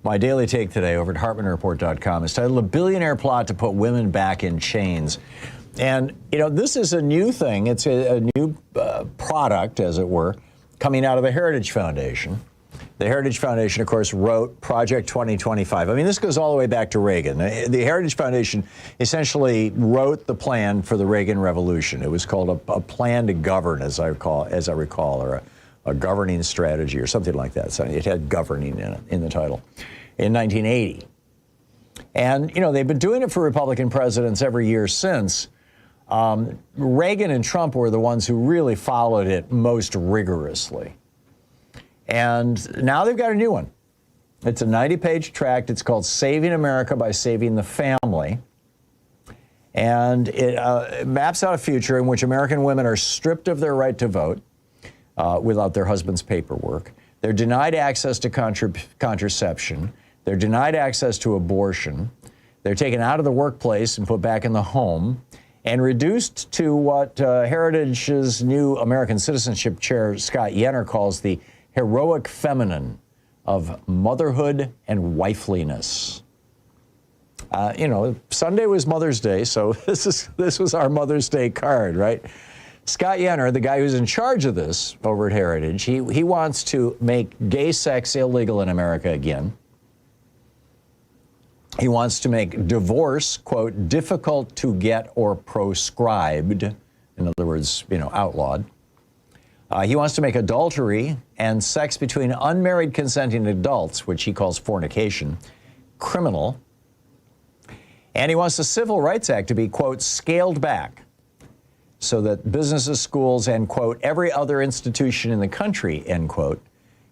My daily take today over at HartmannReport.com is titled "A Billionaire Plot to Put Women Back in Chains." And, you know, this is a new thing. It's a new product, as it were, coming out of the Heritage Foundation. The Heritage Foundation, of course, wrote Project 2025. I mean, this goes all the way back to Reagan. The Heritage Foundation essentially wrote the plan for the Reagan Revolution. It was called a plan to govern, as I recall, or a governing strategy or something like that. So it had governing in it, in the title, in 1980. And, you know, they've been doing it for Republican presidents every year since. Reagan and Trump were the ones who really followed it most rigorously. And now they've got a new one. It's a 90-page tract. It's called Saving America by Saving the Family. And it maps out a future in which American women are stripped of their right to vote without their husband's paperwork. They're denied access to contraception. They're denied access to abortion. They're taken out of the workplace and put back in the home and reduced to what Heritage's new American Citizenship Chair, Scott Ittner, calls the heroic feminine of motherhood and wifeliness. You know, Sunday was Mother's Day, so this was our Mother's Day card, right? Scott Ittner, the guy who's in charge of this over at Heritage, he wants to make gay sex illegal in America again. He wants to make divorce, quote, difficult to get or proscribed. In other words, you know, outlawed. He wants to make adultery and sex between unmarried consenting adults, which he calls fornication, criminal. And he wants the Civil Rights Act to be, quote, scaled back so that businesses, schools, and, quote, every other institution in the country, end quote,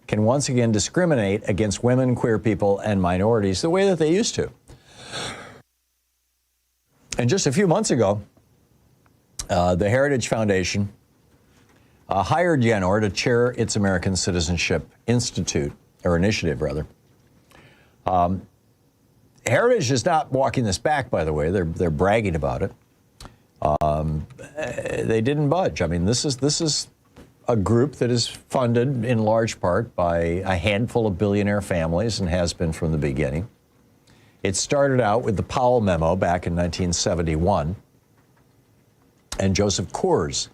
can once again discriminate against women, queer people, and minorities the way that they used to. And just a few months ago, the Heritage Foundation hired Ittner to chair its American Citizenship Institute, or initiative, rather. Heritage is not walking this back, by the way. They're bragging about it. They didn't budge. I mean, this is a group that is funded in large part by a handful of billionaire families and has been from the beginning. It started out with the Powell memo back in 1971, and Joseph Coors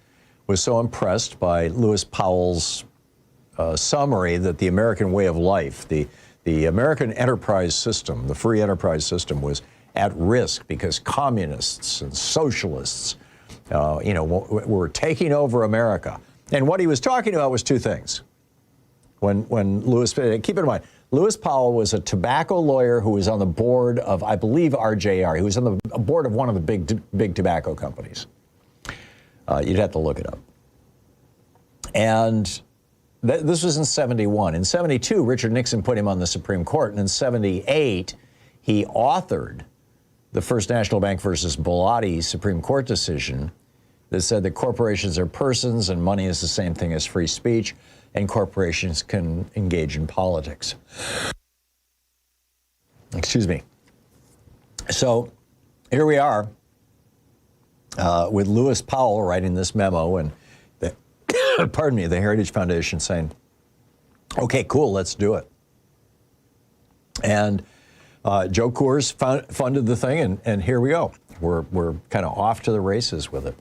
was so impressed by Lewis Powell's summary that the American way of life, the American enterprise system, the free enterprise system, was at risk because communists and socialists, you know, were taking over America. And what he was talking about was two things. When Lewis, keep in mind, Lewis Powell was a tobacco lawyer who was on the board of, I believe, RJR. He was on the board of one of the big tobacco companies. You'd have to look it up. And this was in 71. In 72, Richard Nixon put him on the Supreme Court. And in 78, he authored the First National Bank versus Bellotti Supreme Court decision that said that corporations are persons and money is the same thing as free speech, and corporations can engage in politics. Excuse me. So here we are with Lewis Powell writing this memo and pardon me, the Heritage Foundation saying, okay, cool, let's do it. And Joe Coors funded the thing, and here we go. We're kind of off to the races with it.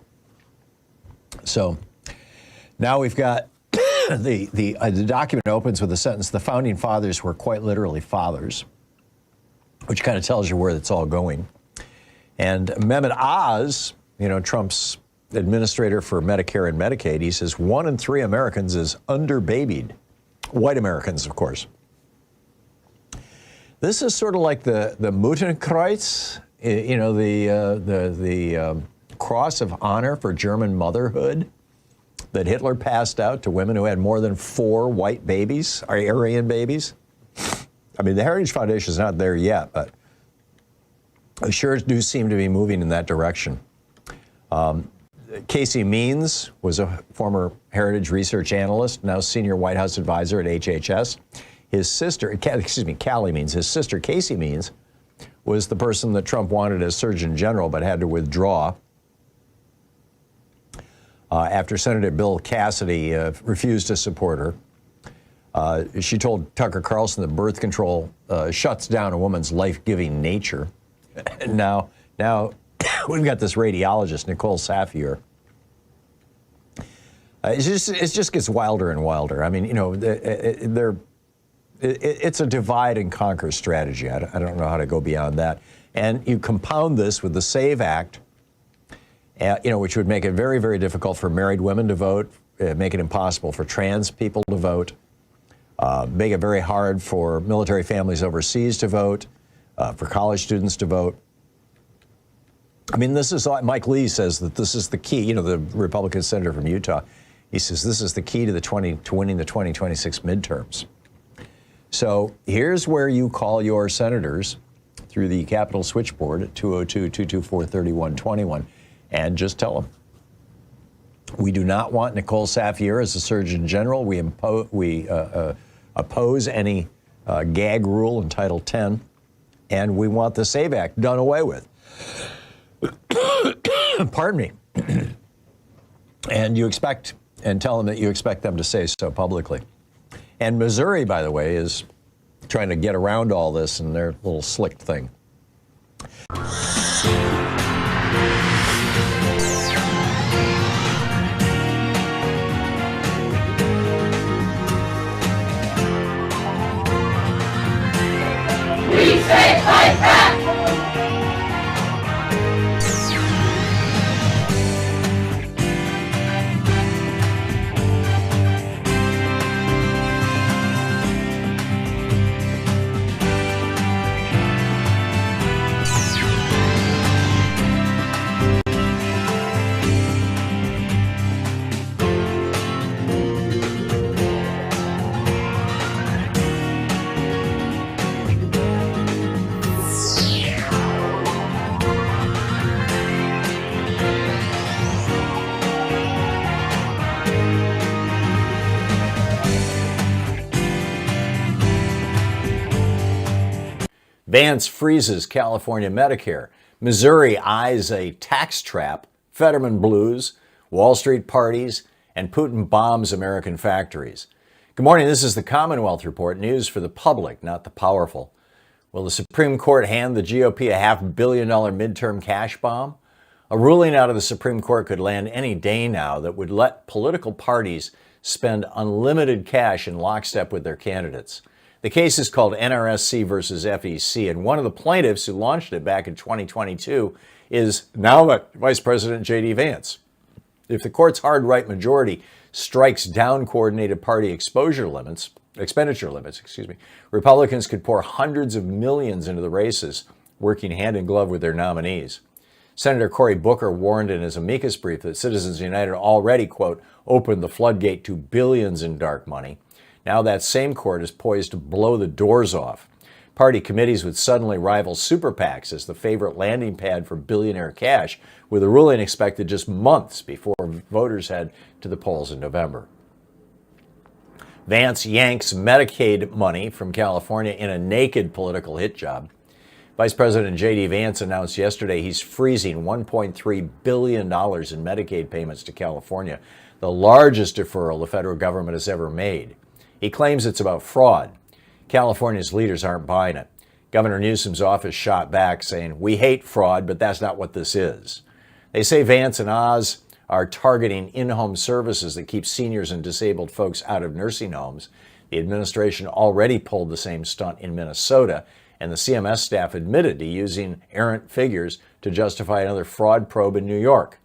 So now we've got the document opens with a sentence, "The founding fathers were quite literally fathers," which kind of tells you where it's all going. And Mehmet Oz, you know, Trump's administrator for Medicare and Medicaid, he says 1 in 3 Americans is underbabied. White Americans, of course. This is sort of like the Mutterkreuz, you know, the Cross of Honor for German motherhood that Hitler passed out to women who had more than 4 white babies, or Aryan babies. I mean, the Heritage Foundation is not there yet, but we sure do seem to be moving in that direction. Casey Means was a former Heritage research analyst, now senior White House advisor at HHS. His sister, Callie Means, his sister Casey Means, was the person that Trump wanted as Surgeon General but had to withdraw after Senator Bill Cassidy refused to support her. She told Tucker Carlson that birth control shuts down a woman's life-giving nature. And now we've got this radiologist, Nicole Safier. It just gets wilder and wilder. I mean, you know, it's a divide and conquer strategy. I don't know how to go beyond that. And you compound this with the SAVE Act, you know, which would make it very, very difficult for married women to vote, make it impossible for trans people to vote, make it very hard for military families overseas to vote, for college students to vote. I mean, this is, Mike Lee says that this is the key, you know, the Republican senator from Utah. He says this is the key to winning the 2026 midterms. So here's where you call your senators through the Capitol switchboard at 202-224-3121 and just tell them, we do not want Nicole Safier as the Surgeon General. We oppose any gag rule in Title X, and we want the SAVE Act done away with. Pardon me. And tell them that you expect them to say so publicly. And Missouri, by the way, is trying to get around all this in their little slick thing. We say fight back! Vance freezes California Medicare. Missouri eyes a tax trap. Fetterman blues, Wall Street parties, and Putin bombs American factories. Good morning. This is the Commonwealth Report, news for the public, not the powerful. Will the Supreme Court hand the GOP a $500 million midterm cash bomb? A ruling out of the Supreme Court could land any day now that would let political parties spend unlimited cash in lockstep with their candidates. The case is called NRSC versus FEC, and one of the plaintiffs who launched it back in 2022 is now Vice President J.D. Vance. If the court's hard right majority strikes down coordinated party expenditure limits, Republicans could pour hundreds of millions into the races, working hand in glove with their nominees. Senator Cory Booker warned in his amicus brief that Citizens United already, quote, opened the floodgate to billions in dark money. Now that same court is poised to blow the doors off. Party committees would suddenly rival super PACs as the favorite landing pad for billionaire cash, with a ruling expected just months before voters head to the polls in November. Vance yanks Medicaid money from California in a naked political hit job. Vice President J.D. Vance announced yesterday he's freezing $1.3 billion in Medicaid payments to California, the largest deferral the federal government has ever made. He claims it's about fraud. California's leaders aren't buying it. Governor Newsom's office shot back saying, we hate fraud, but that's not what this is. They say Vance and Oz are targeting in-home services that keep seniors and disabled folks out of nursing homes. The administration already pulled the same stunt in Minnesota, and the CMS staff admitted to using errant figures to justify another fraud probe in New York.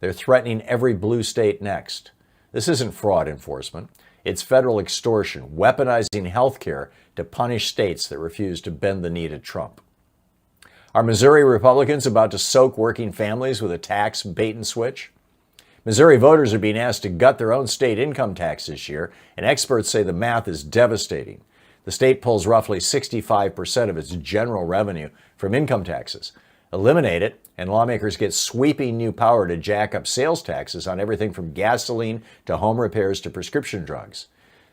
They're threatening every blue state next. This isn't fraud enforcement. It's federal extortion, weaponizing health care to punish states that refuse to bend the knee to Trump. Are Missouri Republicans about to soak working families with a tax bait and switch? Missouri voters are being asked to gut their own state income tax this year, and experts say the math is devastating. The state pulls roughly 65% of its general revenue from income taxes. Eliminate it, and lawmakers get sweeping new power to jack up sales taxes on everything from gasoline to home repairs to prescription drugs.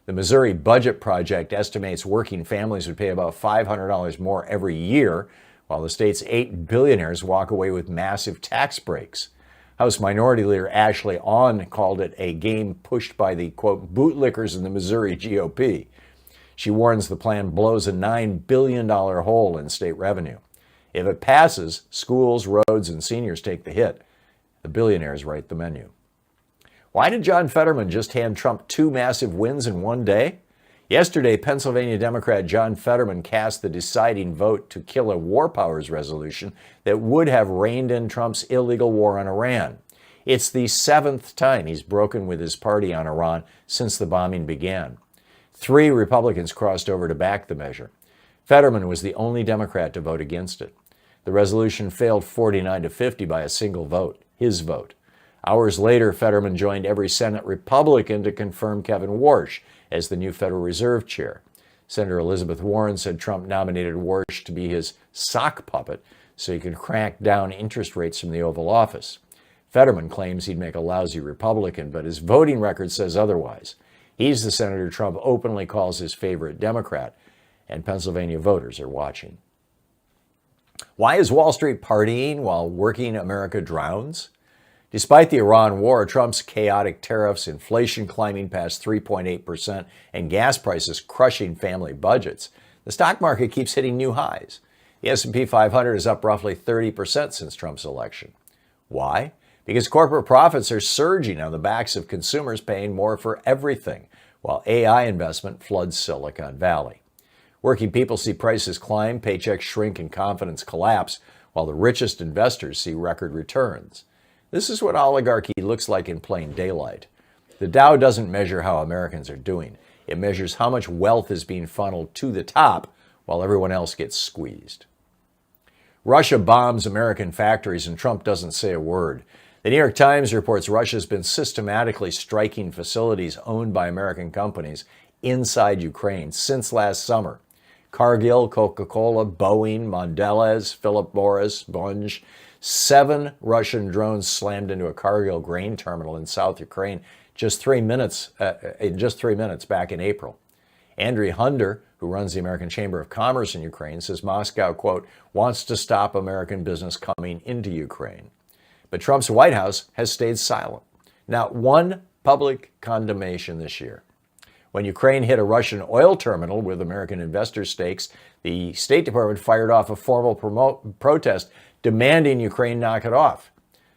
The Missouri Budget Project estimates working families would pay about $500 more every year, while the state's 8 billionaires walk away with massive tax breaks. House Minority Leader Ashley Ahn called it a game pushed by the, quote, bootlickers in the Missouri GOP. She warns the plan blows a $9 billion hole in state revenue. If it passes, schools, roads, and seniors take the hit. The billionaires write the menu. Why did John Fetterman just hand Trump 2 massive wins in one day? Yesterday, Pennsylvania Democrat John Fetterman cast the deciding vote to kill a war powers resolution that would have reined in Trump's illegal war on Iran. It's the 7th time he's broken with his party on Iran since the bombing began. 3 Republicans crossed over to back the measure. Fetterman was the only Democrat to vote against it. The resolution failed 49-50 by a single vote, his vote. Hours later, Fetterman joined every Senate Republican to confirm Kevin Warsh as the new Federal Reserve chair. Senator Elizabeth Warren said Trump nominated Warsh to be his sock puppet so he could crack down interest rates from the Oval Office. Fetterman claims he'd make a lousy Republican, but his voting record says otherwise. He's the senator Trump openly calls his favorite Democrat, and Pennsylvania voters are watching. Why is Wall Street partying while working America drowns? Despite the Iran war, Trump's chaotic tariffs, inflation climbing past 3.8%, and gas prices crushing family budgets, the stock market keeps hitting new highs. The S&P 500 is up roughly 30% since Trump's election. Why? Because corporate profits are surging on the backs of consumers paying more for everything, while AI investment floods Silicon Valley. Working people see prices climb, paychecks shrink, and confidence collapse, while the richest investors see record returns. This is what oligarchy looks like in plain daylight. The Dow doesn't measure how Americans are doing. It measures how much wealth is being funneled to the top while everyone else gets squeezed. Russia bombs American factories and Trump doesn't say a word. The New York Times reports Russia's been systematically striking facilities owned by American companies inside Ukraine since last summer. Cargill, Coca-Cola, Boeing, Mondelez, Philip Morris, Bunge. 7 Russian drones slammed into a Cargill grain terminal in South Ukraine in just 3 minutes back in April. Andriy Hunder, who runs the American Chamber of Commerce in Ukraine, says Moscow, quote, wants to stop American business coming into Ukraine. But Trump's White House has stayed silent. Not one public condemnation this year. When Ukraine hit a Russian oil terminal with American investor stakes, the State Department fired off a formal protest demanding Ukraine knock it off.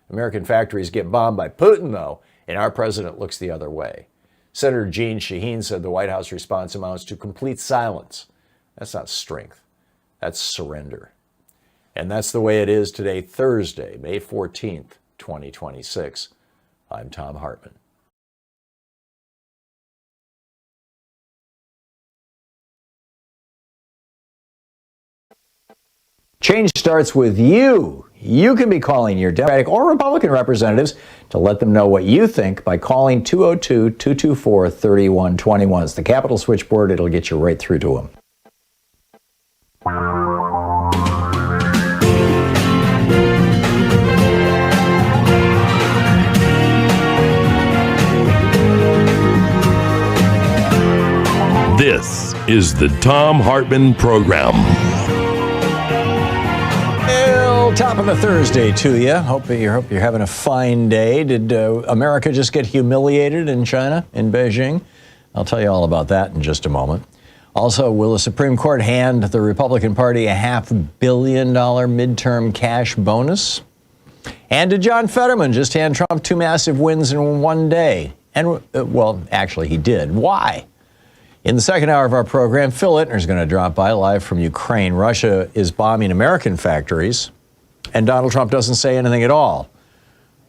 American factories get bombed by Putin, though, and our president looks the other way. Senator Jeanne Shaheen said the White House response amounts to complete silence. That's not strength. That's surrender. And that's the way it is today, Thursday, May 14th, 2026. I'm Thom Hartmann. Change starts with you. You can be calling your Democratic or Republican representatives to let them know what you think by calling 202-224-3121. It's the Capitol switchboard. It'll get you right through to them. This is the Thom Hartmann Program. Top of the Thursday to you. Hope you're having a fine day. Did America just get humiliated in China, in Beijing? I'll tell you all about that in just a moment. Also, will the Supreme Court hand the Republican Party a $500 million midterm cash bonus? And did John Fetterman just hand Trump 2 massive wins in one day? And, well, actually, he did. Why? In the second hour of our program, Phil Ittner is going to drop by live from Ukraine. Russia is bombing American factories, and Donald Trump doesn't say anything at all.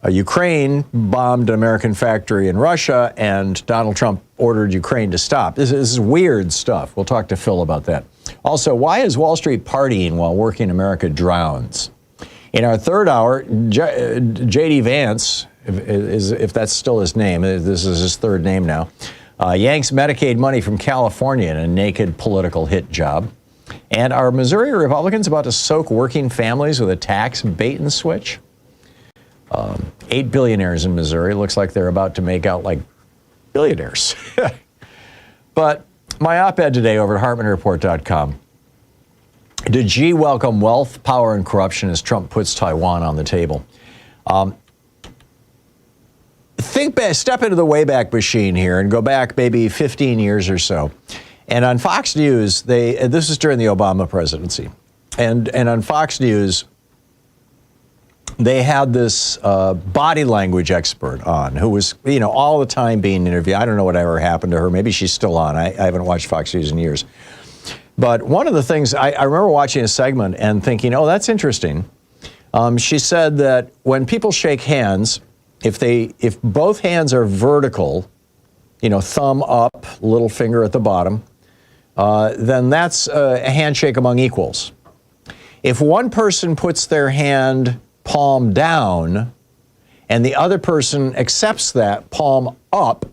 Ukraine bombed an American factory in Russia, and Donald Trump ordered Ukraine to stop. This is weird stuff. We'll talk to Phil about that. Also, why is Wall Street partying while working America drowns? In our third hour, J.D. Vance, if that's still his name, this is his third name now, yanks Medicaid money from California in a naked political hit job. And are Missouri Republicans about to soak working families with a tax bait and switch? 8 billionaires in Missouri. Looks like they're about to make out like billionaires. But my op-ed today over at HartmannReport.com. Did Xi welcome wealth, power, and corruption as Trump puts Taiwan on the table? step into the Wayback Machine here and go back maybe 15 years or so. And on Fox News, this is during the Obama presidency. And on Fox News, they had this body language expert on who was, all the time being interviewed. I don't know whatever happened to her. Maybe she's still on. I haven't watched Fox News in years. But one of the things, I remember watching a segment and thinking, oh, that's interesting. She said that when people shake hands, if both hands are vertical, thumb up, little finger at the bottom, then that's a handshake among equals. If one person puts their hand palm down and the other person accepts that palm up,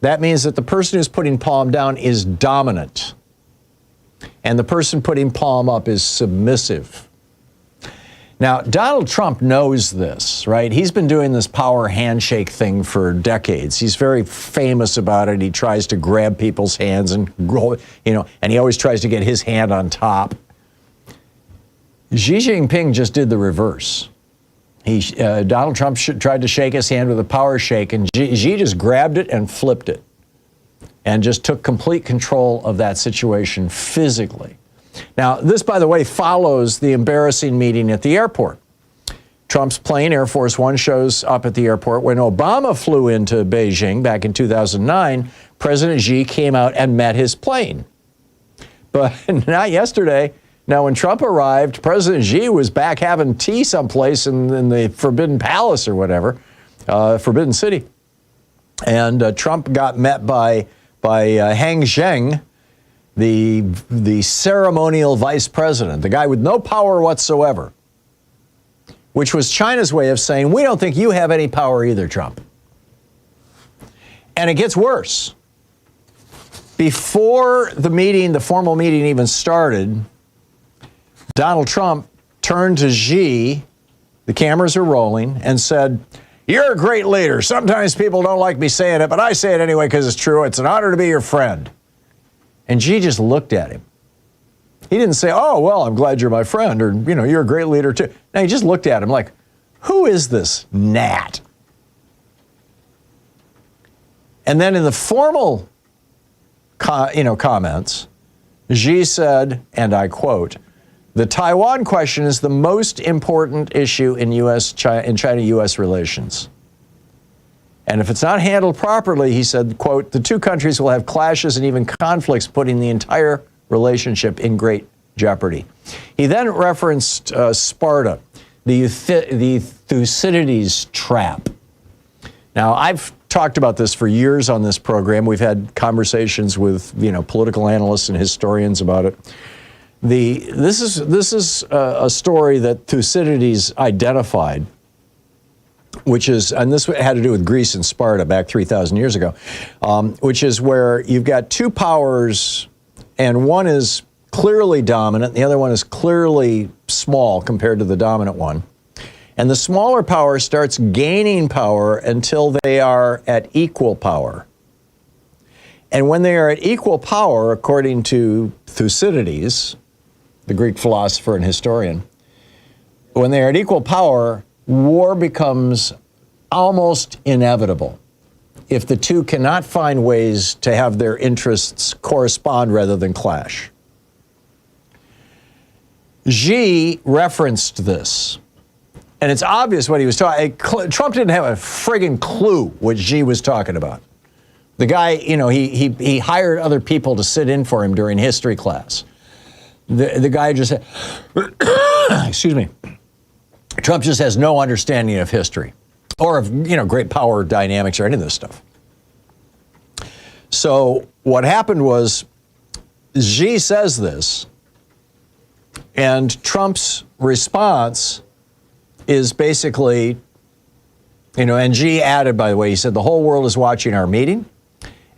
that means that the person who's putting palm down is dominant and the person putting palm up is submissive. Now, Donald Trump knows this, right? He's been doing this power handshake thing for decades. He's very famous about it. He tries to grab people's hands and, and he always tries to get his hand on top. Xi Jinping just did the reverse. Donald Trump tried to shake his hand with a power shake, and Xi just grabbed it and flipped it and just took complete control of that situation physically. Now, this, by the way, follows the embarrassing meeting at the airport. Trump's plane, Air Force One, shows up at the airport. When Obama flew into Beijing back in 2009, President Xi came out and met his plane. But not yesterday. Now, when Trump arrived, President Xi was back having tea someplace in the Forbidden Palace or whatever, Forbidden City. And Trump got met by Hang Zheng, the ceremonial vice president, the guy with no power whatsoever, which was China's way of saying, we don't think you have any power either, Trump. And it gets worse. Before the meeting, the formal meeting even started, Donald Trump turned to Xi, the cameras are rolling, and said, you're a great leader. Sometimes people don't like me saying it, but I say it anyway because it's true. It's an honor to be your friend. And Xi just looked at him. He didn't say, oh, well, I'm glad you're my friend, or, you're a great leader too. No, he just looked at him like, who is this gnat? And then in the formal comments, Xi said, and I quote, the Taiwan question is the most important issue in China-U.S. relations. And if it's not handled properly, he said, quote, the two countries will have clashes and even conflicts, putting the entire relationship in great jeopardy. He then referenced Sparta, the Thucydides trap. Now, I've talked about this for years on this program. We've had conversations with, political analysts and historians about it. This is a story that Thucydides identified, which is, and this had to do with Greece and Sparta back 3,000 years ago, which is where you've got two powers, and one is clearly dominant, and the other one is clearly small compared to the dominant one. And the smaller power starts gaining power until they are at equal power. And when they are at equal power, according to Thucydides, the Greek philosopher and historian, when they are at equal power, war becomes almost inevitable if the two cannot find ways to have their interests correspond rather than clash. Xi referenced this, and it's obvious what he was talking. Trump didn't have a friggin' clue what Xi was talking about. The guy, he hired other people to sit in for him during history class. The guy just said, excuse me, Trump just has no understanding of history or of, great power dynamics or any of this stuff. So what happened was Xi says this, and Trump's response is basically, and Xi added, by the way, he said, the whole world is watching our meeting,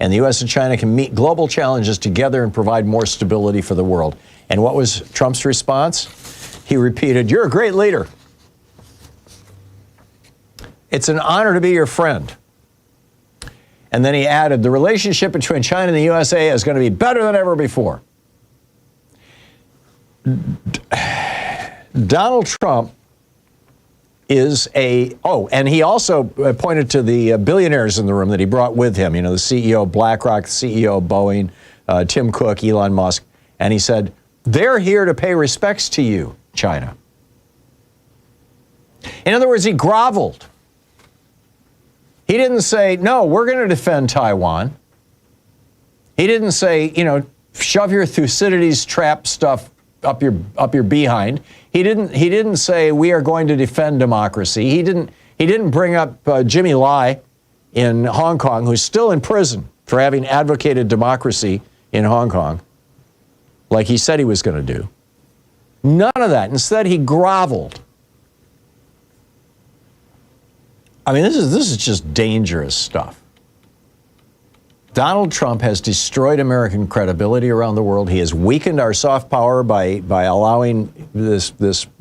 and the U.S. and China can meet global challenges together and provide more stability for the world. And what was Trump's response? He repeated, you're a great leader. It's an honor to be your friend. And then he added, the relationship between China and the USA is going to be better than ever before. Donald Trump is and he also pointed to the billionaires in the room that he brought with him, the CEO of BlackRock, the CEO of Boeing, Tim Cook, Elon Musk, and he said, they're here to pay respects to you, China. In other words, he groveled. He didn't say, no, we're going to defend Taiwan. He didn't say, shove your Thucydides trap stuff up your behind. He didn't say we are going to defend democracy. He didn't bring up Jimmy Lai in Hong Kong, who's still in prison for having advocated democracy in Hong Kong, like he said he was going to do. None of that. Instead, he groveled. I mean, this is just dangerous stuff. Donald Trump has destroyed American credibility around the world. He has weakened our soft power by allowing this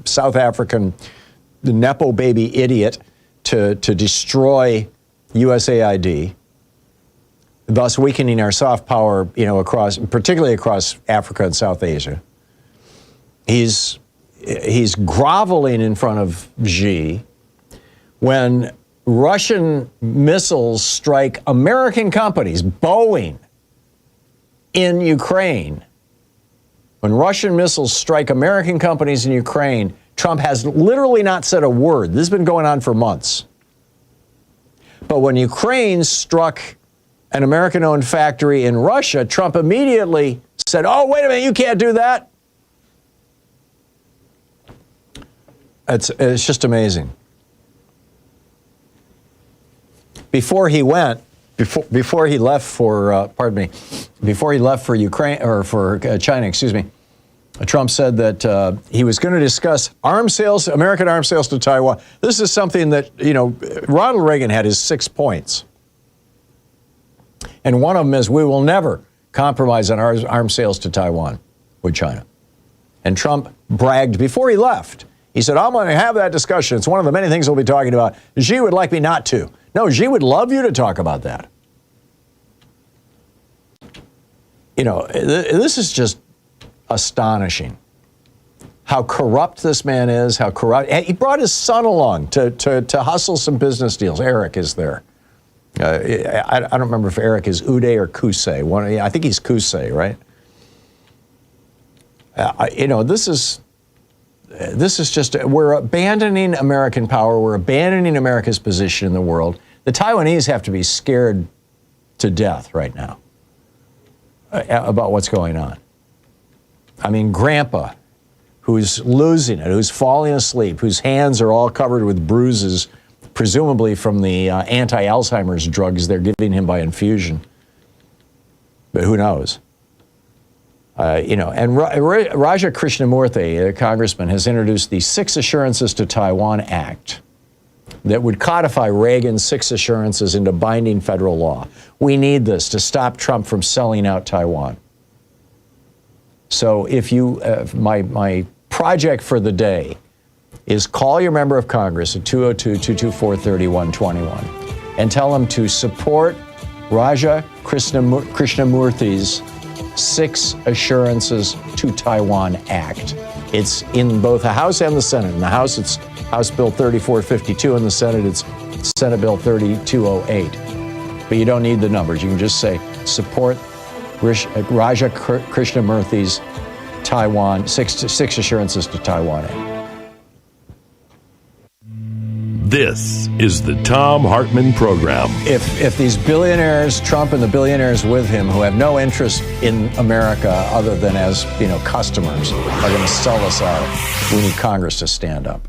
South African Nepo baby idiot to destroy USAID, thus weakening our soft power, particularly across Africa and South Asia. He's groveling in front of Xi when Russian missiles strike American companies, Boeing, in Ukraine. When Russian missiles strike American companies in Ukraine, Trump has literally not said a word. This has been going on for months. But when Ukraine struck an American-owned factory in Russia, Trump immediately said, oh, wait a minute, you can't do that. It's just amazing. Before he left for Ukraine, or for China, Trump said that he was going to discuss American arms sales to Taiwan. This is something that, Ronald Reagan had his 6 points. And one of them is, we will never compromise on arms sales to Taiwan with China. And Trump bragged before he left. He said, I'm going to have that discussion. It's one of the many things we'll be talking about. Xi would like me not to. No, Xi would love you to talk about that. This is just astonishing. How corrupt this man is, he brought his son along to hustle some business deals. Eric is there. I don't remember if Eric is Uday or Kusei. I think he's Kusei, right? This is just, we're abandoning American power. We're abandoning America's position in the world. The Taiwanese have to be scared to death right now about what's going on. I mean, Grandpa, who's losing it, who's falling asleep, whose hands are all covered with bruises, presumably from the anti-Alzheimer's drugs they're giving him by infusion. But who knows? And Raja Krishnamurthy, a congressman, has introduced the 6 Assurances to Taiwan Act that would codify Reagan's 6 assurances into binding federal law. We need this to stop Trump from selling out Taiwan. So if you, my project for the day is call your member of Congress at 202-224-3121 and tell them to support Raja Krishnamurthy's 6 Assurances to Taiwan Act. It's in both the House and the Senate. In the House, it's House Bill 3452. In the Senate, it's Senate Bill 3208. But you don't need the numbers. You can just say, support Raja Krishnamurthy's Taiwan, 6 Assurances to Taiwan Act. This is the Thom Hartmann Program. If these billionaires, Trump and the billionaires with him, who have no interest in America other than as customers, are going to sell us out, we need Congress to stand up.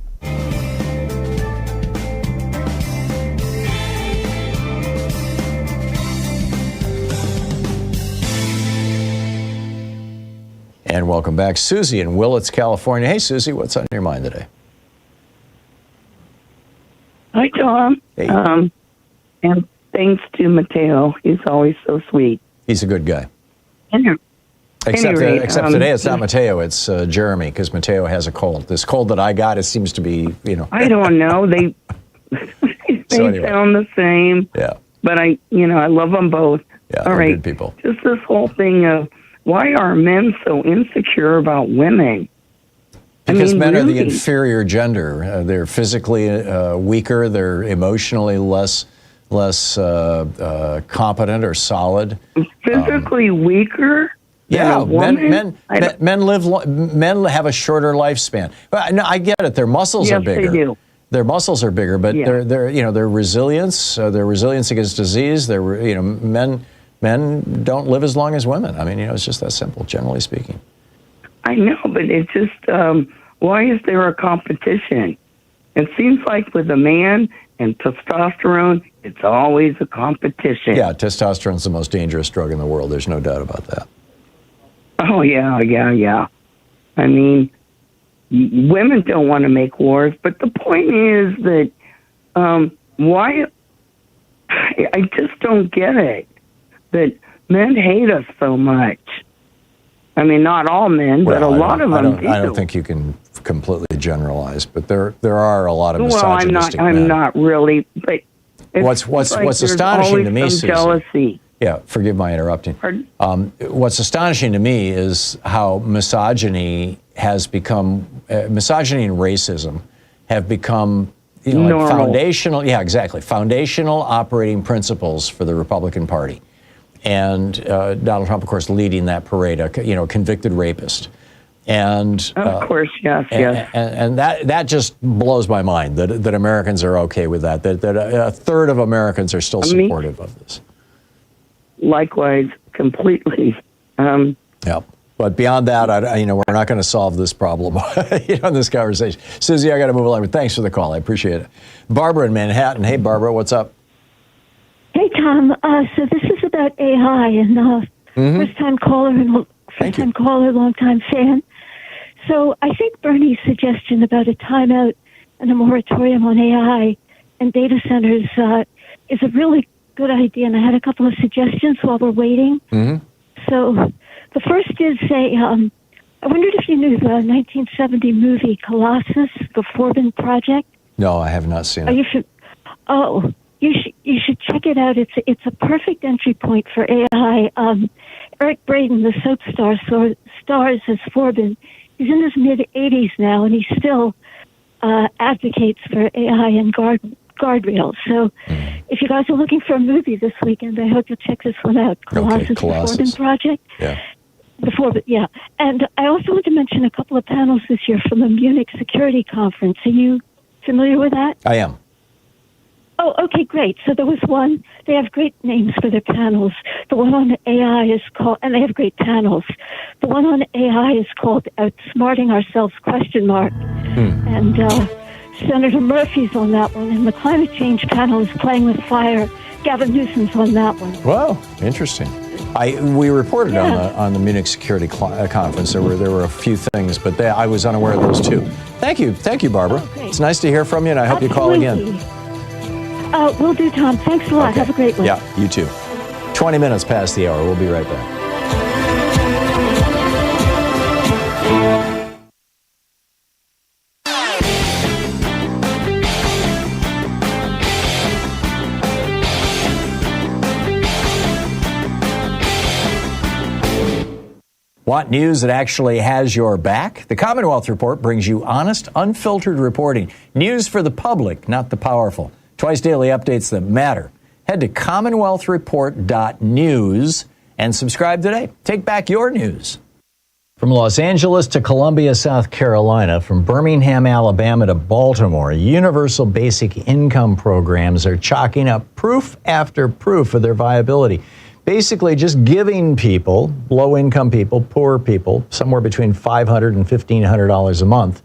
And welcome back, Susie in Willits, California. Hey, Susie, what's on your mind today? Hi, Tom. Hey. And thanks to Mateo. He's always so sweet. He's a good guy. Except today it's not Mateo, it's Jeremy, because Mateo has a cold. This cold that I got, it seems to be, I don't know. They sound the same. Yeah. But I love them both. Yeah, all right. Good people. Just this whole thing of why are men so insecure about women? Because men are the really. inferior gender. They're physically weaker. They're emotionally less competent or solid. Physically weaker? Yeah, than a woman? men have a shorter lifespan. But no, I get it. Their muscles are Yes, bigger. they do. Their muscles are bigger, but Yeah. their resilience against disease. Men don't live as long as women. I mean, it's just that simple, generally speaking. I know, but it's just, why is there a competition? It seems like with a man and testosterone, it's always a competition. Yeah, testosterone's the most dangerous drug in the world. There's no doubt about that. Oh, yeah. I mean, women don't want to make wars, but the point is that why? I just don't get it. That men hate us so much. I mean, not all men, but a lot of them do. I don't think you can completely generalize, but there are a lot of misogynistic men. I'm not really, but what's astonishing to me, Susie, jealousy. Yeah, forgive my interrupting. Pardon? What's astonishing to me is how misogyny and racism have become like foundational. Yeah, exactly. Foundational operating principles for the Republican Party, and Donald Trump, of course, leading that parade. A convicted rapist, and of course, yes. And that just blows my mind that Americans are okay with that. That a third of Americans are still supportive of this. Likewise, completely. Yeah, but beyond that, we're not going to solve this problem in this conversation. Susie, I got to move along, but thanks for the call. I appreciate it. Barbara in Manhattan. Hey, Barbara, what's up? Hey, Tom. So this is about AI, and first-time caller, long-time fan. So I think Bernie's suggestion about a timeout and a moratorium on AI and data centers is a really good idea, and I had a couple of suggestions while we're waiting. Mm-hmm. So the first is, I wondered if you knew the 1970 movie Colossus, the Forbin Project. No, I have not seen it. You should check it out. It's a perfect entry point for AI. Eric Braeden, the soap star, stars as Forbin. He's in his mid-80s now, and he still advocates for AI and guardrails. So if you guys are looking for a movie this weekend, I hope you'll check this one out. Colossus. The Forbin Project. Yeah. Yeah. And I also want to mention a couple of panels this year from the Munich Security Conference. Are you familiar with that? I am. Oh, okay, great. So there was one, they have great names for their panels. The one on AI is called, and they have great panels. The one on AI is called Outsmarting Ourselves, ? And Senator Murphy's on that one, and the climate change panel is Playing with Fire. Gavin Newsom's on that one. Wow, interesting. We reported on the Munich Security Conference. There were a few things, but I was unaware of those too. Thank you, Barbara. Oh, it's nice to hear from you, and I hope you call again. Will do, Tom. Thanks a lot. Okay. Have a great one. Yeah, you too. 20 minutes past the hour. We'll be right back. Want news that actually has your back? The Commonwealth Report brings you honest, unfiltered reporting. News for the public, not the powerful. Twice daily updates that matter. Head to commonwealthreport.news and subscribe today. Take back your news. From Los Angeles to Columbia, South Carolina, from Birmingham, Alabama to Baltimore, universal basic income programs are chalking up proof after proof of their viability. Basically, just giving people, low-income people, poor people, somewhere between $500 and $1,500 a month,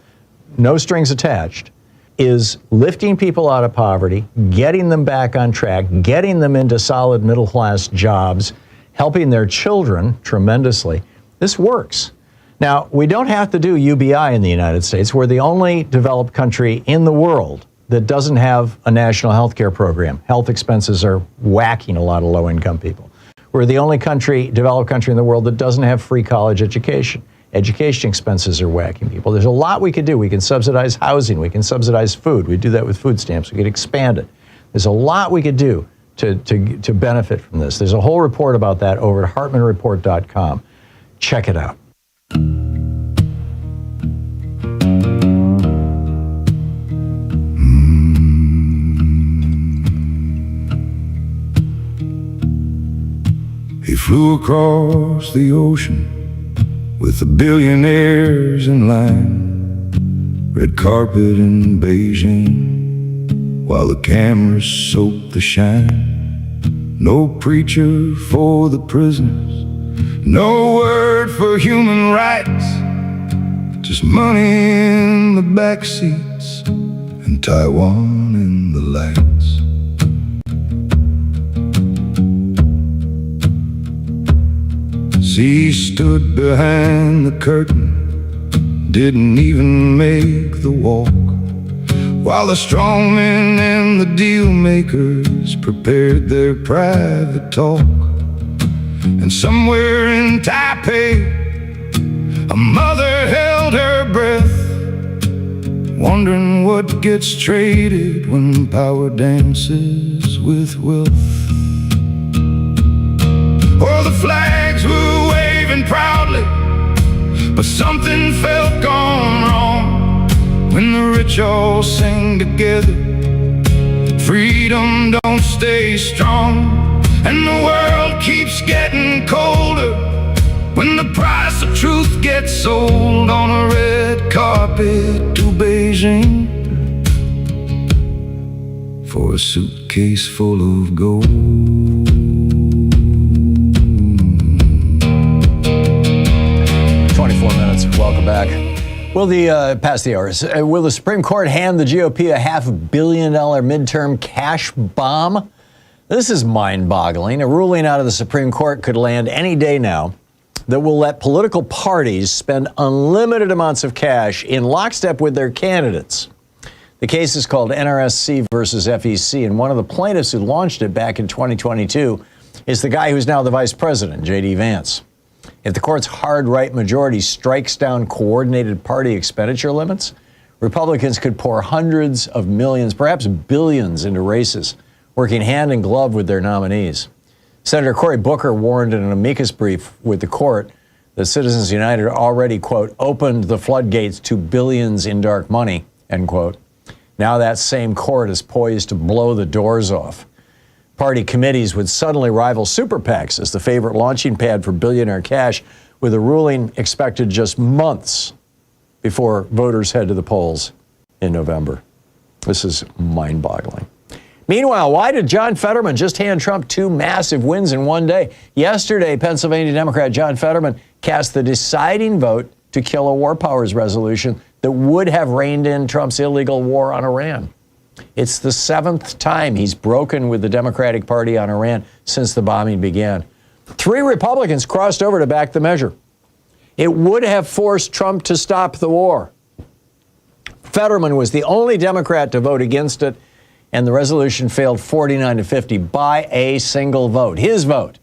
no strings attached, is lifting people out of poverty, getting them back on track, getting them into solid middle-class jobs, helping their children tremendously. This works. Now, we don't have to do UBI in the United States. We're the only developed country in the world that doesn't have a national health care program. Health expenses are whacking a lot of low-income people. We're the only developed country in the world that doesn't have free college education. Education expenses are whacking people. There's a lot we could do. We can subsidize housing. We can subsidize food. We do that with food stamps. We could expand it. There's a lot we could do to benefit from this. There's a whole report about that over at hartmanreport.com. Check it out. He flew across the ocean with the billionaires in line, red carpet in Beijing, while the cameras soaked the shine. No preacher for the prisoners, no word for human rights, just money in the back seats and Taiwan in the lights. He stood behind the curtain, didn't even make the walk, while the strong men and the deal makers prepared their private talk. And somewhere in Taipei, a mother held her breath, wondering what gets traded when power dances with wealth. Oh, the flags were waving proudly, but something felt gone wrong when the rich all sang together, freedom don't stay strong. And the world keeps getting colder when the price of truth gets sold on a red carpet to Beijing for a suitcase full of gold. 24 minutes. Welcome back. Will past the hours. Will the Supreme Court hand the GOP a $500 million midterm cash bomb? This is mind-boggling. A ruling out of the Supreme Court could land any day now that will let political parties spend unlimited amounts of cash in lockstep with their candidates. The case is called NRSC versus FEC, and one of the plaintiffs who launched it back in 2022 is the guy who's now the vice president, J.D. Vance. If the court's hard right majority strikes down coordinated party expenditure limits, Republicans could pour hundreds of millions, perhaps billions, into races, working hand in glove with their nominees. Senator Cory Booker warned in an amicus brief with the court that Citizens United already, quote, opened the floodgates to billions in dark money, end quote. Now that same court is poised to blow the doors off. Party committees would suddenly rival super PACs as the favorite launching pad for billionaire cash, with a ruling expected just months before voters head to the polls in November. This is mind-boggling. Meanwhile, why did John Fetterman just hand Trump two massive wins in one day? Yesterday, Pennsylvania Democrat John Fetterman cast the deciding vote to kill a war powers resolution that would have reined in Trump's illegal war on Iran. It's the seventh time he's broken with the Democratic Party on Iran since the bombing began. 3 Republicans crossed over to back the measure. It would have forced Trump to stop the war. Fetterman was the only Democrat to vote against it, and the resolution failed 49-50 by a single vote, his vote.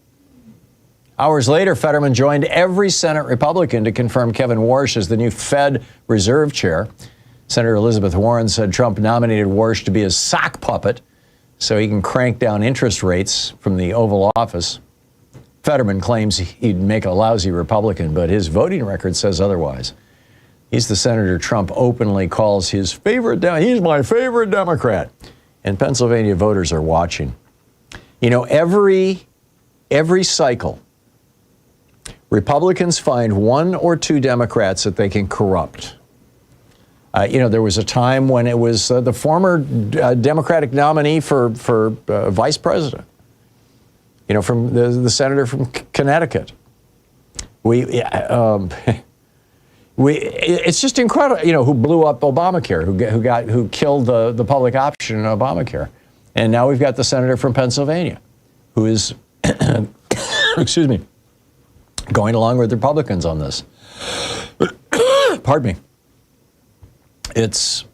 Hours later, Fetterman joined every Senate Republican to confirm Kevin Warsh as the new Fed Reserve Chair. Senator Elizabeth Warren said Trump nominated Warsh to be his sock puppet so he can crank down interest rates from the Oval Office. Fetterman claims he'd make a lousy Republican, but his voting record says otherwise. He's the senator Trump openly calls his favorite. He's my favorite Democrat. And Pennsylvania voters are watching. You know, every cycle, Republicans find 1 or 2 Democrats that they can corrupt. There was a time when it was the former Democratic nominee for vice president, from the senator from Connecticut. It's just incredible, who blew up Obamacare, who killed the public option in Obamacare. And now we've got the senator from Pennsylvania who is, excuse me, going along with Republicans on this. Pardon me. It's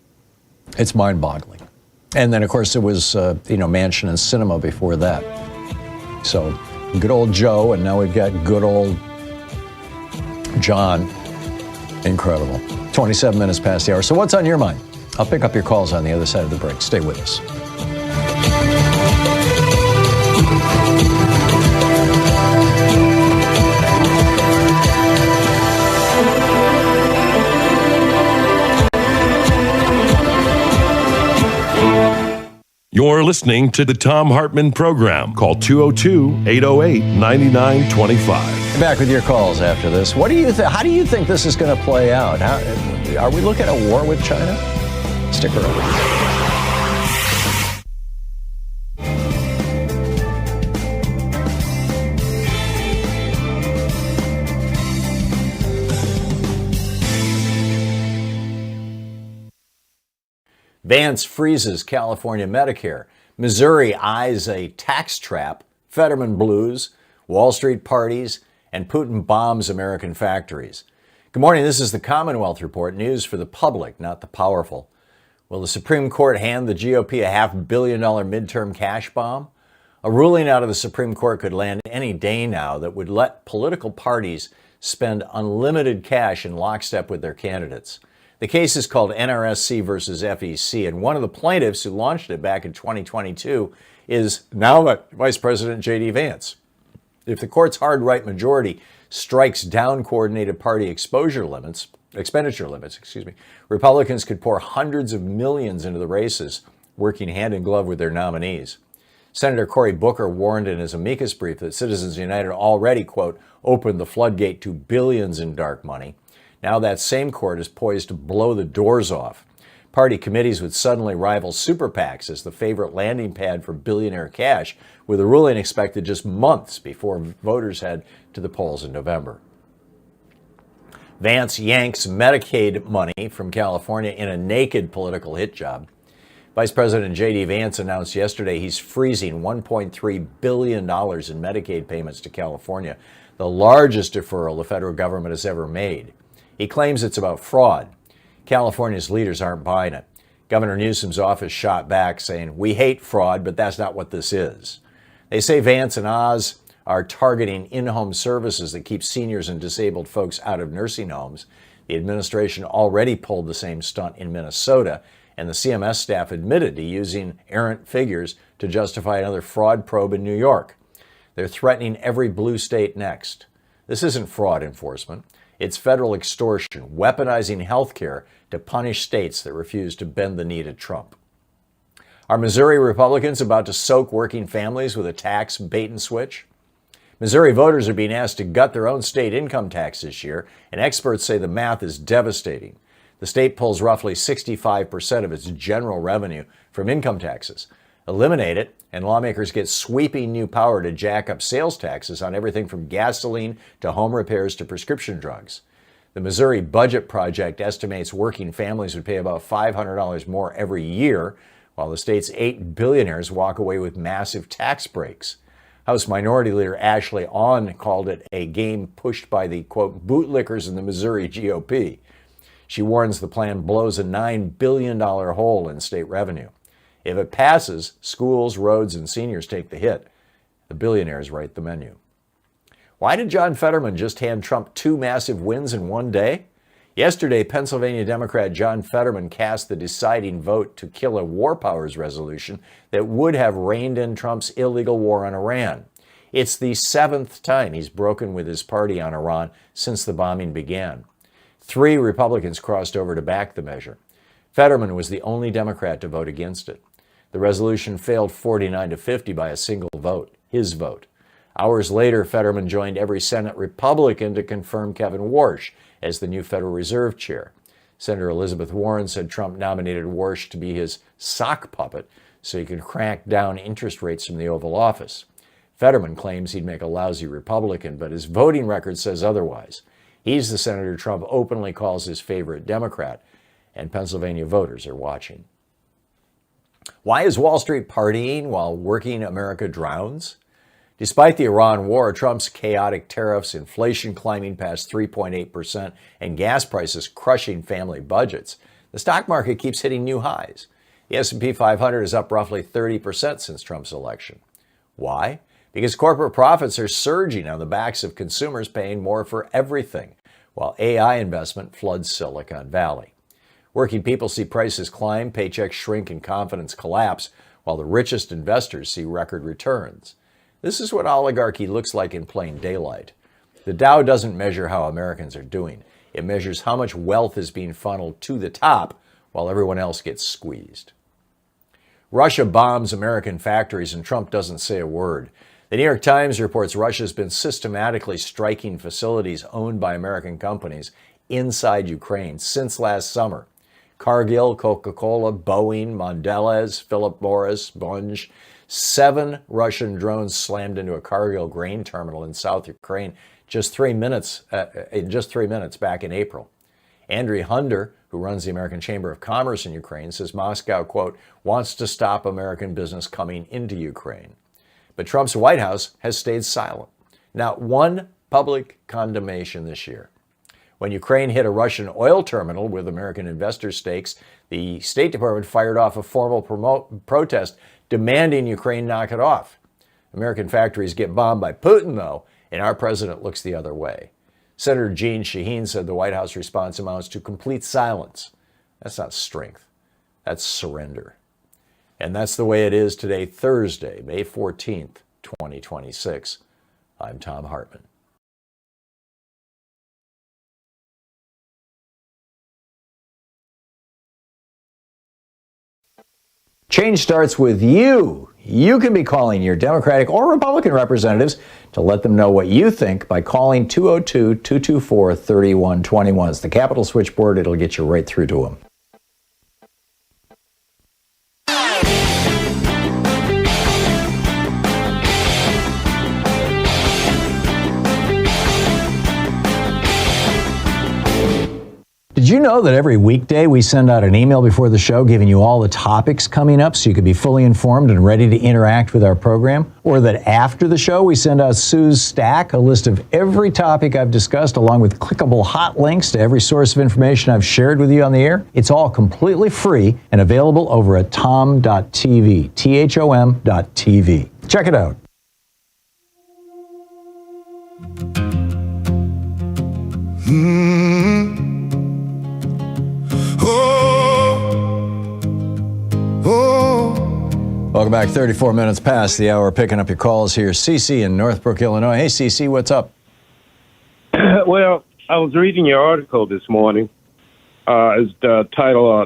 mind-boggling. And then, of course, it was, Manchin and Sinema before that. So good old Joe, and now we've got good old John. Incredible. 27 minutes past the hour. So what's on your mind? I'll pick up your calls on the other side of the break. Stay with us. You're You're listening to the Thom Hartmann Program. Call 202-808-9925. Back with your calls after this. What do you how do you think this is going to play out? Are we looking at a war with China? Stick around. Vance freezes California Medicare. Missouri eyes a tax trap. Fetterman blues. Wall Street parties. And Putin bombs American factories. Good morning. This is the Commonwealth Report. News for the public, not the powerful. Will the Supreme Court hand the GOP a $500 million midterm cash bomb? A ruling out of the Supreme Court could land any day now that would let political parties spend unlimited cash in lockstep with their candidates. The case is called NRSC versus FEC, and one of the plaintiffs who launched it back in 2022 is now Vice President J.D. Vance. If the court's hard right majority strikes down coordinated party expenditure limits, Republicans could pour hundreds of millions into the races, working hand in glove with their nominees. Senator Cory Booker warned in his amicus brief that Citizens United already, quote, opened the floodgate to billions in dark money. Now that same court is poised to blow the doors off. Party committees would suddenly rival super PACs as the favorite landing pad for billionaire cash, with a ruling expected just months before voters head to the polls in November. Vance yanks Medicaid money from California in a naked political hit job. Vice President J.D. Vance announced yesterday he's freezing $1.3 billion in Medicaid payments to California, the largest deferral the federal government has ever made. He claims it's about fraud. California's leaders aren't buying it. Governor Newsom's office shot back saying, "We hate fraud, but that's not what this is." They say Vance and Oz are targeting in-home services that keep seniors and disabled folks out of nursing homes. The administration already pulled the same stunt in Minnesota, and the CMS staff admitted to using errant figures to justify another fraud probe in New York. They're threatening every blue state next. This isn't fraud enforcement. It's federal extortion, weaponizing health care to punish states that refuse to bend the knee to Trump. Are Missouri Republicans about to soak working families with a tax bait and switch? Missouri voters are being asked to gut their own state income tax this year, and experts say the math is devastating. The state pulls roughly 65% of its general revenue from income taxes. Eliminate it, and lawmakers get sweeping new power to jack up sales taxes on everything from gasoline to home repairs to prescription drugs. The Missouri Budget Project estimates working families would pay about $500 more every year, while the state's 8 billionaires walk away with massive tax breaks. House Minority Leader Ashley Ahn called it a game pushed by the, quote, bootlickers in the Missouri GOP. She warns the plan blows a $9 billion hole in state revenue. If it passes, schools, roads, and seniors take the hit. The billionaires write the menu. Why did John Fetterman just hand Trump 2 massive wins in one day? Yesterday, Pennsylvania Democrat John Fetterman cast the deciding vote to kill a war powers resolution that would have reined in Trump's illegal war on Iran. It's the 7th time he's broken with his party on Iran since the bombing began. 3 Republicans crossed over to back the measure. Fetterman was the only Democrat to vote against it. The resolution failed 49-50 by a single vote, his vote. Hours later, Fetterman joined every Senate Republican to confirm Kevin Warsh as the new Federal Reserve chair. Senator Elizabeth Warren said Trump nominated Warsh to be his sock puppet so he could crack down interest rates from the Oval Office. Fetterman claims he'd make a lousy Republican, but his voting record says otherwise. He's the senator Trump openly calls his favorite Democrat, and Pennsylvania voters are watching. Why is Wall Street partying while working America drowns? Despite the Iran war, Trump's chaotic tariffs, inflation climbing past 3.8%, and gas prices crushing family budgets, the stock market keeps hitting new highs. The S&P 500 is up roughly 30% since Trump's election. Why? Because corporate profits are surging on the backs of consumers paying more for everything, while AI investment floods Silicon Valley. Working people see prices climb, paychecks shrink, and confidence collapse, while the richest investors see record returns. This is what oligarchy looks like in plain daylight. The Dow doesn't measure how Americans are doing. It measures how much wealth is being funneled to the top while everyone else gets squeezed. Russia bombs American factories and Trump doesn't say a word. The New York Times reports Russia's been systematically striking facilities owned by American companies inside Ukraine since last summer. Cargill, Coca-Cola, Boeing, Mondelez, Philip Morris, Bunge. 7 Russian drones slammed into a Cargill grain terminal in South Ukraine in just 3 minutes back in April. Andriy Hunder, who runs the American Chamber of Commerce in Ukraine, says Moscow, quote, wants to stop American business coming into Ukraine. But Trump's White House has stayed silent. Not one public condemnation this year. When Ukraine hit a Russian oil terminal with American investor stakes, the State Department fired off a formal protest demanding Ukraine knock it off. American factories get bombed by Putin, though, and our president looks the other way. Senator Jeanne Shaheen said the White House response amounts to complete silence. That's not strength. That's surrender. And that's the way it is today, Thursday, May 14th, 2026. I'm Thom Hartmann. Change starts with you. You can be calling your Democratic or Republican representatives to let them know what you think by calling 202-224-3121. It's the Capitol switchboard. It'll get you right through to them. Did you know that every weekday we send out an email before the show giving you all the topics coming up so you can be fully informed and ready to interact with our program? Or that after the show we send out Sue's Stack, a list of every topic I've discussed along with clickable hot links to every source of information I've shared with you on the air? It's all completely free and available over at thom.tv, THOM.tv. Check it out. Welcome back. 34 minutes past the hour. Picking up your calls here. CC in Northbrook, Illinois. Hey, CC, what's up? Well, I was reading your article this morning. It's the title,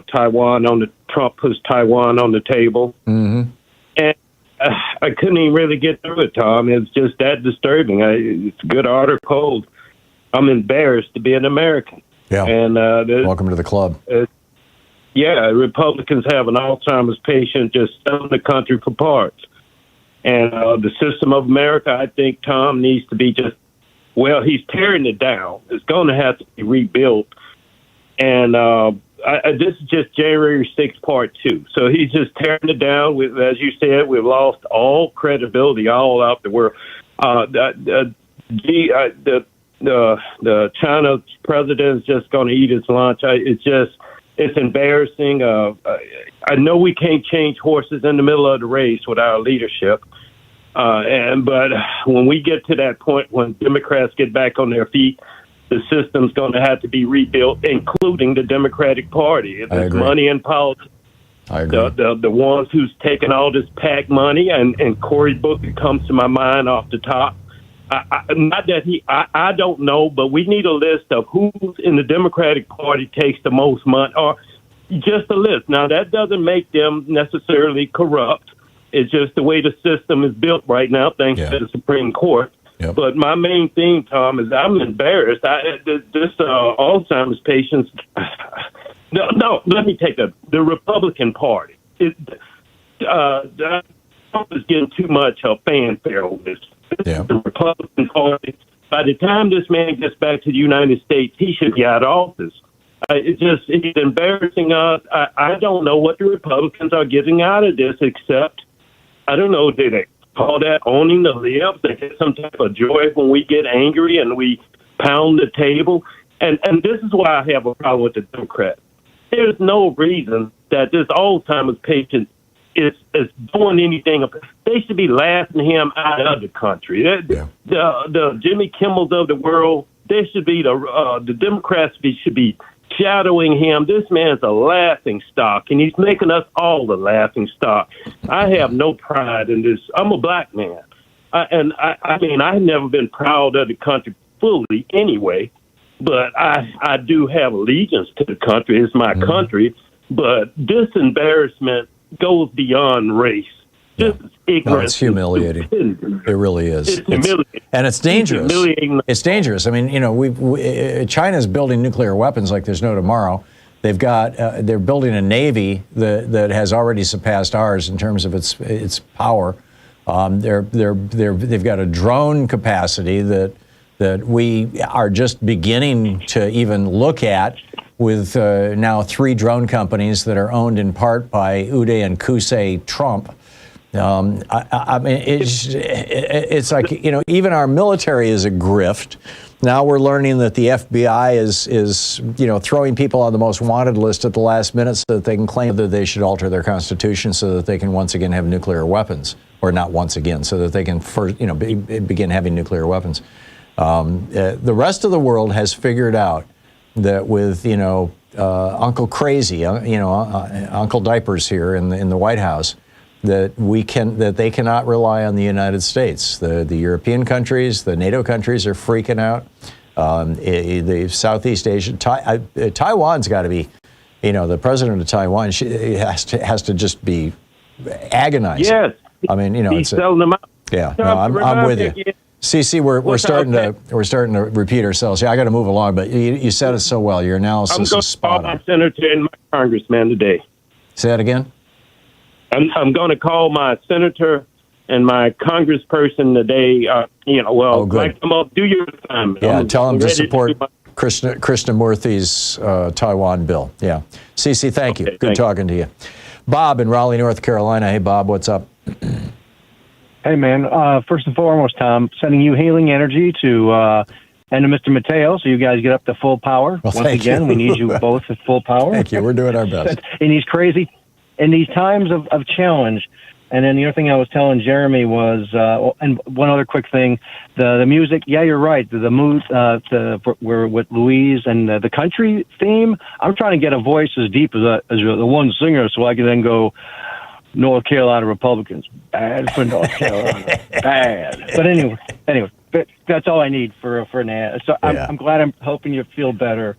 Trump puts Taiwan on the table. Mm-hmm. And I couldn't even really get through it, Tom. It's just that disturbing. It's a good article. I'm embarrassed to be an American. Yeah. And welcome to the club. Republicans have an Alzheimer's patient just selling the country for parts. And the system of America, I think, Tom, needs to be he's tearing it down. It's going to have to be rebuilt. And this is just January 6th, part 2. So he's just tearing it down. As you said, we've lost all credibility all out the world. The China president is just going to eat his lunch. It's embarrassing. I know we can't change horses in the middle of the race with our leadership. But when we get to that point, when Democrats get back on their feet, the system's going to have to be rebuilt, including the Democratic Party. There's money in politics. I agree. The ones who's taken all this PAC money, and Cory Booker comes to my mind off the top. I don't know, but we need a list of who in the Democratic Party takes the most money, or just a list. Now, that doesn't make them necessarily corrupt. It's just the way the system is built right now, thanks to the Supreme Court. Yep. But my main thing, Tom, is I'm embarrassed. This Alzheimer's patients. No, let me take that. The Republican Party. Trump is getting too much fanfare on this. The Republican Party. By the time this man gets back to the United States, he should be out of office. He's embarrassing us. I don't know what the Republicans are getting out of this, except, I don't know, do they call that owning the libs? They get some type of joy when we get angry and we pound the table. And this is why I have a problem with the Democrats. There's no reason that this Alzheimer's patient is doing anything. They should be laughing him out of the country. The Jimmy Kimmels of the world, they should be the Democrats should be shadowing him. This man's a laughing stock, and he's making us all the laughing stock. I have no pride in this. I'm a black man, I mean, I've never been proud of the country fully anyway, but I do have allegiance to the country. It's my country. But this embarrassment goes beyond race. Just ignorance. No, it's humiliating. It really is. It's humiliating. And it's dangerous. It's humiliating. It's dangerous. I mean, you know, China's building nuclear weapons like there's no tomorrow. They've got they're building a navy that has already surpassed ours in terms of its power. They've got a drone capacity that we are just beginning to even look at, with now 3 drone companies that are owned in part by Uday and Kusei Trump. I mean, it's like, you know, even our military is a grift. Now we're learning that the FBI is you know, throwing people on the most wanted list at the last minute so that they can claim that they should alter their constitution so that they can once again have nuclear weapons, or not once again, so that they can begin having nuclear weapons. The rest of the world has figured out that with, you know, Uncle Crazy, Uncle Diapers here in the White House, that they cannot rely on the United States. The European countries, the NATO countries are freaking out. The Southeast Asia, Taiwan's got to be, you know, the president of Taiwan has to just be agonizing. Yes. I mean, you know, he's selling them out. Yeah. No, I'm with you. CC, we're starting to repeat ourselves. Yeah, I got to move along, but you said it so well. Your analysis is spot on. I'm going to call my senator and my congressman today. Say that again. I'm going to call my senator and my congressperson today. Good. Like them up, do your assignment. Yeah, tell them to support Krishnamurthy's Taiwan bill. Yeah. CC, thank you. Good talking to you. Bob in Raleigh, North Carolina. Hey, Bob, what's up? Hey, man. First and foremost, Tom, sending you healing energy to and to Mr. Mateo, so you guys get up to full power. Well, Once again, we need you both at full power. Thank you. We're doing our best. In these times of challenge. And then the other thing I was telling Jeremy was, and one other quick thing, the music. Yeah, you're right. The mood, we're with Louise and the country theme. I'm trying to get a voice as deep as the one singer, so I can then go, North Carolina Republicans, bad for North Carolina, bad. But anyway, that's all I need for an ad. So I'm glad. I'm hoping you feel better.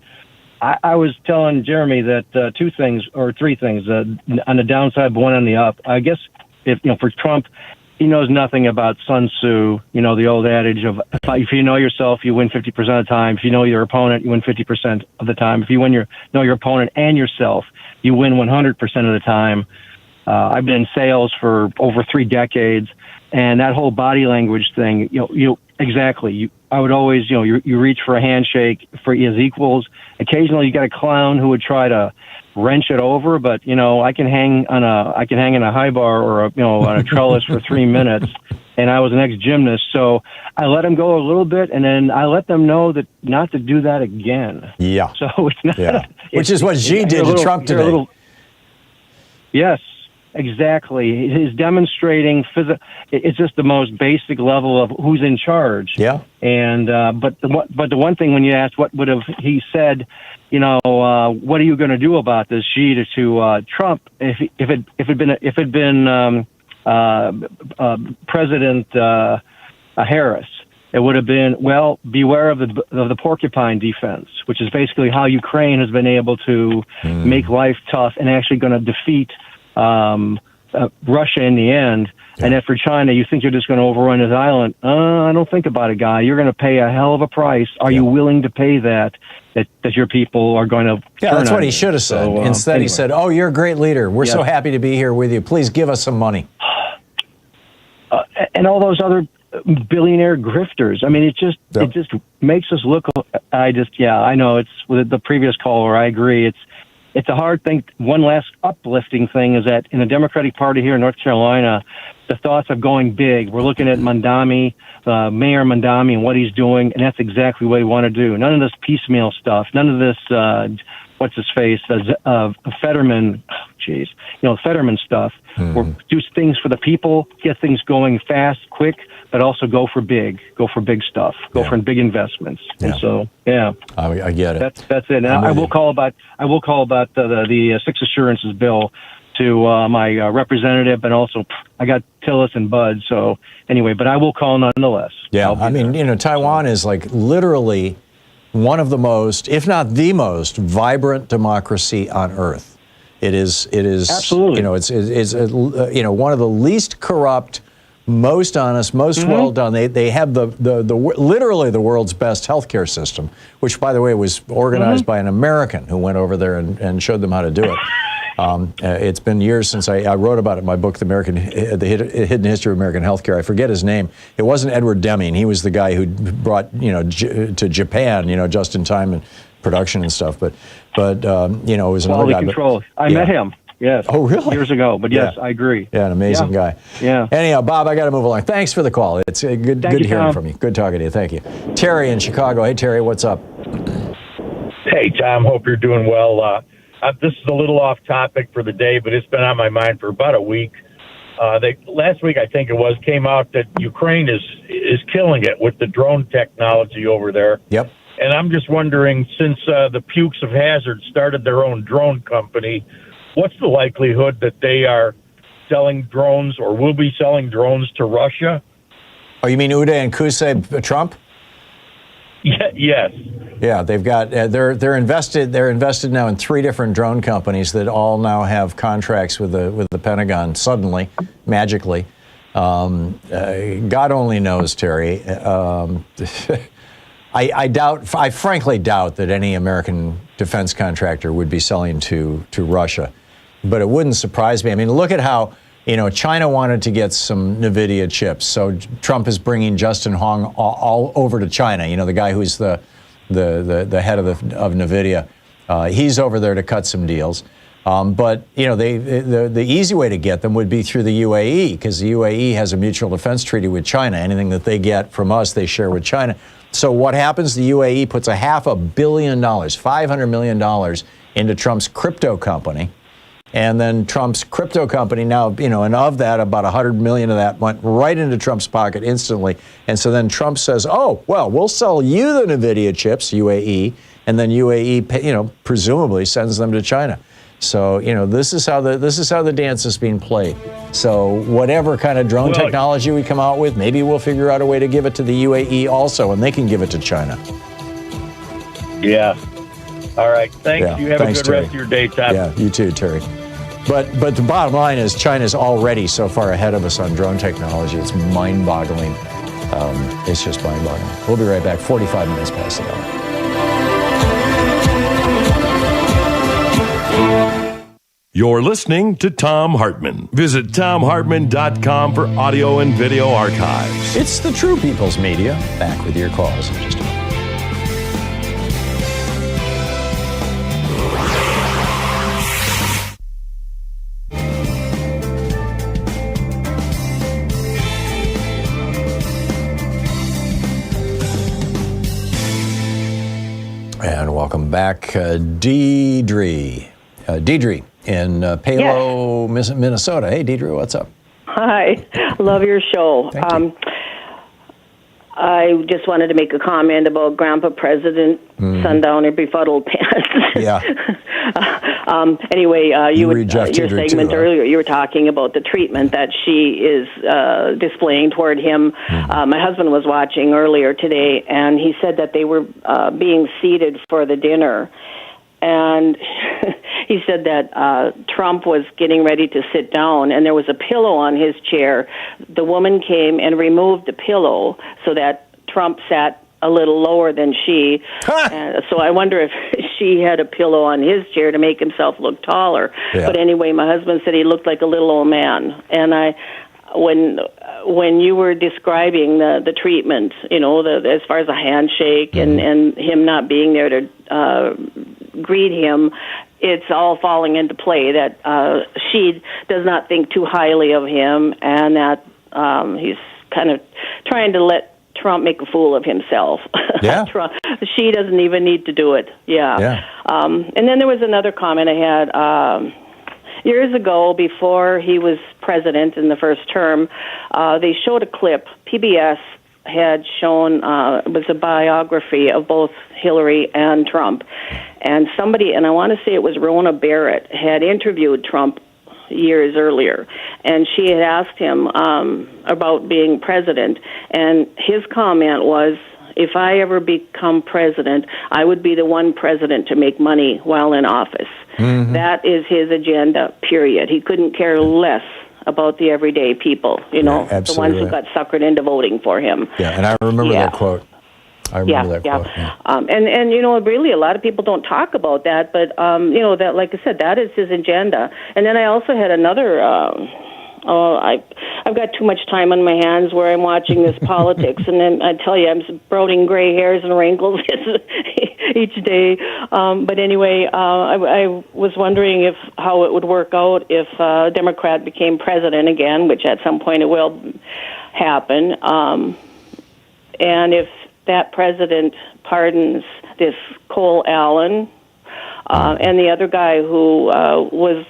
I was telling Jeremy that 2 things or 3 things on the downside, but one on the up. I guess for Trump, he knows nothing about Sun Tzu. You know, the old adage of if you know yourself, you win 50% of the time. If you know your opponent, you win 50% of the time. If you know your opponent and yourself, you win 100% of the time. I've been in sales for over 3 decades, and that whole body language thing, exactly. I would always, you reach for a handshake for as equals. Occasionally, you got a clown who would try to wrench it over, but I can hang in a high bar or on a trellis for 3 minutes. And I was an ex-gymnast, so I let them go a little bit, and then I let them know that not to do that again. Yeah. So it's not. Yeah. Which is what Xi did to Trump today. Yes. Exactly. He's demonstrating it's just the most basic level of who's in charge. Yeah. And but the one thing, when you asked what would have he said, what are you going to do about this, Xi to Trump? If it had been President Harris, it would have been, well, beware of the porcupine defense, which is basically how Ukraine has been able to make life tough and actually going to defeat Russia in the end. Yeah. And if for China, you think you're just going to overrun his island, I don't think about it, guy. You're going to pay a hell of a price. Are you willing to pay that your people are going to Yeah, that's what he should have said. So, Instead, anyway. He said, oh, you're a great leader. We're so happy to be here with you. Please give us some money. And all those other billionaire grifters. I mean, it just makes us look. I know it's with the previous caller. I agree. It's a hard thing. One last uplifting thing is that in the Democratic Party here in North Carolina, the thoughts of going big. We're looking at Mandami, Mayor Mandami, and what he's doing, and that's exactly what we want to do. None of this piecemeal stuff. None of this, what's his face, Fetterman, Fetterman stuff. We'll do things for the people, get things going fast, quick, but also go for big stuff, go for big investments. Yeah. And so, I get it. That's it. And I will call about the 6 assurances bill to my representative, and also I got Tillis and Bud. So anyway, but I will call nonetheless. Yeah, I mean, Taiwan is like literally one of the most, if not the most, vibrant democracy on earth. Absolutely. You know, it's you know, one of the least corrupt, most honest, most well done. They have the literally the world's best healthcare system, which, by the way, was organized by an American who went over there and showed them how to do it. It's been years since I wrote about it in my book, The Hidden History of American Healthcare. I forget his name. It wasn't Edward Deming. He was the guy who brought, you know, to Japan, you know, just in time and production and stuff. But you know, it was another Quality guy. control. I met him. Yes. Oh, really? Years ago. But yes, I agree. Yeah, an amazing guy. Yeah. Anyhow, Bob, I got to move along. Thanks for the call. It's good you, hearing Tom. from you. Good talking to you. Thank you. Terry in Chicago. Hey, Terry, what's up? Hey, Tom, hope you're doing well. This is a little off topic for the day, but it's been on my mind for about a week. Last week, I think it was, came out that Ukraine is killing it with the drone technology over there. Yep. And I'm just wondering, since the Pukes of Hazard started their own drone company, what's the likelihood that they are selling drones or will be selling drones to Russia? Oh, you mean Uday and Qusay Trump? Yeah, yes. Yeah, they've got they're invested now in 3 different drone companies that all now have contracts with the Pentagon. Suddenly, magically, God only knows, Terry. I frankly doubt that any American defense contractor would be selling to Russia, but it wouldn't surprise me. I mean, look at how, you know, China wanted to get some NVIDIA chips, so Trump is bringing Justin Hong all over to China. You know, the guy who's the head of NVIDIA. He's over there to cut some deals. But, you know, the easy way to get them would be through the UAE, because the UAE has a mutual defense treaty with China. Anything that they get from us, they share with China. So what happens? The UAE puts $500 million, $500 million into Trump's crypto company. And then Trump's crypto company now, you know, and of that, about 100 million of that went right into Trump's pocket instantly. And so then Trump says, oh, well, we'll sell you the NVIDIA chips, UAE, and then UAE, you know, presumably sends them to China. So, you know, this is how the dance is being played. So whatever kind of drone technology we come out with, maybe we'll figure out a way to give it to the UAE also, and they can give it to China. Yeah. All right. Thanks. Yeah, You have thanks, a good Terry. rest of your day, Tom. Yeah, you too, Terry. But the bottom line is China's already so far ahead of us on drone technology. It's mind-boggling. It's just mind-boggling. We'll be right back. 45 minutes past the hour. You're listening to Thom Hartmann. Visit ThomHartmann.com for audio and video archives. It's the True People's Media. Back with your calls in just a moment. And welcome back, Deidre. Deidre in Palo, Minnesota. Hey, Deidre, what's up? Hi, love your show. Thank you. I just wanted to make a comment about Grandpa President, Sundowner, Befuddled Pants. Yeah. Anyway, your Tidra segment too, huh? earlier, you were talking about the treatment that she is displaying toward him. My husband was watching earlier today, and he said that they were being seated for the dinner. And he said that Trump was getting ready to sit down, and there was a pillow on his chair. The woman came and removed the pillow so that Trump sat a little lower than she. So I wonder if she had a pillow on his chair to make himself look taller. Yeah. But anyway, my husband said he looked like a little old man. And when you were describing the treatment, you know, as far as a handshake and him not being there to greet him, it's all falling into play that she does not think too highly of him, and that he's kind of trying to let Trump make a fool of himself. Yeah. She doesn't even need to do it. Yeah. And then there was another comment I had. Years ago, before he was president in the first term, they showed a clip. PBS had shown, it was a biography of both Hillary and Trump. And somebody, and I want to say it was Rona Barrett, had interviewed Trump years earlier. And she had asked him about being president. And his comment was, if I ever become president, I would be the one president to make money while in office. Mm-hmm. That is his agenda, period. He couldn't care less about the everyday people, the ones who got suckered into voting for him. Yeah, and I remember that quote. I remember that quote. Yeah. And really, a lot of people don't talk about that, but, that, like I said, that is his agenda. And then I also had another... I've got too much time on my hands where I'm watching this politics, and then I tell you, I'm sprouting gray hairs and wrinkles each day. But anyway, I was wondering how it would work out if a Democrat became president again, which at some point it will happen, and if that president pardons this Cole Allen and the other guy who was.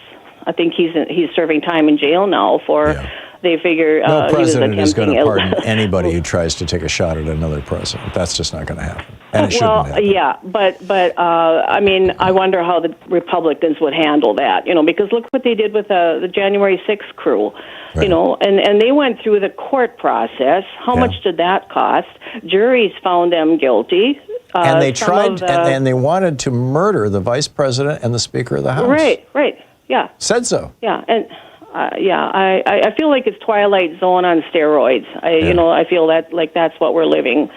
I think he's serving time in jail now for. Yeah. They figure no president he was is going to pardon anybody who tries to take a shot at another president. That's just not going to happen, and it shouldn't happen. Yeah, but I mean, I wonder how the Republicans would handle that. Because look what they did with the January 6th crew. Right. And they went through the court process. How much did that cost? Juries found them guilty. And they tried, and they wanted to murder the vice president and the Speaker of the House. Right. Yeah. Said so. Yeah, and I feel like it's Twilight Zone on steroids. I feel that like that's what we're living.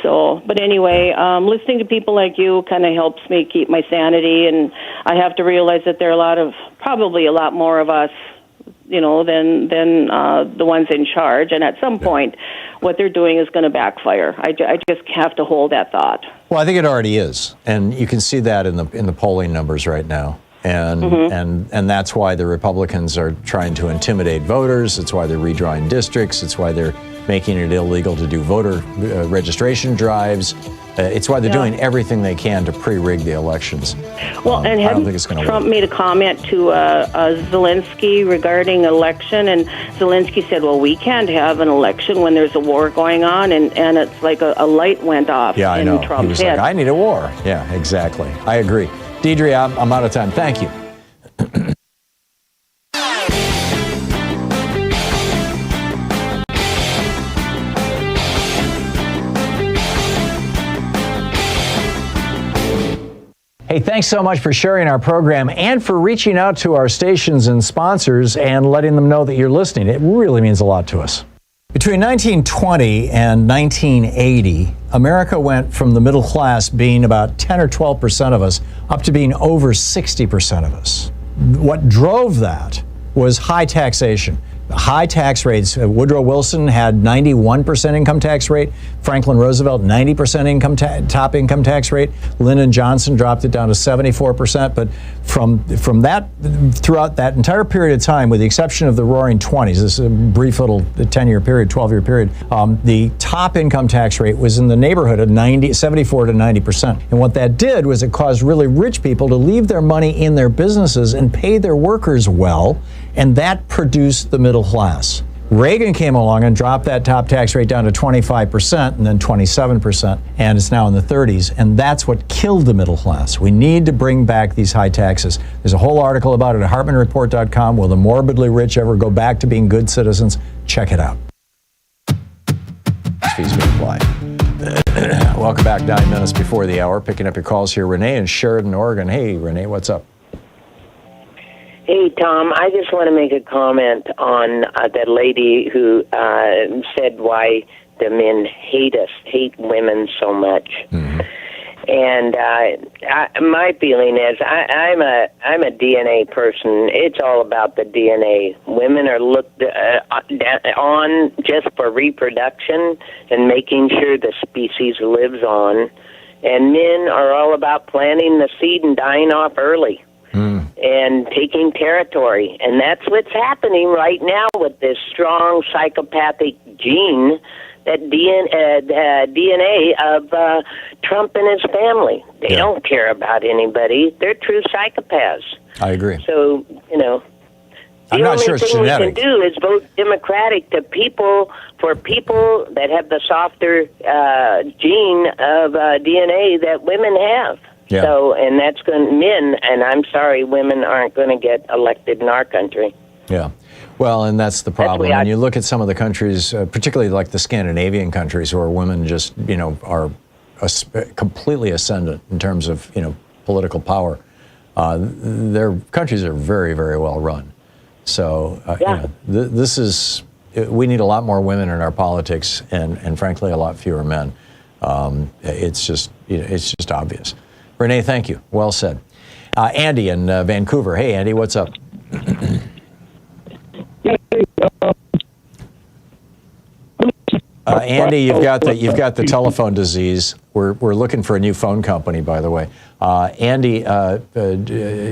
So, but anyway, listening to people like you kind of helps me keep my sanity, and I have to realize that there are probably a lot more of us, than the ones in charge. And at some point, what they're doing is going to backfire. I just have to hold that thought. Well, I think it already is, and you can see that in the polling numbers right now. And that's why the Republicans are trying to intimidate voters. It's why they're redrawing districts. It's why they're making it illegal to do voter registration drives. It's why they're doing everything they can to pre-rig the elections. Well, and Trump made a comment to Zelensky regarding election, and Zelensky said, well, we can't have an election when there's a war going on, and it's like a light went off in Trump's head. He was like, I need a war. Yeah, exactly. I agree. Deidre, I'm out of time. Thank you. Hey, thanks so much for sharing our program and for reaching out to our stations and sponsors and letting them know that you're listening. It really means a lot to us. Between 1920 and 1980, America went from the middle class being about 10 or 12% of us up to being over 60% of us. What drove that was high taxation. High tax rates. Woodrow Wilson had 91% income tax rate. Franklin Roosevelt, 90% top income tax rate. Lyndon Johnson dropped it down to 74%. But from that, throughout that entire period of time, with the exception of the Roaring 20s, this brief little 10-year period, 12-year period, the top income tax rate was in the neighborhood of 74 to 90%. And what that did was it caused really rich people to leave their money in their businesses and pay their workers well, and that produced the middle class. Reagan came along and dropped that top tax rate down to 25% and then 27%, and it's now in the 30s, and that's what killed the middle class. We need to bring back these high taxes. There's a whole article about it at HartmannReport.com. Will the morbidly rich ever go back to being good citizens? Check it out. Fees may apply. Welcome back, 9 minutes before the hour. Picking up your calls here. Renee in Sheridan, Oregon. Hey, Renee, what's up? Hey, Tom, I just want to make a comment on that lady who said why the men hate women so much. Mm-hmm. And my feeling is I'm a DNA person. It's all about the DNA. Women are looked on just for reproduction and making sure the species lives on. And men are all about planting the seed and dying off early. And taking territory. And that's what's happening right now with this strong psychopathic gene, that DNA of Trump and his family. They don't care about anybody. They're true psychopaths. I agree. So, I'm not sure it's genetic. The only thing we can do is vote Democratic for people that have the softer gene of DNA that women have. Yeah. So, and men, and I'm sorry, women aren't going to get elected in our country. Yeah. Well, and that's the problem. That's When you look at some of the countries, particularly like the Scandinavian countries, where women just, are completely ascendant in terms of, political power, their countries are very, very well run. So, this is, we need a lot more women in our politics and frankly, a lot fewer men. It's just obvious. Renee, thank you. Well said. Andy in Vancouver. Hey, Andy, what's up? Andy, you've got the telephone disease. We're looking for a new phone company, by the way. Andy,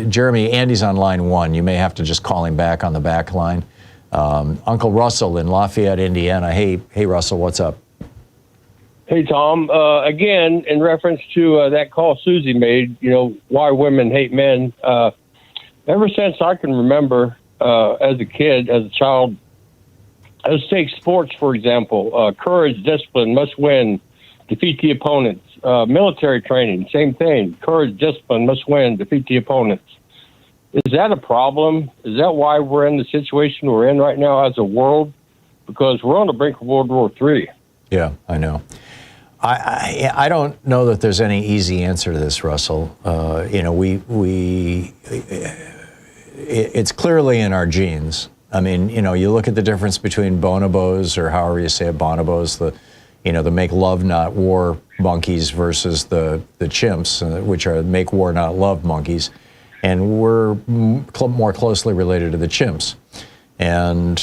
Jeremy, Andy's on line 1. You may have to just call him back on the back line. Uncle Russell in Lafayette, Indiana. Hey, Russell, what's up? Hey, Tom. Again, in reference to that call Susie made, why women hate men. Ever since I can remember, as a kid, as a child, let's take sports, for example. Courage, discipline, must win, defeat the opponents. Military training, same thing. Courage, discipline, must win, defeat the opponents. Is that a problem? Is that why we're in the situation we're in right now as a world? Because we're on the brink of World War III. Yeah, I know. I don't know that there's any easy answer to this, Russell. It's clearly in our genes. I mean, you look at the difference between bonobos, or however you say it, bonobos, the make love not war monkeys versus the chimps, which are make war not love monkeys, and we're more closely related to the chimps. And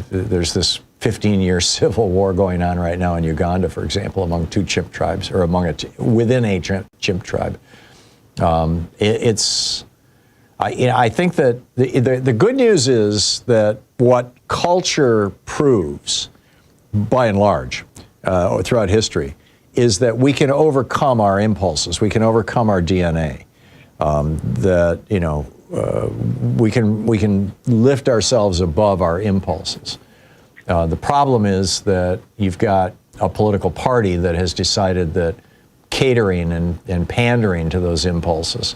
there's this 15-year civil war going on right now in Uganda, for example, among two chimp tribes, or within a chimp tribe. I think that the good news is that what culture proves, by and large, throughout history, is that we can overcome our impulses. We can overcome our DNA. We can lift ourselves above our impulses. The problem is that you've got a political party that has decided that catering and pandering to those impulses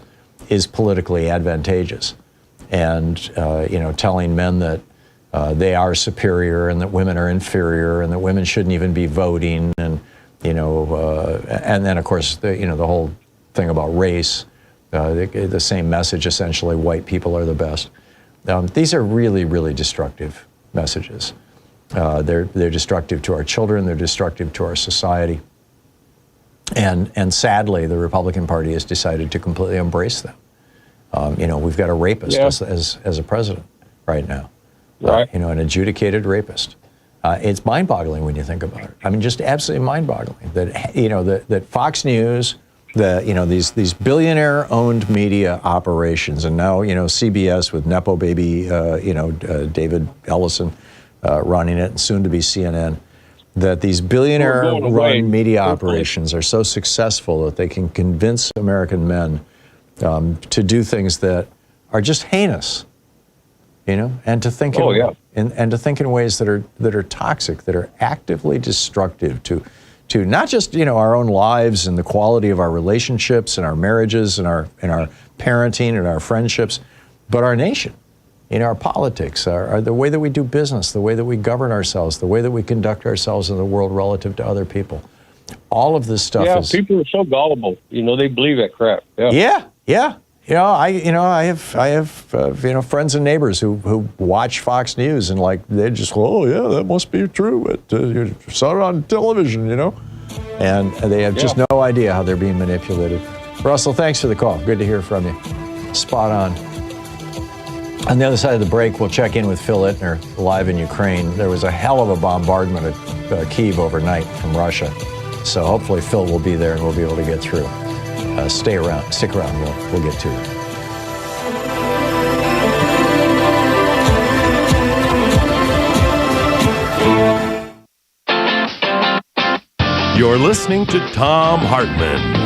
is politically advantageous, and telling men that they are superior and that women are inferior and that women shouldn't even be voting, and and then of course the whole thing about race, the same message essentially: white people are the best. These are really, really destructive messages. They're destructive to our children. They're destructive to our society. And sadly, the Republican Party has decided to completely embrace them. We've got a rapist as a president right now. Right. An adjudicated rapist. It's mind-boggling when you think about it. I mean, just absolutely mind-boggling that that Fox News, these billionaire-owned media operations, and now CBS with Nepo baby, David Ellison running it, and soon to be CNN. That these billionaire-run media operations are so successful that they can convince American men to do things that are just heinous, and to think and to think in ways that are toxic, that are actively destructive to not just our own lives and the quality of our relationships and our marriages and our parenting and our friendships, but our nation. Our politics, the way that we do business, the way that we govern ourselves, the way that we conduct ourselves in the world relative to other people. All of this stuff is... Yeah, people are so gullible. They believe that crap. Yeah. I have friends and neighbors who watch Fox News and they just, that must be true. But you saw it on television, and they have just no idea how they're being manipulated. Russell, thanks for the call. Good to hear from you. Spot on. On the other side of the break, we'll check in with Phil Ittner, live in Ukraine. There was a hell of a bombardment at Kyiv overnight from Russia. So hopefully Phil will be there and we'll be able to get through. Stick around, we'll get to it. You're listening to Thom Hartmann.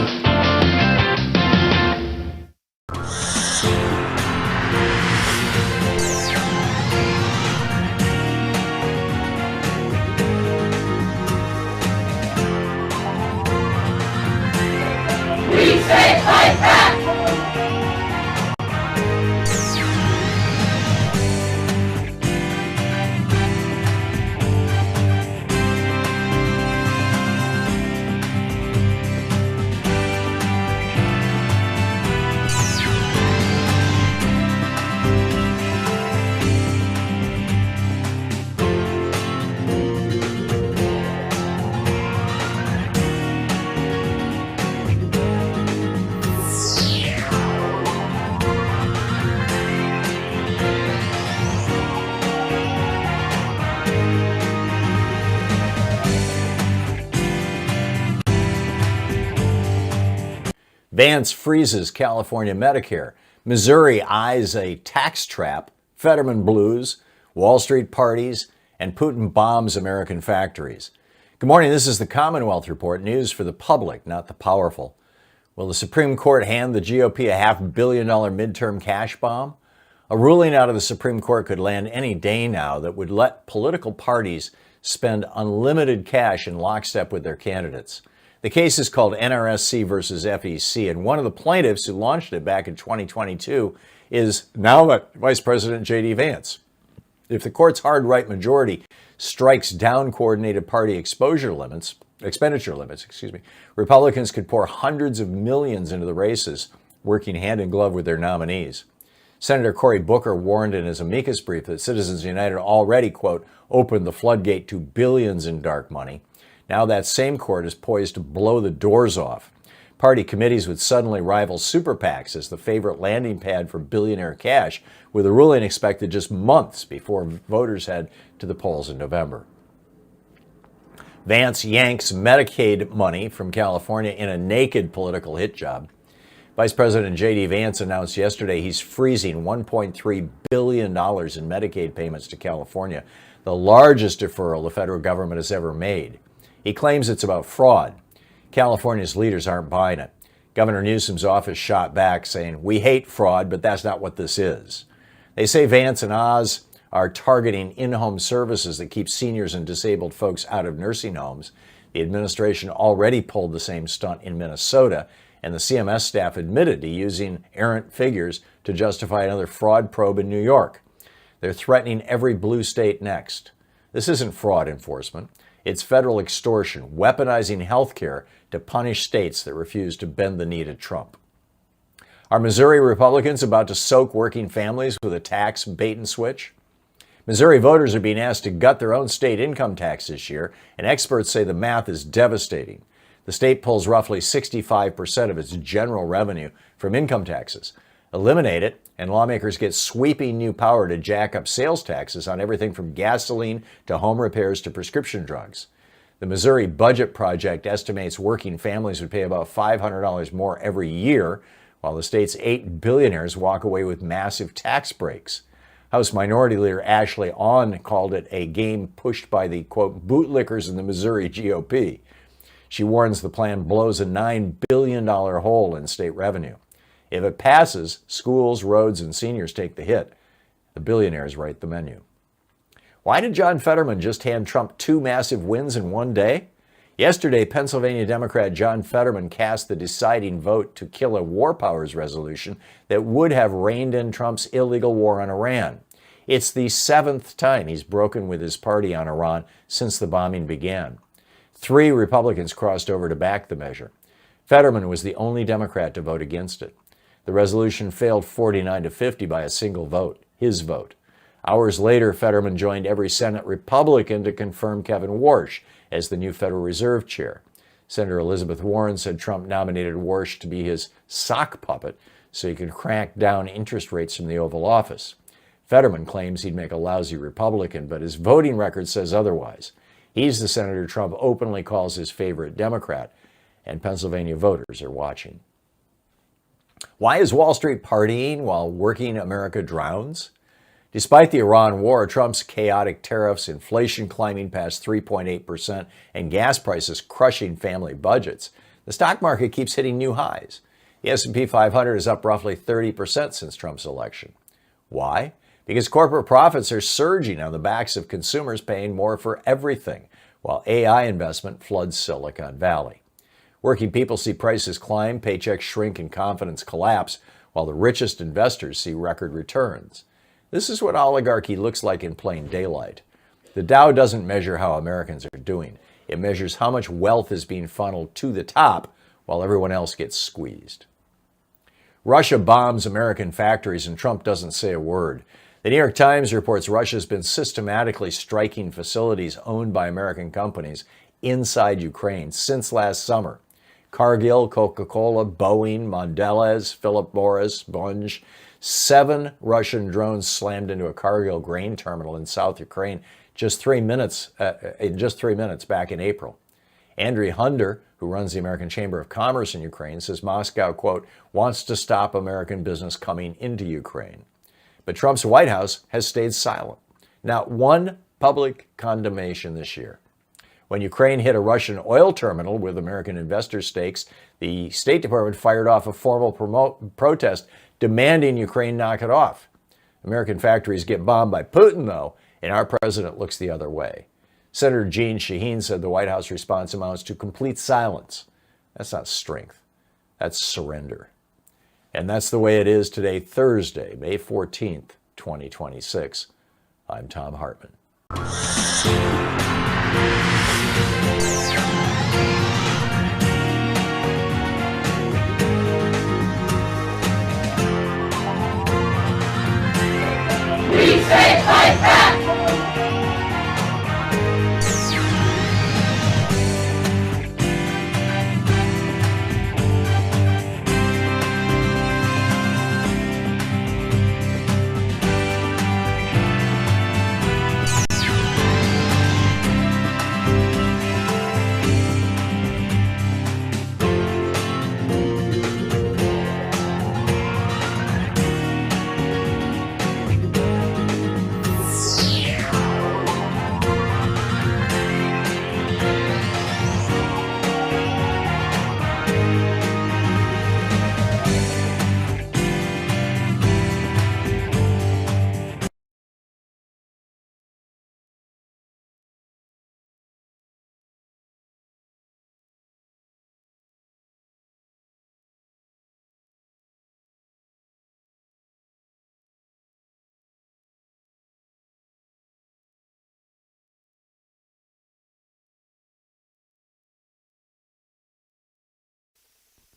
Vance freezes California Medicare. Missouri eyes a tax trap. Fetterman blues. Wall Street parties. And Putin bombs American factories. Good morning. This is the Commonwealth Report. News for the public, not the powerful. Will the Supreme Court hand the GOP a $500 million midterm cash bomb? A ruling out of the Supreme Court could land any day now that would let political parties spend unlimited cash in lockstep with their candidates. The case is called NRSC versus FEC, and one of the plaintiffs who launched it back in 2022 is now Vice President J.D. Vance. If the court's hard right majority strikes down coordinated party expenditure limits, Republicans could pour hundreds of millions into the races, working hand in glove with their nominees. Senator Cory Booker warned in his amicus brief that Citizens United already, quote, opened the floodgate to billions in dark money. Now that same court is poised to blow the doors off. Party committees would suddenly rival super PACs as the favorite landing pad for billionaire cash, with a ruling expected just months before voters head to the polls in November. Vance yanks Medicaid money from California in a naked political hit job. Vice President J.D. Vance announced yesterday he's freezing $1.3 billion in Medicaid payments to California, the largest deferral the federal government has ever made. He claims it's about fraud. California's leaders aren't buying it. Governor Newsom's office shot back saying, "We hate fraud, but that's not what this is." They say Vance and Oz are targeting in-home services that keep seniors and disabled folks out of nursing homes. The administration already pulled the same stunt in Minnesota, and the CMS staff admitted to using errant figures to justify another fraud probe in New York. They're threatening every blue state next. This isn't fraud enforcement. It's federal extortion, weaponizing health care to punish states that refuse to bend the knee to Trump. Are Missouri Republicans about to soak working families with a tax bait and switch? Missouri voters are being asked to gut their own state income tax this year, and experts say the math is devastating. The state pulls roughly 65% of its general revenue from income taxes. Eliminate it, and lawmakers get sweeping new power to jack up sales taxes on everything from gasoline to home repairs to prescription drugs. The Missouri Budget Project estimates working families would pay about $500 more every year, while the state's 8 billionaires walk away with massive tax breaks. House Minority Leader Ashley Ahn called it a game pushed by the, quote, bootlickers in the Missouri GOP. She warns the plan blows a $9 billion hole in state revenue. If it passes, schools, roads, and seniors take the hit. The billionaires write the menu. Why did John Fetterman just hand Trump 2 massive wins in one day? Yesterday, Pennsylvania Democrat John Fetterman cast the deciding vote to kill a war powers resolution that would have reined in Trump's illegal war on Iran. It's the 7th time he's broken with his party on Iran since the bombing began. 3 Republicans crossed over to back the measure. Fetterman was the only Democrat to vote against it. The resolution failed 49-50 by a single vote, his vote. Hours later, Fetterman joined every Senate Republican to confirm Kevin Warsh as the new Federal Reserve chair. Senator Elizabeth Warren said Trump nominated Warsh to be his sock puppet so he could crack down interest rates from the Oval Office. Fetterman claims he'd make a lousy Republican, but his voting record says otherwise. He's the senator Trump openly calls his favorite Democrat, and Pennsylvania voters are watching. Why is Wall Street partying while working America drowns? Despite the Iran war, Trump's chaotic tariffs, inflation climbing past 3.8%, and gas prices crushing family budgets, the stock market keeps hitting new highs. The S&P 500 is up roughly 30% since Trump's election. Why? Because corporate profits are surging on the backs of consumers paying more for everything, while AI investment floods Silicon Valley. Working people see prices climb, paychecks shrink, and confidence collapse, while the richest investors see record returns. This is what oligarchy looks like in plain daylight. The Dow doesn't measure how Americans are doing. It measures how much wealth is being funneled to the top while everyone else gets squeezed. Russia bombs American factories and Trump doesn't say a word. The New York Times reports Russia's been systematically striking facilities owned by American companies inside Ukraine since last summer. Cargill, Coca-Cola, Boeing, Mondelez, Philip Morris, Bunge. 7 Russian drones slammed into a Cargill grain terminal in South Ukraine in just 3 minutes back in April. Andriy Hunder, who runs the American Chamber of Commerce in Ukraine, says Moscow, quote, wants to stop American business coming into Ukraine. But Trump's White House has stayed silent. Not one public condemnation this year. When Ukraine hit a Russian oil terminal with American investor stakes, the State Department fired off a formal protest demanding Ukraine knock it off. American factories get bombed by Putin, though, and our president looks the other way. Senator Jeanne Shaheen said the White House response amounts to complete silence. That's not strength. That's surrender. And that's the way it is today, Thursday, May 14th, 2026. I'm Thom Hartmann. We say fight back!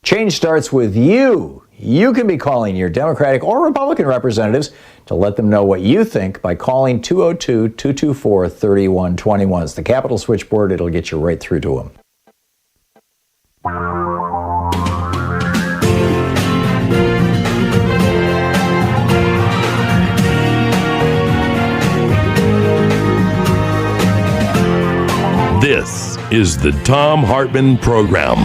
Change starts with you. You can be calling your Democratic or Republican representatives to let them know what you think by calling 202-224-3121. It's the Capitol switchboard. It'll get you right through to them. This is the Thom Hartmann Program.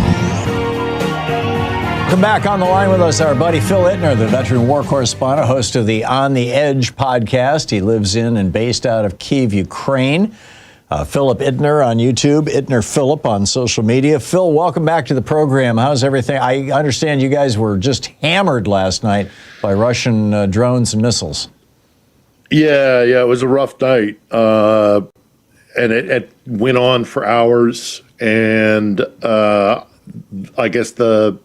Welcome back. On the line with us, our buddy Phil Ittner, the veteran war correspondent, host of the On the Edge podcast. He lives in and based out of Kyiv, Ukraine. Philip Ittner on YouTube, Ittner Philip on social media. Phil, welcome back to the program. How's everything? I understand you guys were just hammered last night by Russian drones and missiles. Yeah, it was a rough night. And it went on for hours. And I guess the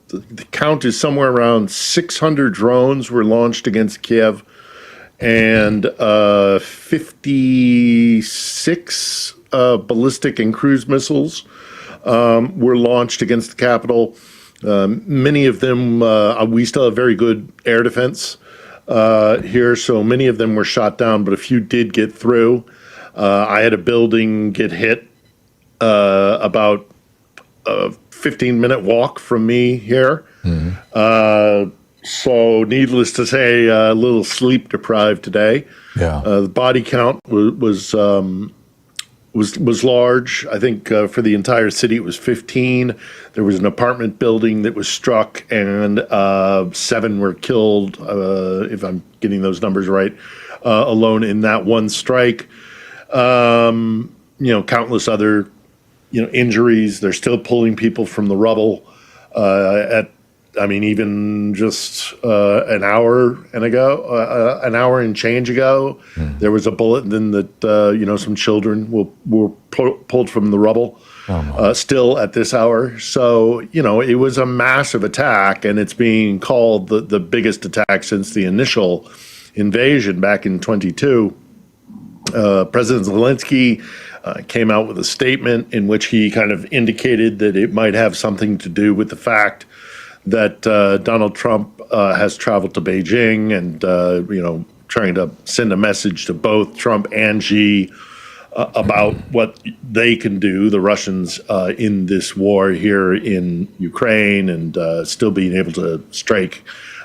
count is somewhere around 600 drones were launched against Kiev, and 56 ballistic and cruise missiles were launched against the capital. Many of them, we still have very good air defense here, so many of them were shot down, but a few did get through. I had a building get hit about 15-minute walk from me here. Mm-hmm. So needless to say, a little sleep deprived today. Yeah. The body count was large. I think for the entire city it was 15. There was an apartment building that was struck, and 7 were killed, if I'm getting those numbers right, alone in that one strike. Countless other injuries. They're still pulling people from the rubble. Even just an hour and change ago, there was a bulletin that some children were pulled from the rubble. Still at this hour. So it was a massive attack, and it's being called the biggest attack since the initial invasion back in 22. President Zelensky came out with a statement in which he kind of indicated that it might have something to do with the fact that Donald Trump has traveled to Beijing and, trying to send a message to both Trump and Xi about what they can do, the Russians, in this war here in Ukraine, and still being able to strike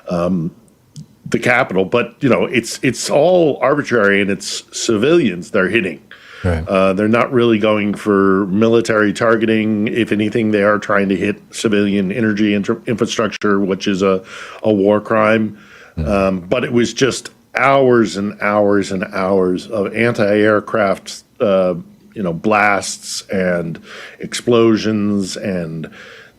the capital. But, it's all arbitrary, and it's civilians they're hitting. Right. They're not really going for military targeting. If anything, they are trying to hit civilian energy infrastructure, which is a war crime. But it was just hours and hours and hours of anti-aircraft, blasts and explosions, and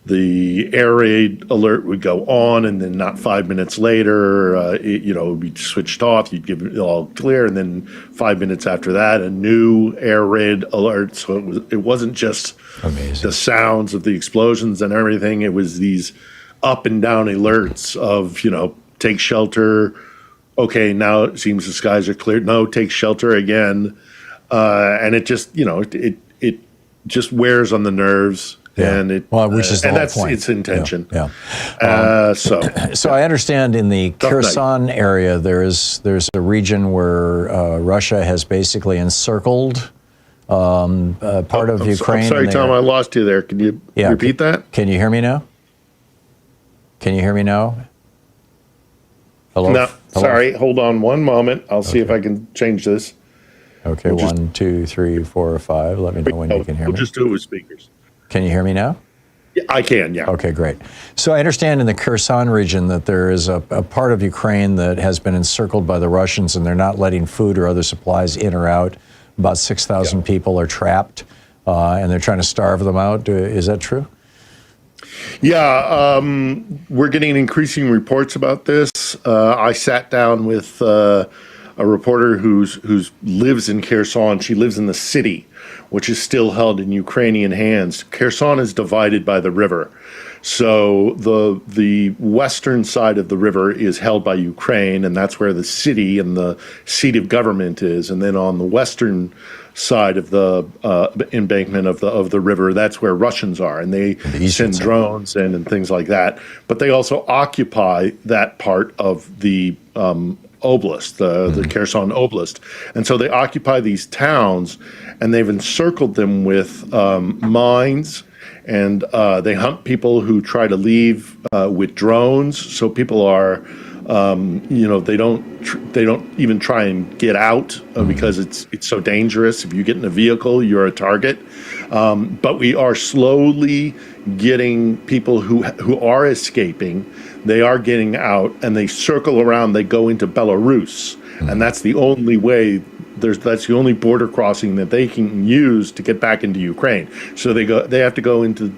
the air raid alert would go on, and then not 5 minutes later, it would be switched off. You'd give it all clear, and then 5 minutes after that, a new air raid alert. So it wasn't just the sounds of the explosions and everything. It was these up and down alerts of, take shelter. Okay, now it seems the skies are clear. No, take shelter again. And it just, it just wears on the nerves. Yeah. And which is the whole point. Its intention. Yeah. So I understand in the Kherson area, there's a region where Russia has basically encircled part of Ukraine. I'm sorry, Tom, I lost you there. Can you repeat that? Can you hear me now? Hello? No, sorry. Hold on one moment. I'll see if I can change this. Okay, 1, 2, 3, 4, 5. Let me know when you can hear me. We'll just do it with speakers. Can you hear me now? Yeah, I can, yeah. Okay, great. So I understand in the Kherson region that there is a part of Ukraine that has been encircled by the Russians, and they're not letting food or other supplies in or out. About 6,000 people are trapped, and they're trying to starve them out. Is that true? Yeah, we're getting increasing reports about this. I sat down with a reporter who lives in Kherson. She lives in the city, which is still held in Ukrainian hands. Kherson is divided by the river. So the western side of the river is held by Ukraine, and that's where the city and the seat of government is. And then on the western side of the embankment of the river, that's where Russians are, and they send drones in and things like that. But they also occupy that part of the oblast, the Kherson Oblast. And so they occupy these towns, and they've encircled them with mines, and they hunt people who try to leave with drones. So people are, they don't even try and get out because it's so dangerous. If you get in a vehicle, you're a target. But we are slowly getting people who are escaping. They are getting out, and they circle around. They go into Belarus, and that's the only way. That's the only border crossing that they can use to get back into Ukraine. So they have to go into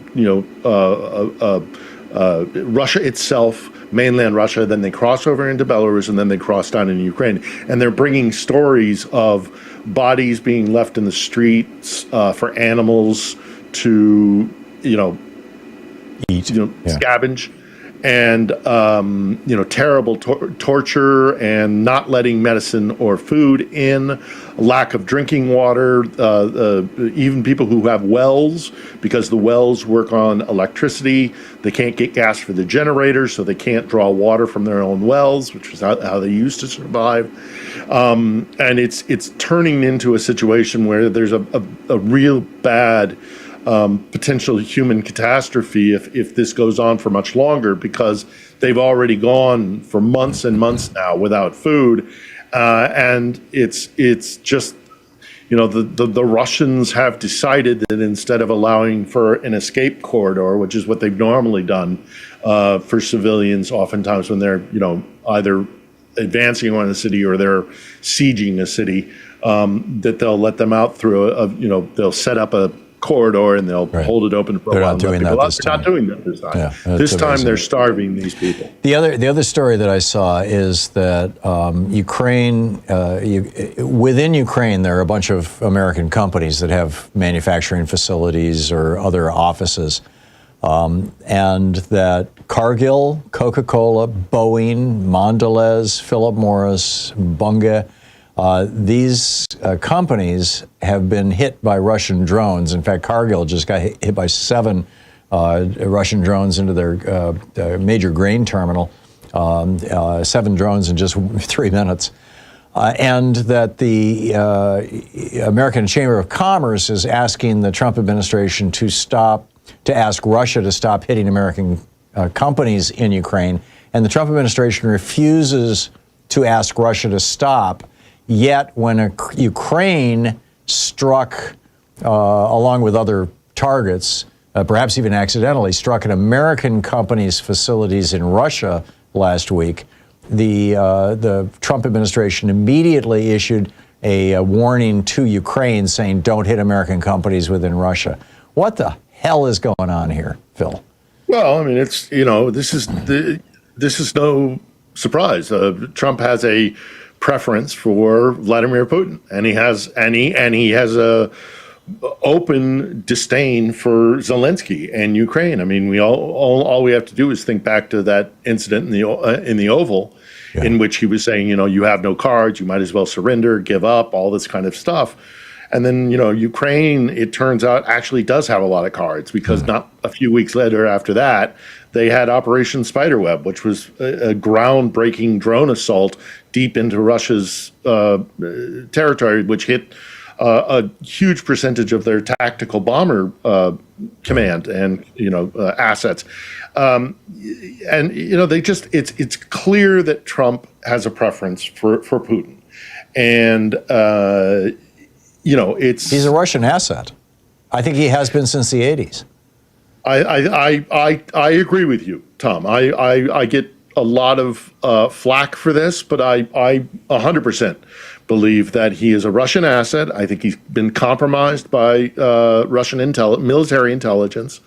Russia itself, mainland Russia. Then they cross over into Belarus, and then they cross down into Ukraine. And they're bringing stories of bodies being left in the streets for animals to eat, scavenge. And terrible torture, and not letting medicine or food in, lack of drinking water, even people who have wells, because the wells work on electricity, they can't get gas for the generators, so they can't draw water from their own wells, which is how they used to survive. And it's turning into a situation where there's a real bad potential human catastrophe if this goes on for much longer, because they've already gone for months and months now without food, and it's just the Russians have decided that instead of allowing for an escape corridor, which is what they've normally done for civilians, oftentimes when they're either advancing on a city or they're sieging a city, that they'll let them out through they'll set up a corridor and they'll hold it open for a while. They're not doing that this time. Yeah, this time they're starving these people. The other story that I saw is that Ukraine, within Ukraine, there are a bunch of American companies that have manufacturing facilities or other offices, and that Cargill, Coca-Cola, Boeing, Mondelez, Philip Morris, Bunge, these companies have been hit by Russian drones. In fact, Cargill just got hit by 7 Russian drones into their major grain terminal, 7 drones in just 3 minutes. And that the American Chamber of Commerce is asking the Trump administration to ask Russia to stop hitting American companies in Ukraine. And the Trump administration refuses to ask Russia to stop. Yet when Ukraine struck, along with other targets, perhaps even accidentally, struck an American company's facilities in Russia last week. The Trump administration immediately issued a warning to Ukraine saying, don't hit American companies within Russia. What the hell is going on here, Phil? Well, I mean, it's, this is no surprise. Trump has a preference for Vladimir Putin, and he has a open disdain for Zelensky and Ukraine. I mean, we all we have to do is think back to that incident in the Oval, in which he was saying, you have no cards, you might as well surrender, give up, all this kind of stuff. And then, Ukraine, it turns out, actually does have a lot of cards, because not a few weeks later after that, they had Operation Spiderweb, which was a groundbreaking drone assault deep into Russia's territory, which hit a huge percentage of their tactical bomber command and assets. It's clear that Trump has a preference for Putin, and he's a Russian asset. I think he has been since the 80s. I agree with you, Tom. I get a lot of flack for this, but I 100% believe that he is a Russian asset. I think he's been compromised by Russian military intelligence,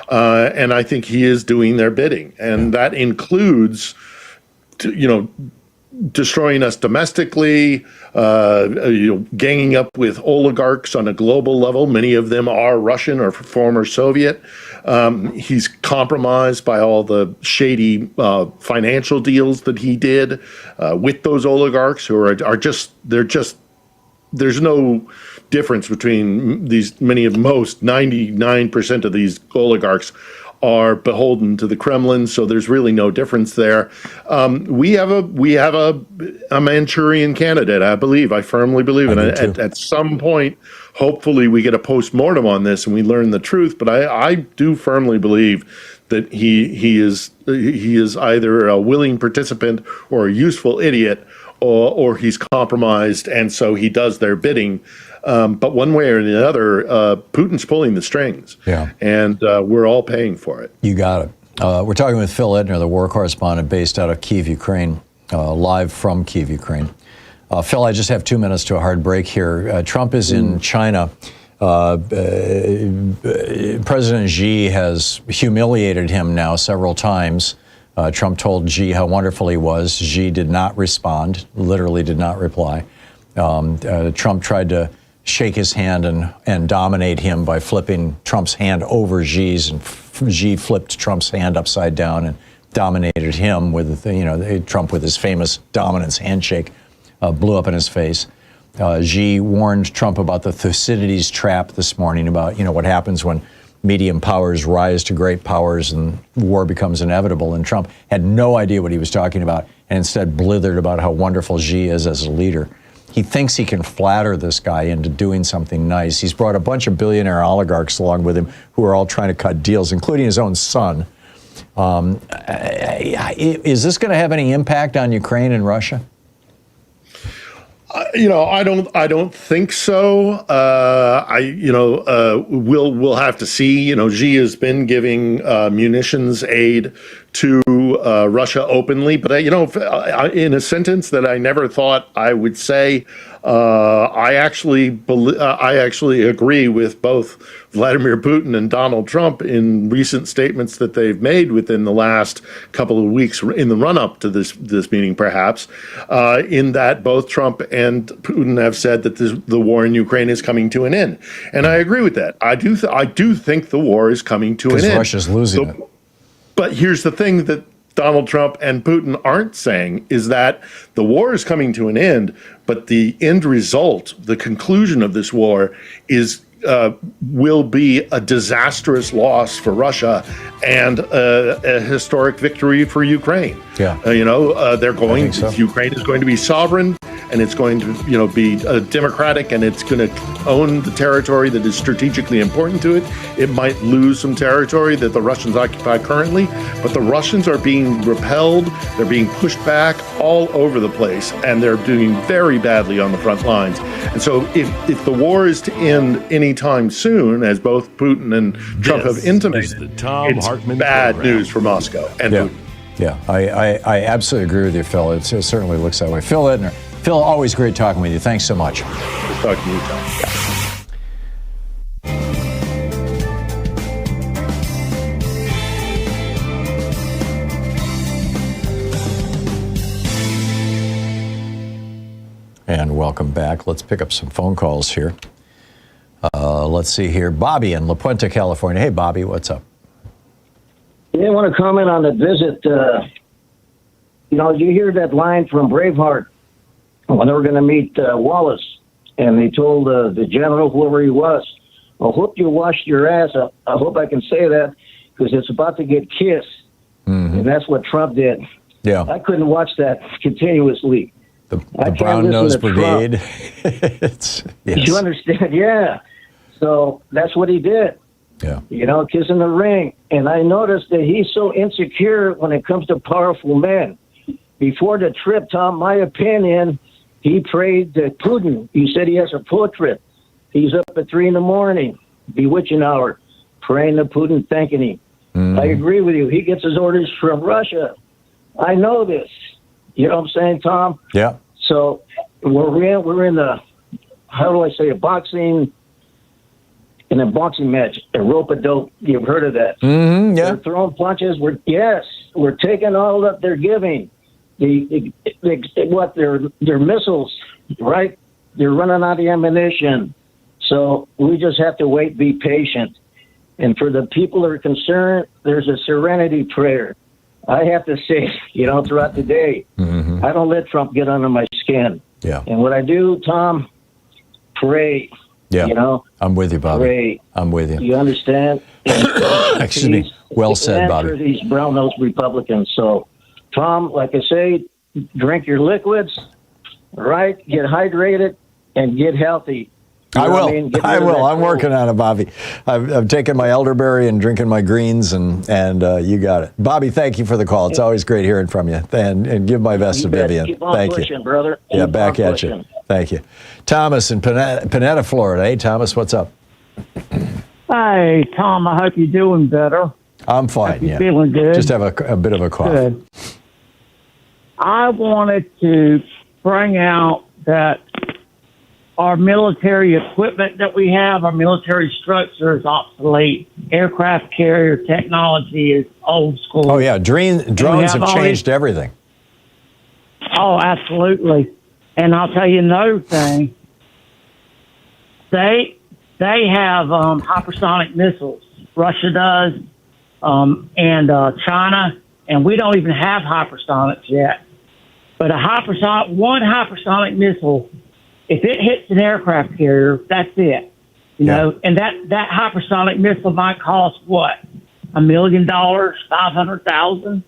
and I think he is doing their bidding, and that includes, destroying us domestically, ganging up with oligarchs on a global level. Many of them are Russian or former Soviet. He's compromised by all the shady financial deals that he did with those oligarchs, who are just there's no difference between these. Most 99% of these oligarchs are beholden to the Kremlin, so there's really no difference there. We have a Manchurian candidate, I firmly believe, and at some point, hopefully, we get a post-mortem on this and we learn the truth. But I do firmly believe that he is either a willing participant or a useful idiot, or he's compromised, and so he does their bidding. But one way or the other, Putin's pulling the strings, and we're all paying for it. You got it. We're talking with Phil Ittner, the war correspondent based out of Kyiv, Ukraine, live from Kyiv, Ukraine. Phil, I just have 2 minutes to a hard break here. Trump is in China. President Xi has humiliated him now several times. Trump told Xi how wonderful he was. Xi did not respond, literally did not reply. Trump tried to shake his hand and dominate him by flipping Trump's hand over Xi's, and Xi flipped Trump's hand upside down and dominated him with, Trump with his famous dominance handshake, blew up in his face. Xi warned Trump about the Thucydides trap this morning, about, what happens when medium powers rise to great powers and war becomes inevitable. And Trump had no idea what he was talking about, and instead blithered about how wonderful Xi is as a leader. He thinks he can flatter this guy into doing something nice. He's brought a bunch of billionaire oligarchs along with him who are all trying to cut deals, including his own son. Is this going to have any impact on Ukraine and Russia? I don't think so. We'll have to see. Xi has been giving munitions aid to Russia openly, but in a sentence that I never thought I would say, I actually agree with both Vladimir Putin and Donald Trump in recent statements that they've made within the last couple of weeks in the run-up to this meeting, perhaps, in that both Trump and Putin have said that the war in Ukraine is coming to an end, and I agree with that. I do think the war is coming to an end because Russia's losing it. But here's the thing that Donald Trump and Putin aren't saying, is that the war is coming to an end, but the end result, the conclusion of this war, will be a disastrous loss for Russia and a historic victory for Ukraine. Yeah, Ukraine is going to be sovereign, and it's going to be democratic, and it's going to own the territory that is strategically important to it. It might lose some territory that the Russians occupy currently, but the Russians are being repelled, they're being pushed back all over the place, and they're doing very badly on the front lines. And so if the war is to end anytime soon, as both Putin and Trump have intimated, it's bad news for Moscow and Putin. Yeah, I absolutely agree with you, Phil. It certainly looks that way. Phil Ittner. Phil, always great talking with you. Thanks so much. Good talking to you, Tom. And welcome back. Let's pick up some phone calls here. Let's see here. Bobby in La Puente, California. Hey, Bobby, what's up? Yeah, I want to comment on the visit. You hear that line from Braveheart when they were going to meet Wallace, and they told the general, whoever he was, I hope you washed your ass. I hope I can say that because it's about to get kissed. Mm-hmm. And that's what Trump did. Yeah. I couldn't watch that continuously. The Brown Nose Brigade. Yes. You understand? Yeah. So that's what he did. Yeah. Kissing the ring. And I noticed that he's so insecure when it comes to powerful men. Before the trip, Tom, my opinion, he prayed to Putin. He said he has a portrait. He's up at 3 a.m, bewitching hour, praying to Putin, thanking him. Mm-hmm. I agree with you. He gets his orders from Russia. I know this. You know what I'm saying, Tom? Yeah. So we're in the, how do I say, a boxing match, a rope-a-dope. You've heard of that. Mm-hmm, yeah. They're throwing punches. We're taking all that they're giving. Their missiles, right? They're running out of ammunition. So we just have to wait, be patient. And for the people that are concerned, there's a serenity prayer. I have to say, throughout the day, I don't let Trump get under my skin. Yeah. And what I do, Tom, pray. Yeah. I'm with you, Bobby. Pray. I'm with you. You understand? Excuse me. Well said, Bobby. For these brown-nosed Republicans. So, Tom, like I say, drink your liquids, right? Get hydrated and get healthy. I will. I'm working on it, Bobby. I've taken my elderberry and drinking my greens, and you got it. Bobby, thank you for the call. It's always great hearing from you. And give my best to Vivian. Keep on thank pushing, you, brother. Yeah, back at you. Thank you. Thomas in Panetta, Florida. Hey, Thomas, what's up? Hi, Tom. I hope you're doing better. I'm fine. You're feeling good. Just have a bit of a cough. Good. I wanted to bring out that our military equipment that we have, our military structure is obsolete. Aircraft carrier technology is old school. Oh, yeah. Drones have changed everything. Oh, absolutely. And I'll tell you another thing. They have hypersonic missiles. Russia does, and China, and we don't even have hypersonics yet. But one hypersonic missile, if it hits an aircraft carrier, that's it. You know, and that hypersonic missile might cost what? $1 million, $500,000,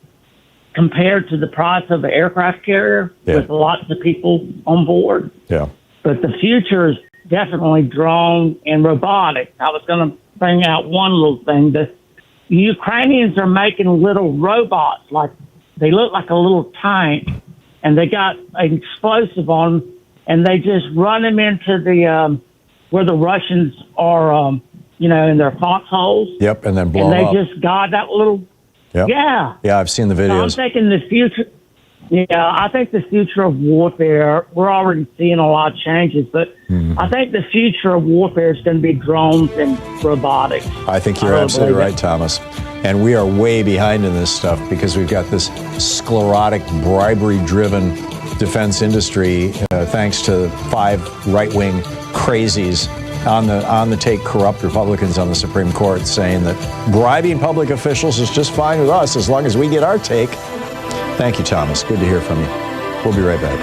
compared to the price of an aircraft carrier with lots of people on board. Yeah. But the future is definitely drone and robotics. I was going to bring out one little thing. The Ukrainians are making little robots, like they look like a little tank, and they got an explosive on them, and they just run them into the where the Russians are, in their foxholes. Yep, and then blow them up. And they just got that little. Yep. Yeah. Yeah, I've seen the videos. So I'm thinking the future. Yeah, I think the future of warfare, we're already seeing a lot of changes, but I think the future of warfare is going to be drones and robotics. I think you're absolutely right, Thomas. And we are way behind in this stuff because we've got this sclerotic, bribery-driven defense industry, thanks to 5 right-wing crazies on the take corrupt Republicans on the Supreme Court saying that bribing public officials is just fine with us as long as we get our take. Thank you, Thomas. Good to hear from you. We'll be right back.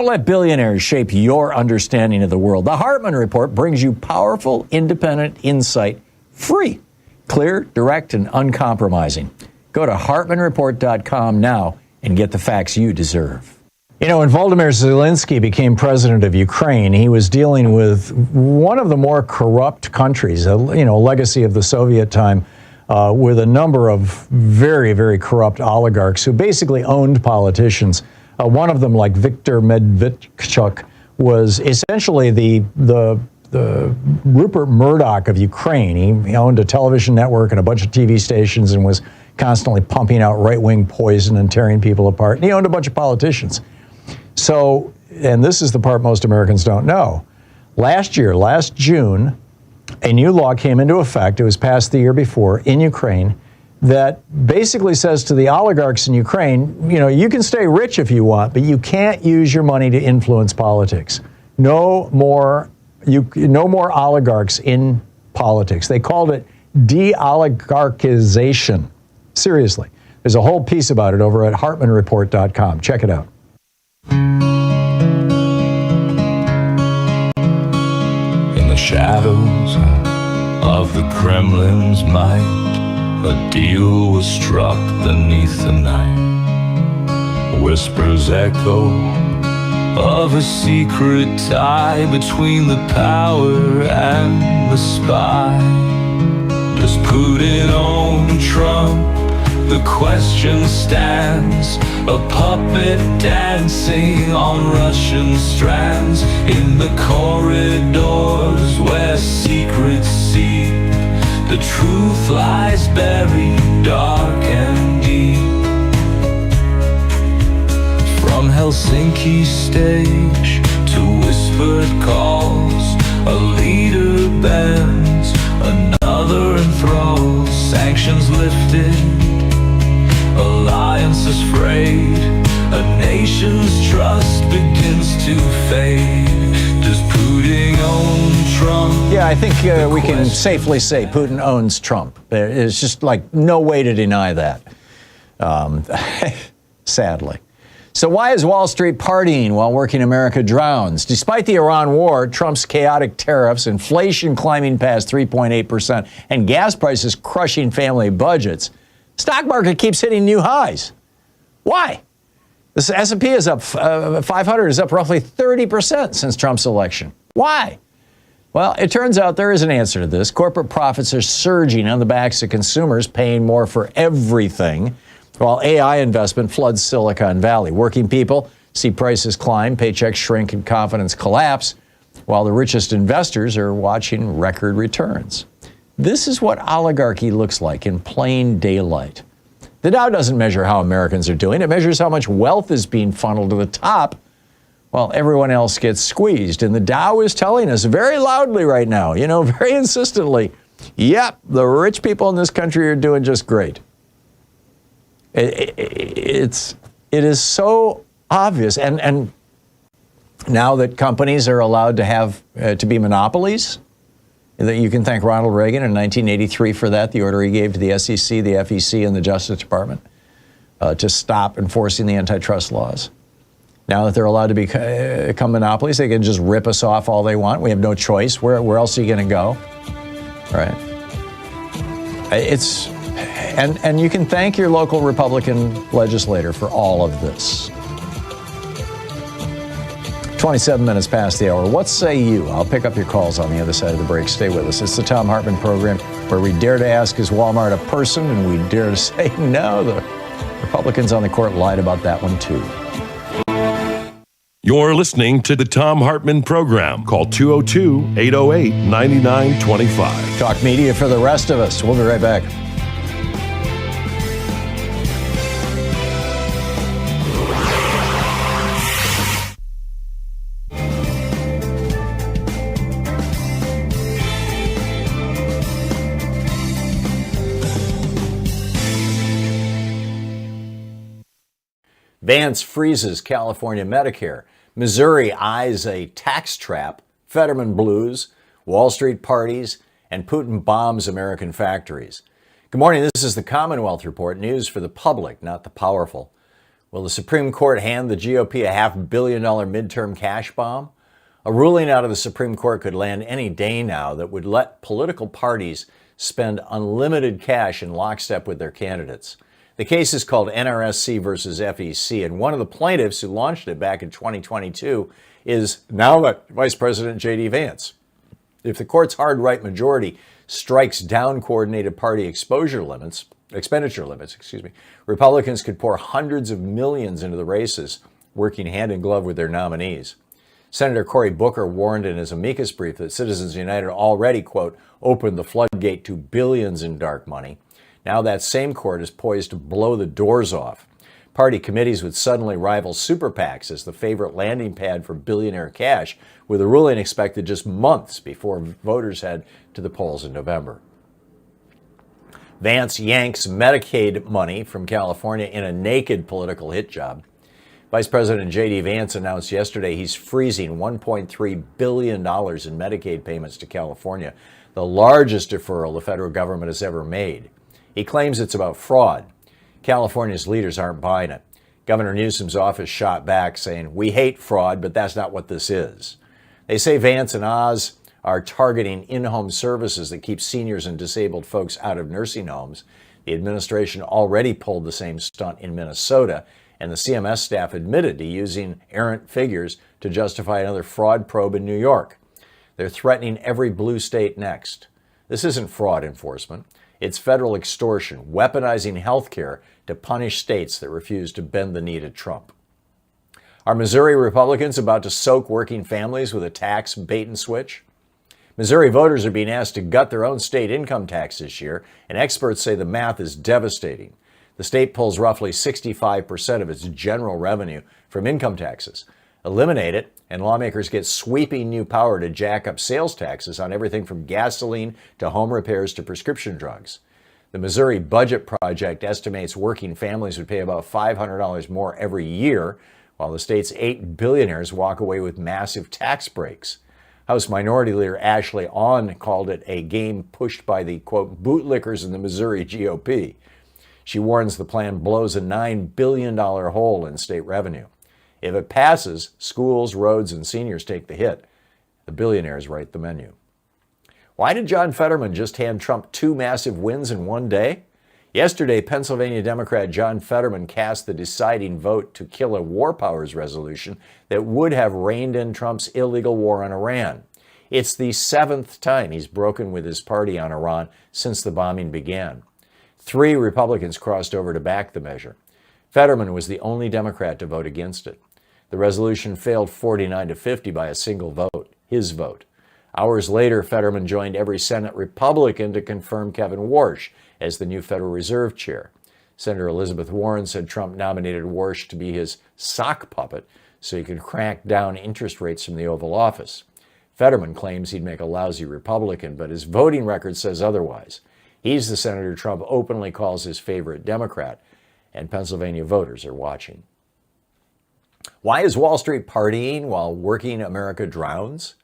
Don't let billionaires shape your understanding of the world. The Hartmann Report brings you powerful, independent insight, free, clear, direct, and uncompromising. Go to hartmannreport.com now and get the facts you deserve. You know, when Volodymyr Zelensky became president of Ukraine, he was dealing with one of the more corrupt countries, a legacy of the Soviet time, with a number of very, very corrupt oligarchs who basically owned politicians. One of them, like Viktor Medvedchuk, was essentially the Rupert Murdoch of Ukraine. He owned a television network and a bunch of TV stations and was constantly pumping out right-wing poison and tearing people apart. And he owned a bunch of politicians. So, and this is the part most Americans don't know. Last June, a new law came into effect. It was passed the year before in Ukraine that basically says to the oligarchs in Ukraine, you can stay rich if you want, but you can't use your money to influence politics. No more oligarchs in politics. They called it de-oligarchization. Seriously. There's a whole piece about it over at hartmannreport.com. Check it out. In the shadows of the Kremlin's might, a deal was struck beneath the night. Whispers echo of a secret tie between the power and the spy. Does Putin own Trump? The question stands, a puppet dancing on Russian strands in the corridors where secrets seep. The truth lies buried dark and deep. From Helsinki stage to whispered calls, a leader bends, another enthralls. Sanctions lifted, alliances frayed, a nation's trust begins to fade. Does Putin own Trump? Yeah, I think we can safely say Putin owns Trump. There's just like no way to deny that, sadly. So why is Wall Street partying while working America drowns? Despite the Iran war, Trump's chaotic tariffs, inflation climbing past 3.8%, and gas prices crushing family budgets, stock market keeps hitting new highs. Why? The S&P is up, 500 is up roughly 30% since Trump's election. Why? Well, it turns out there is an answer to this. Corporate profits are surging on the backs of consumers paying more for everything, while AI investment floods Silicon Valley. Working people see prices climb, paychecks shrink, and confidence collapse, while the richest investors are watching record returns. This is what oligarchy looks like in plain daylight. The Dow doesn't measure how Americans are doing. It measures how much wealth is being funneled to the top while everyone else gets squeezed. And the Dow is telling us very loudly right now, very insistently, yep, the rich people in this country are doing just great. It is so obvious. And now that companies are allowed to have to be monopolies, that you can thank Ronald Reagan in 1983 for that, the order he gave to the SEC, the FEC, and the Justice Department to stop enforcing the antitrust laws. Now that they're allowed to become monopolies, they can just rip us off all they want. We have no choice. Where else are you going to go? Right? And you can thank your local Republican legislator for all of this. 27 minutes past the hour. What say you? I'll pick up your calls on the other side of the break. Stay with us. It's the Thom Hartmann program, where we dare to ask, is Walmart a person? And we dare to say, no, the Republicans on the court lied about that one too. You're listening to the Thom Hartmann program. Call 202-808-9925. Talk media for the rest of us. We'll be right back. Vance freezes California Medicare. Missouri eyes a tax trap. Fetterman blues. Wall Street parties. And Putin bombs American factories. Good morning. This is the Commonwealth Report. News for the public, not the powerful. Will the Supreme Court hand the GOP a $500 million midterm cash bomb? A ruling out of the Supreme Court could land any day now that would let political parties spend unlimited cash in lockstep with their candidates. The case is called NRSC versus FEC, and one of the plaintiffs who launched it back in 2022 is now Vice President J.D. Vance. If the court's hard right majority strikes down coordinated party expenditure limits, Republicans could pour hundreds of millions into the races, working hand in glove with their nominees. Senator Cory Booker warned in his amicus brief that Citizens United already, quote, opened the floodgate to billions in dark money. Now that same court is poised to blow the doors off. Party committees would suddenly rival super PACs as the favorite landing pad for billionaire cash, with a ruling expected just months before voters head to the polls in November. Vance yanks Medicaid money from California in a naked political hit job. Vice President J.D. Vance announced yesterday he's freezing $1.3 billion in Medicaid payments to California, the largest deferral the federal government has ever made. He claims it's about fraud. California's leaders aren't buying it. Governor Newsom's office shot back saying, "We hate fraud, but that's not what this is." They say Vance and Oz are targeting in-home services that keep seniors and disabled folks out of nursing homes. The administration already pulled the same stunt in Minnesota, and the CMS staff admitted to using errant figures to justify another fraud probe in New York. They're threatening every blue state next. This isn't fraud enforcement. It's federal extortion, weaponizing health care to punish states that refuse to bend the knee to Trump. Are Missouri Republicans about to soak working families with a tax bait and switch? Missouri voters are being asked to gut their own state income tax this year, and experts say the math is devastating. The state pulls roughly 65% of its general revenue from income taxes. Eliminate it, and lawmakers get sweeping new power to jack up sales taxes on everything from gasoline to home repairs to prescription drugs. The Missouri Budget Project estimates working families would pay about $500 more every year, while the state's 8 billionaires walk away with massive tax breaks. House Minority Leader Ashley Ahn called it a game pushed by the, quote, bootlickers in the Missouri GOP. She warns the plan blows a $9 billion hole in state revenue. If it passes, schools, roads, and seniors take the hit. The billionaires write the menu. Why did John Fetterman just hand Trump 2 massive wins in one day? Yesterday, Pennsylvania Democrat John Fetterman cast the deciding vote to kill a war powers resolution that would have reined in Trump's illegal war on Iran. It's the 7th time he's broken with his party on Iran since the bombing began. 3 Republicans crossed over to back the measure. Fetterman was the only Democrat to vote against it. The resolution failed 49-50 by a single vote, his vote. Hours later, Fetterman joined every Senate Republican to confirm Kevin Warsh as the new Federal Reserve chair. Senator Elizabeth Warren said Trump nominated Warsh to be his sock puppet so he could crack down interest rates from the Oval Office. Fetterman claims he'd make a lousy Republican, but his voting record says otherwise. He's the senator Trump openly calls his favorite Democrat, and Pennsylvania voters are watching. Why is Wall Street partying while working America drowns?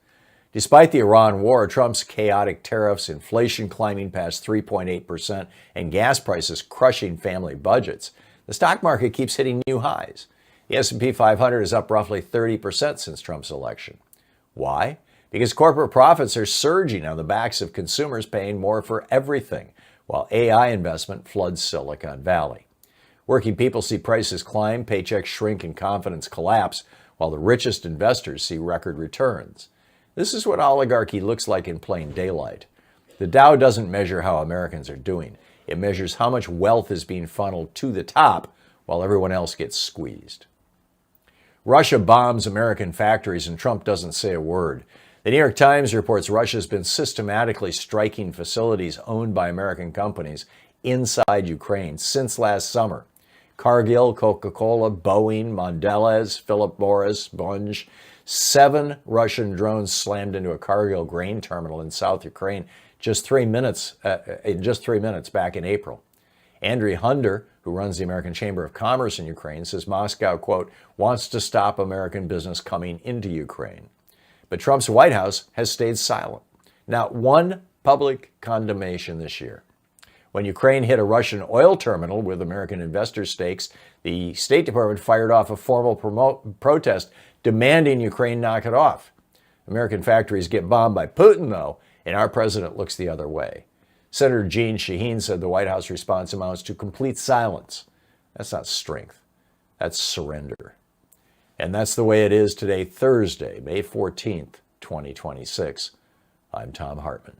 Despite the Iran war, Trump's chaotic tariffs, inflation climbing past 3.8%, and gas prices crushing family budgets, the stock market keeps hitting new highs. The S&P 500 is up roughly 30% since Trump's election. Why? Because corporate profits are surging on the backs of consumers paying more for everything, while AI investment floods Silicon Valley. Working people see prices climb, paychecks shrink, and confidence collapse, while the richest investors see record returns. This is what oligarchy looks like in plain daylight. The Dow doesn't measure how Americans are doing. It measures how much wealth is being funneled to the top while everyone else gets squeezed. Russia bombs American factories and Trump doesn't say a word. The New York Times reports Russia's been systematically striking facilities owned by American companies inside Ukraine since last summer. Cargill, Coca-Cola, Boeing, Mondelez, Philip Morris, Bunge. 7 Russian drones slammed into a Cargill grain terminal in South Ukraine in just 3 minutes back in April. Andriy Hunder, who runs the American Chamber of Commerce in Ukraine, says Moscow, quote, wants to stop American business coming into Ukraine. But Trump's White House has stayed silent. Not one public condemnation this year. When Ukraine hit a Russian oil terminal with American investor stakes, the State Department fired off a formal protest demanding Ukraine knock it off. American factories get bombed by Putin, though, and our president looks the other way. Senator Jeanne Shaheen said the White House response amounts to complete silence. That's not strength. That's surrender. And that's the way it is today, Thursday, May 14th, 2026. I'm Thom Hartmann.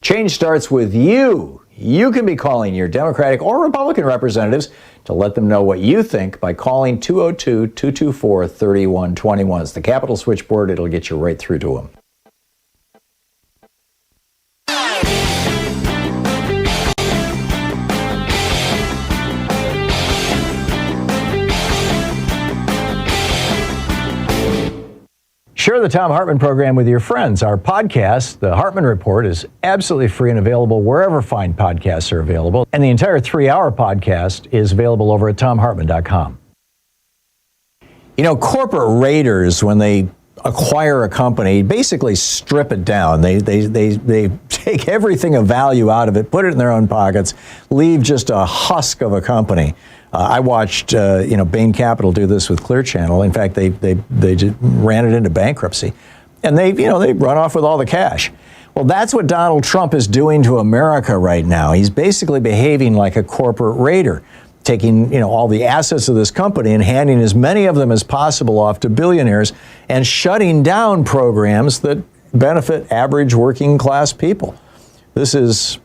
Change starts with you. You can be calling your Democratic or Republican representatives to let them know what you think by calling 202-224-3121. It's the Capitol switchboard. It'll get you right through to them. Share the Thom Hartmann program with your friends. Our podcast, The Hartmann Report, is absolutely free and available wherever fine podcasts are available. And the entire 3-hour podcast is available over at thomhartmann.com. You know, corporate raiders, when they acquire a company, basically strip it down. They take everything of value out of it, put it in their own pockets, leave just a husk of a company. I watched, Bain Capital do this with Clear Channel. In fact, they just ran it into bankruptcy, and they run off with all the cash. Well, that's what Donald Trump is doing to America right now. He's basically behaving like a corporate raider, taking, all the assets of this company and handing as many of them as possible off to billionaires and shutting down programs that benefit average working class people. This is,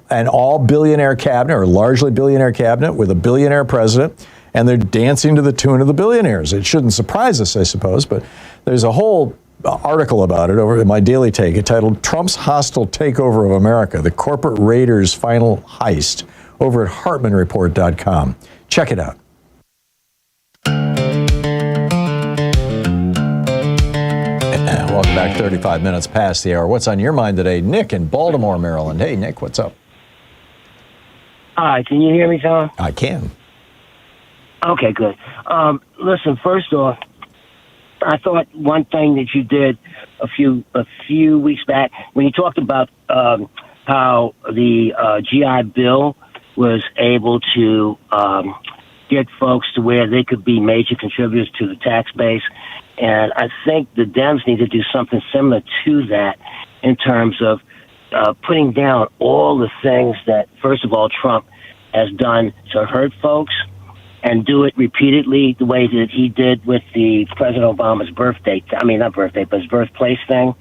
an all billionaire cabinet or largely billionaire cabinet with a billionaire president, and they're dancing to the tune of the billionaires. It shouldn't surprise us, I suppose, but there's a whole article about it over in my Daily Take entitled Trump's Hostile Takeover of America, the Corporate Raiders' Final Heist, over at HartmannReport.com. Check it out. Welcome back, 35 minutes past the hour. What's on your mind today? Nick in Baltimore, Maryland. Hey, Nick, what's up? Hi, can you hear me, Tom? I can. Okay, good. Listen, first off, I thought one thing that you did a few weeks back when you talked about how the GI Bill was able to get folks to where they could be major contributors to the tax base. And I think the Dems need to do something similar to that in terms of putting down all the things that, first of all, Trump has done to hurt folks, and do it repeatedly the way that he did with the President Obama's birthday. I mean, not birthday, but his birthplace thing,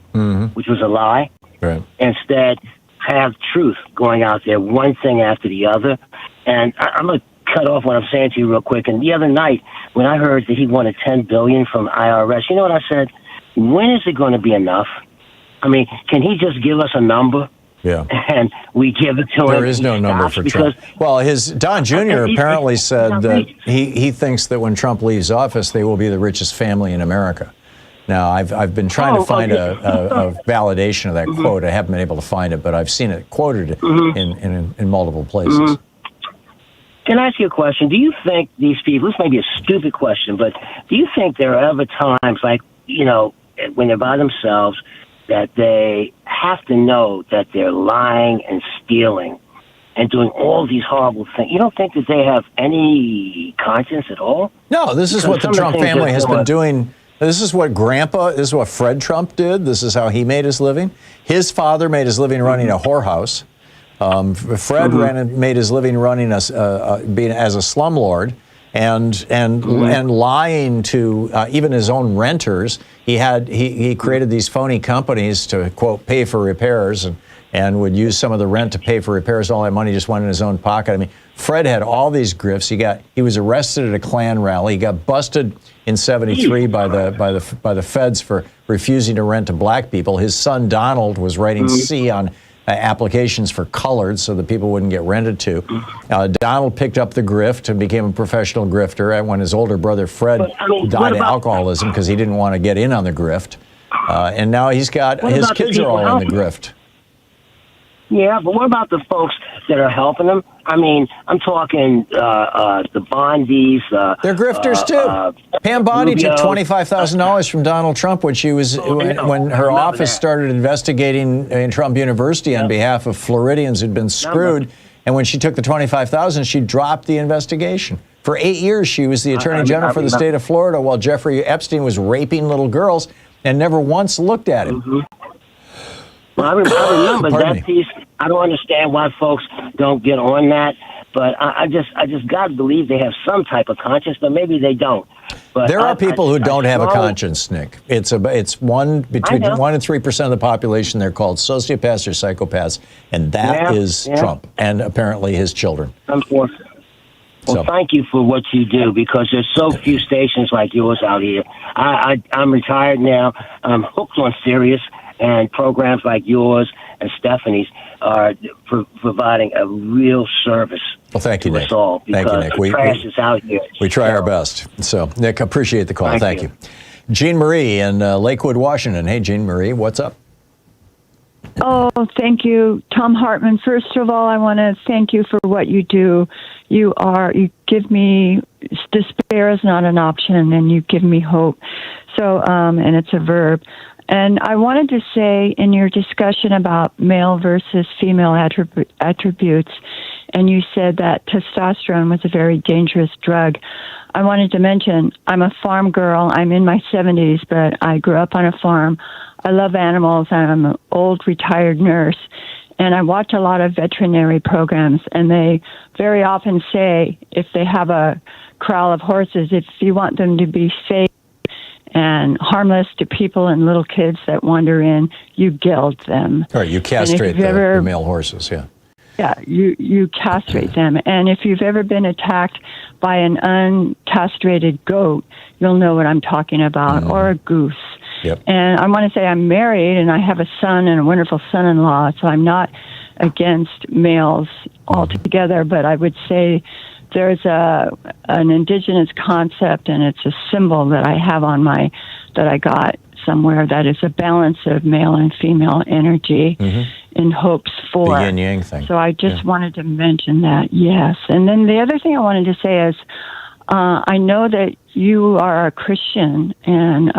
which was a lie. Right. Instead, have truth going out there, one thing after the other. And I'm going to cut off what I'm saying to you real quick. And the other night, when I heard that he wanted $10 billion from IRS, you know what I said? When is it going to be enough? I mean, can he just give us a number? Yeah. And we give it to him. There is no number for Trump. Well, Don Jr. apparently said that he thinks that when Trump leaves office, they will be the richest family in America. Now, I've been trying to find a validation of that quote. I haven't been able to find it, but I've seen it quoted in multiple places. Can I ask you a question? Do you think these people, this may be a stupid question, but do you think there are ever times, like, when they're by themselves, that they have to know that they're lying and stealing and doing all these horrible things? You don't think that they have any conscience at all? No, this is what the Trump family has been doing. This is what this is what Fred Trump did. This is how he made his living. His father made his living running a whorehouse. Fred made his living running being as a slumlord and lying to even his own renters. He created these phony companies to, quote, pay for repairs and would use some of the rent to pay for repairs. All that money just went in his own pocket. I mean, Fred had all these grifts. He was arrested at a Klan rally. He got busted in '73 by the feds for refusing to rent to black people. His son Donald was writing C on applications for colored so that people wouldn't get rented to. Donald picked up the grift and became a professional grifter when his older brother Fred died of alcoholism because he didn't want to get in on the grift. And now his kids are all in the grift. Yeah, but what about the folks that are helping them? I mean, I'm talking the Bondis. They're grifters too. Pam Bondi took $25,000 from Donald Trump when she was when her office started investigating in Trump University on behalf of Floridians who'd been screwed. And when she took the $25,000, she dropped the investigation. For 8 years, she was the Attorney General for the state of Florida while Jeffrey Epstein was raping little girls and never once looked at him. Well, I remember that piece. I don't understand why folks don't get on that, but I just got to believe they have some type of conscience, but maybe they don't. But there are people who don't have a conscience, Nick. It's between 1% and 3% of the population. They're called sociopaths or psychopaths, and that is Trump and apparently his children. Unfortunately. Well, thank you for what you do, because there's so few stations like yours out here. I'm retired now. I'm hooked on Sirius, and programs like yours and Stephanie's are providing a real service. Well, thank you, Nick. Us all, thank you, Nick. The trash is out here. We try our best. So, Nick, appreciate the call. Thank you. Jean Marie in Lakewood, Washington. Hey, Jean Marie, what's up? Oh, thank you, Thom Hartmann. First of all, I want to thank you for what you do. You give me, despair is not an option, and you give me hope. So, and it's a verb. And I wanted to say, in your discussion about male versus female attributes, and you said that testosterone was a very dangerous drug. I wanted to mention, I'm a farm girl. I'm in my 70s, but I grew up on a farm. I love animals. I'm an old retired nurse, and I watch a lot of veterinary programs, and they very often say, if they have a corral of horses, if you want them to be safe and harmless to people and little kids that wander in, you gild them. All right, you castrate the male horses, Yeah, you castrate them. And if you've ever been attacked by an uncastrated goat, you'll know what I'm talking about, or a goose. Yep. And I want to say I'm married, and I have a son and a wonderful son-in-law, so I'm not against males altogether, but I would say there's an indigenous concept, and it's a symbol that I have on that I got somewhere, that is a balance of male and female energy in hopes for. The yin-yang thing. So I just wanted to mention that, yes. And then the other thing I wanted to say is, I know that you are a Christian, and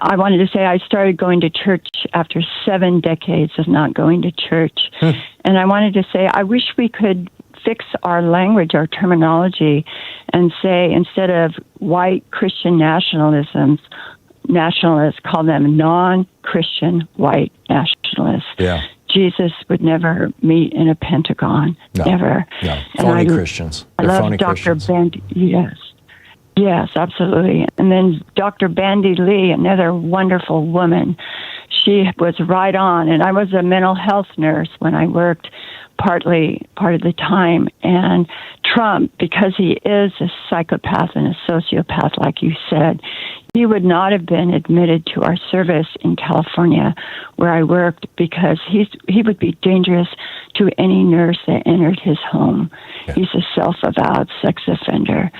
I wanted to say I started going to church after 7 decades of not going to church. And I wanted to say, I wish we could fix our language, our terminology, and say, instead of white Christian nationalists, call them non-Christian white nationalists. Yeah. Jesus would never meet in a Pentagon. Never. No. Phony Christians. I love Dr. Bandy. Yes, absolutely. And then Dr. Bandy Lee, another wonderful woman. She was right on. And I was a mental health nurse when I worked part of the time. And Trump, because he is a psychopath and a sociopath, like you said, he would not have been admitted to our service in California where I worked, because he would be dangerous to any nurse that entered his home. Yeah. He's a self-avowed sex offender.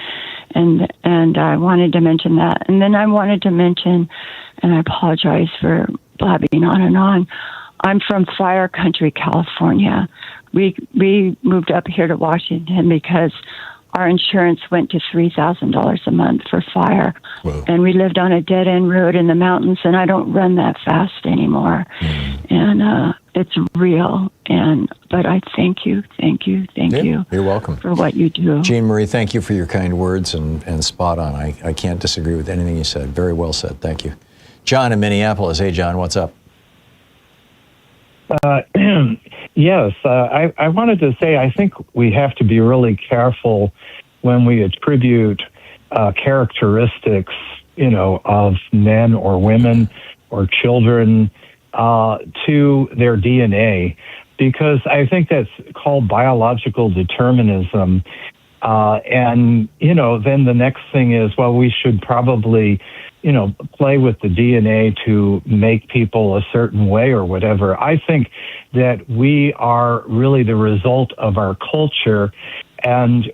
And I wanted to mention that. And then I wanted to mention, and I apologize for blabbing on and on, I'm from Fire Country, California. We moved up here to Washington because our insurance went to $3,000 a month for fire. Whoa. And we lived on a dead-end road in the mountains, and I don't run that fast anymore. And it's real. But I thank you. You're welcome. For what you do. Jean Marie, thank you for your kind words, and spot on. I can't disagree with anything you said. Very well said. Thank you. John in Minneapolis. Hey, John, what's up? Yes, I wanted to say I think we have to be really careful when we attribute characteristics, of men or women or children to their DNA, because I think that's called biological determinism. And, then the next thing is, well, we should probably, play with the DNA to make people a certain way or whatever. I think that we are really the result of our culture and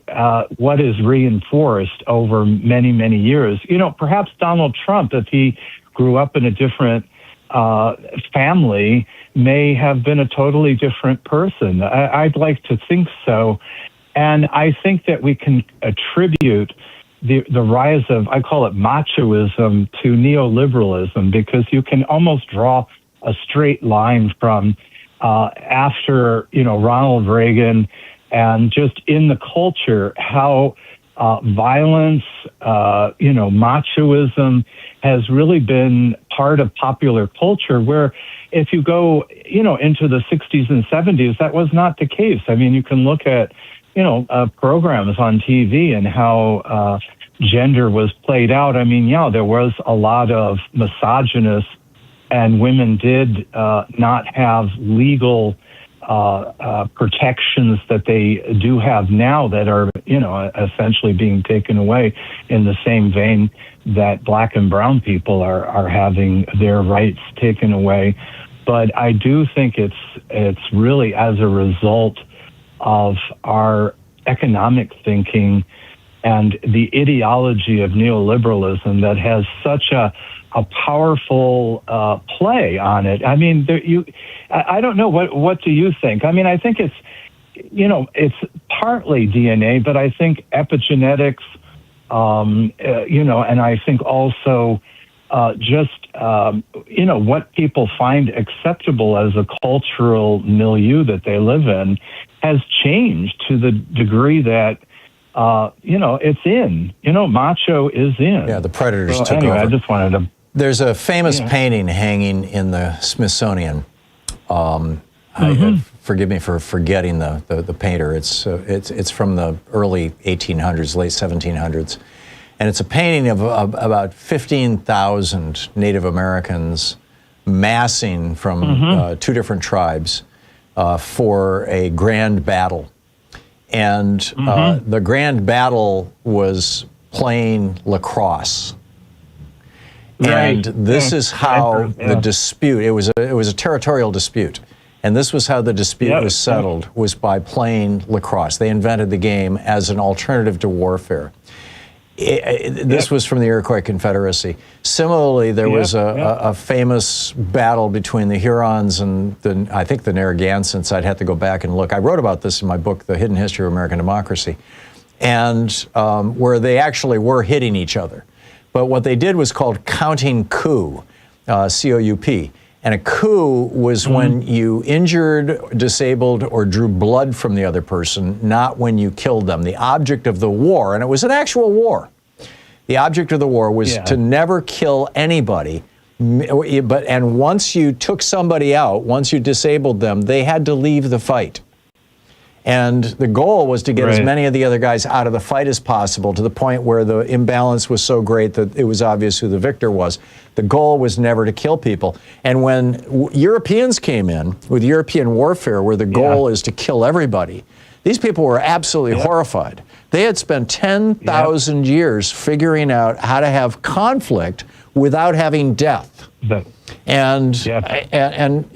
what is reinforced over many, many years. Perhaps Donald Trump, if he grew up in a different family may have been a totally different person. I'd like to think so. And I think that we can attribute the rise of, I call it machoism, to neoliberalism, because you can almost draw a straight line from after, Ronald Reagan, and just in the culture, how violence, machoism has really been part of popular culture, where if you go, into the 60s and 70s, that was not the case. I mean, you can look at, programs on TV and how gender was played out. I mean, there was a lot of misogynist, and women did not have legal protections that they do have now that are, essentially being taken away in the same vein that black and brown people are having their rights taken away. But I do think it's really as a result of our economic thinking and the ideology of neoliberalism that has such a powerful play on it. I mean, I don't know, what do you think? I mean, I think it's partly DNA, but I think epigenetics, and I think also what people find acceptable as a cultural milieu that they live in has changed to the degree that, it's in. Macho is in. Yeah, the predators took anyway, over. I just wanted to... There's a famous painting hanging in the Smithsonian. Forgive me for forgetting the painter. It's from the early 1800s, late 1700s. And it's a painting of about 15,000 Native Americans massing from two different tribes for a grand battle. And the grand battle was playing lacrosse. Right. And this is how the dispute, it was a territorial dispute. And this was how the dispute was settled, was by playing lacrosse. They invented the game as an alternative to warfare. This was from the Iroquois Confederacy. Similarly, there was a famous battle between the Hurons and I think the Narragansetts. I'd have to go back and look. I wrote about this in my book, The Hidden History of American Democracy, and where they actually were hitting each other. But what they did was called counting coup, C-O-U-P. And a coup was when you injured, disabled, or drew blood from the other person, not when you killed them. The object of the war, and it was an actual war, the object of the war was to never kill anybody. And once you took somebody out, once you disabled them, they had to leave the fight. And the goal was to get as many of the other guys out of the fight as possible, to the point where the imbalance was so great that it was obvious who the victor was. The goal was never to kill people. And when Europeans came in with European warfare, where the goal is to kill everybody, these people were absolutely horrified. They had spent 10,000 years figuring out how to have conflict without having death. And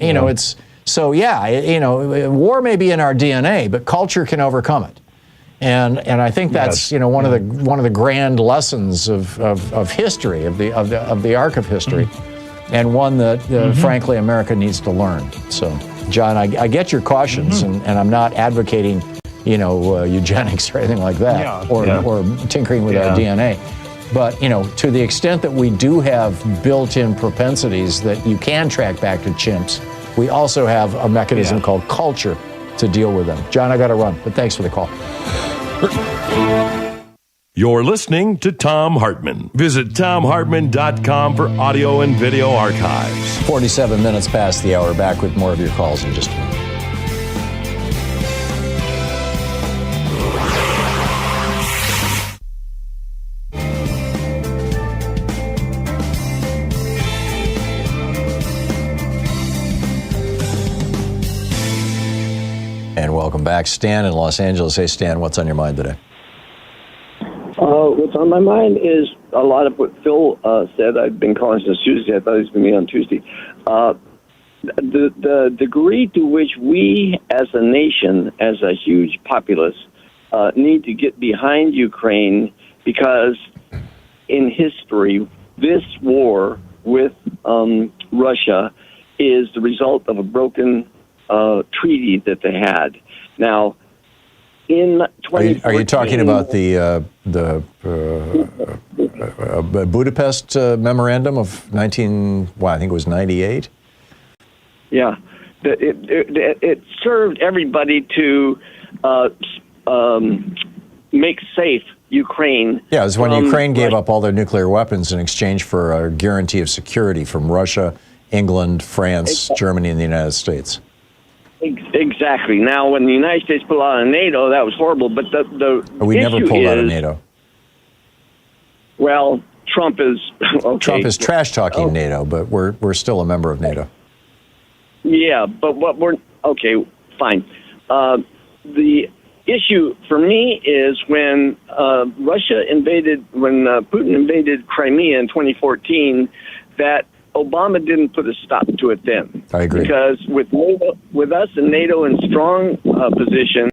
it's... So war may be in our DNA, but culture can overcome it, and I think that's one of the grand lessons of history, of the arc of history, and one that frankly America needs to learn. So, John, I get your cautions, and I'm not advocating eugenics or anything like that, or tinkering with our DNA. But, to the extent that we do have built-in propensities that you can track back to chimps, we also have a mechanism called culture to deal with them. John, I got to run, but thanks for the call. You're listening to Thom Hartmann. Visit ThomHartmann.com for audio and video archives. 47 minutes past the hour. Back with more of your calls in just a minute. And welcome back. Stan in Los Angeles. Hey, Stan, what's on your mind today? What's on my mind is a lot of what Phil said. I've been calling since Tuesday. I thought he was going to be on Tuesday. The degree to which we as a nation, as a huge populace, need to get behind Ukraine, because in history, this war with Russia is the result of a broken treaty that they had. Now, in are you talking about the Budapest memorandum of I think it was 98? Yeah, it served everybody to make safe Ukraine. Yeah, it was when Ukraine gave up all their nuclear weapons in exchange for a guarantee of security from Russia, England, France, Germany, and the United States. Exactly. Now, when the United States pulled out of NATO, that was horrible. But we never pulled out of NATO. Well, Trump is okay. Trump is trash talking NATO, but we're still a member of NATO. Yeah, but what we're okay. Fine. The issue for me is when Putin invaded Crimea in 2014, that Obama didn't put a stop to it then. I agree. Because with us and NATO in strong position,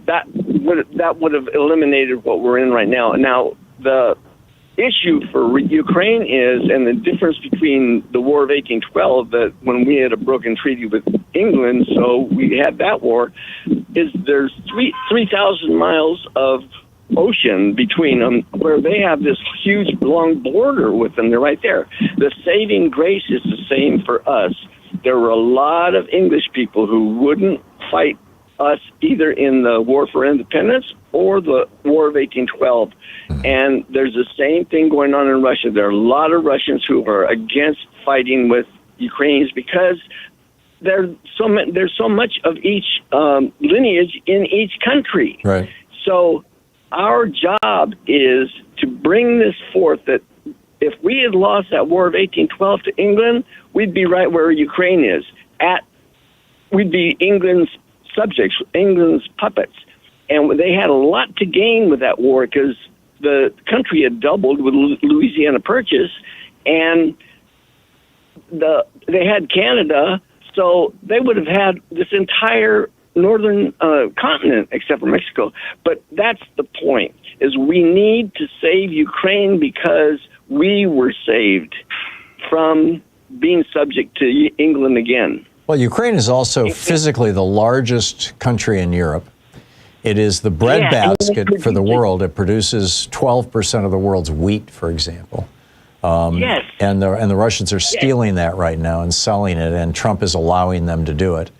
that would have eliminated what we're in right now. Now, the issue for Ukraine is, and the difference between the War of 1812, that when we had a broken treaty with England, so we had that war, is there's 3,000 miles of ocean between them, where they have this huge long border with them. They're right there. The saving grace is the same for us. There were a lot of English people who wouldn't fight us either in the War for Independence or the War of 1812. And there's the same thing going on in Russia. There are a lot of Russians who are against fighting with Ukrainians because there's so much of each lineage in each country. Right. So our job is to bring this forth, that if we had lost that War of 1812 to England, we'd be right where Ukraine is. We'd be England's subjects, England's puppets. And they had a lot to gain with that war because the country had doubled with Louisiana Purchase, and they had Canada, so they would have had this entire northern continent except for Mexico. But that's the point, is we need to save Ukraine because we were saved from being subject to England again. Well, Ukraine is also physically the largest country in Europe. It is the breadbasket for the world. It produces 12% of the world's wheat, for example. Yes. And the Russians are stealing that right now and selling it, and Trump is allowing them to do it.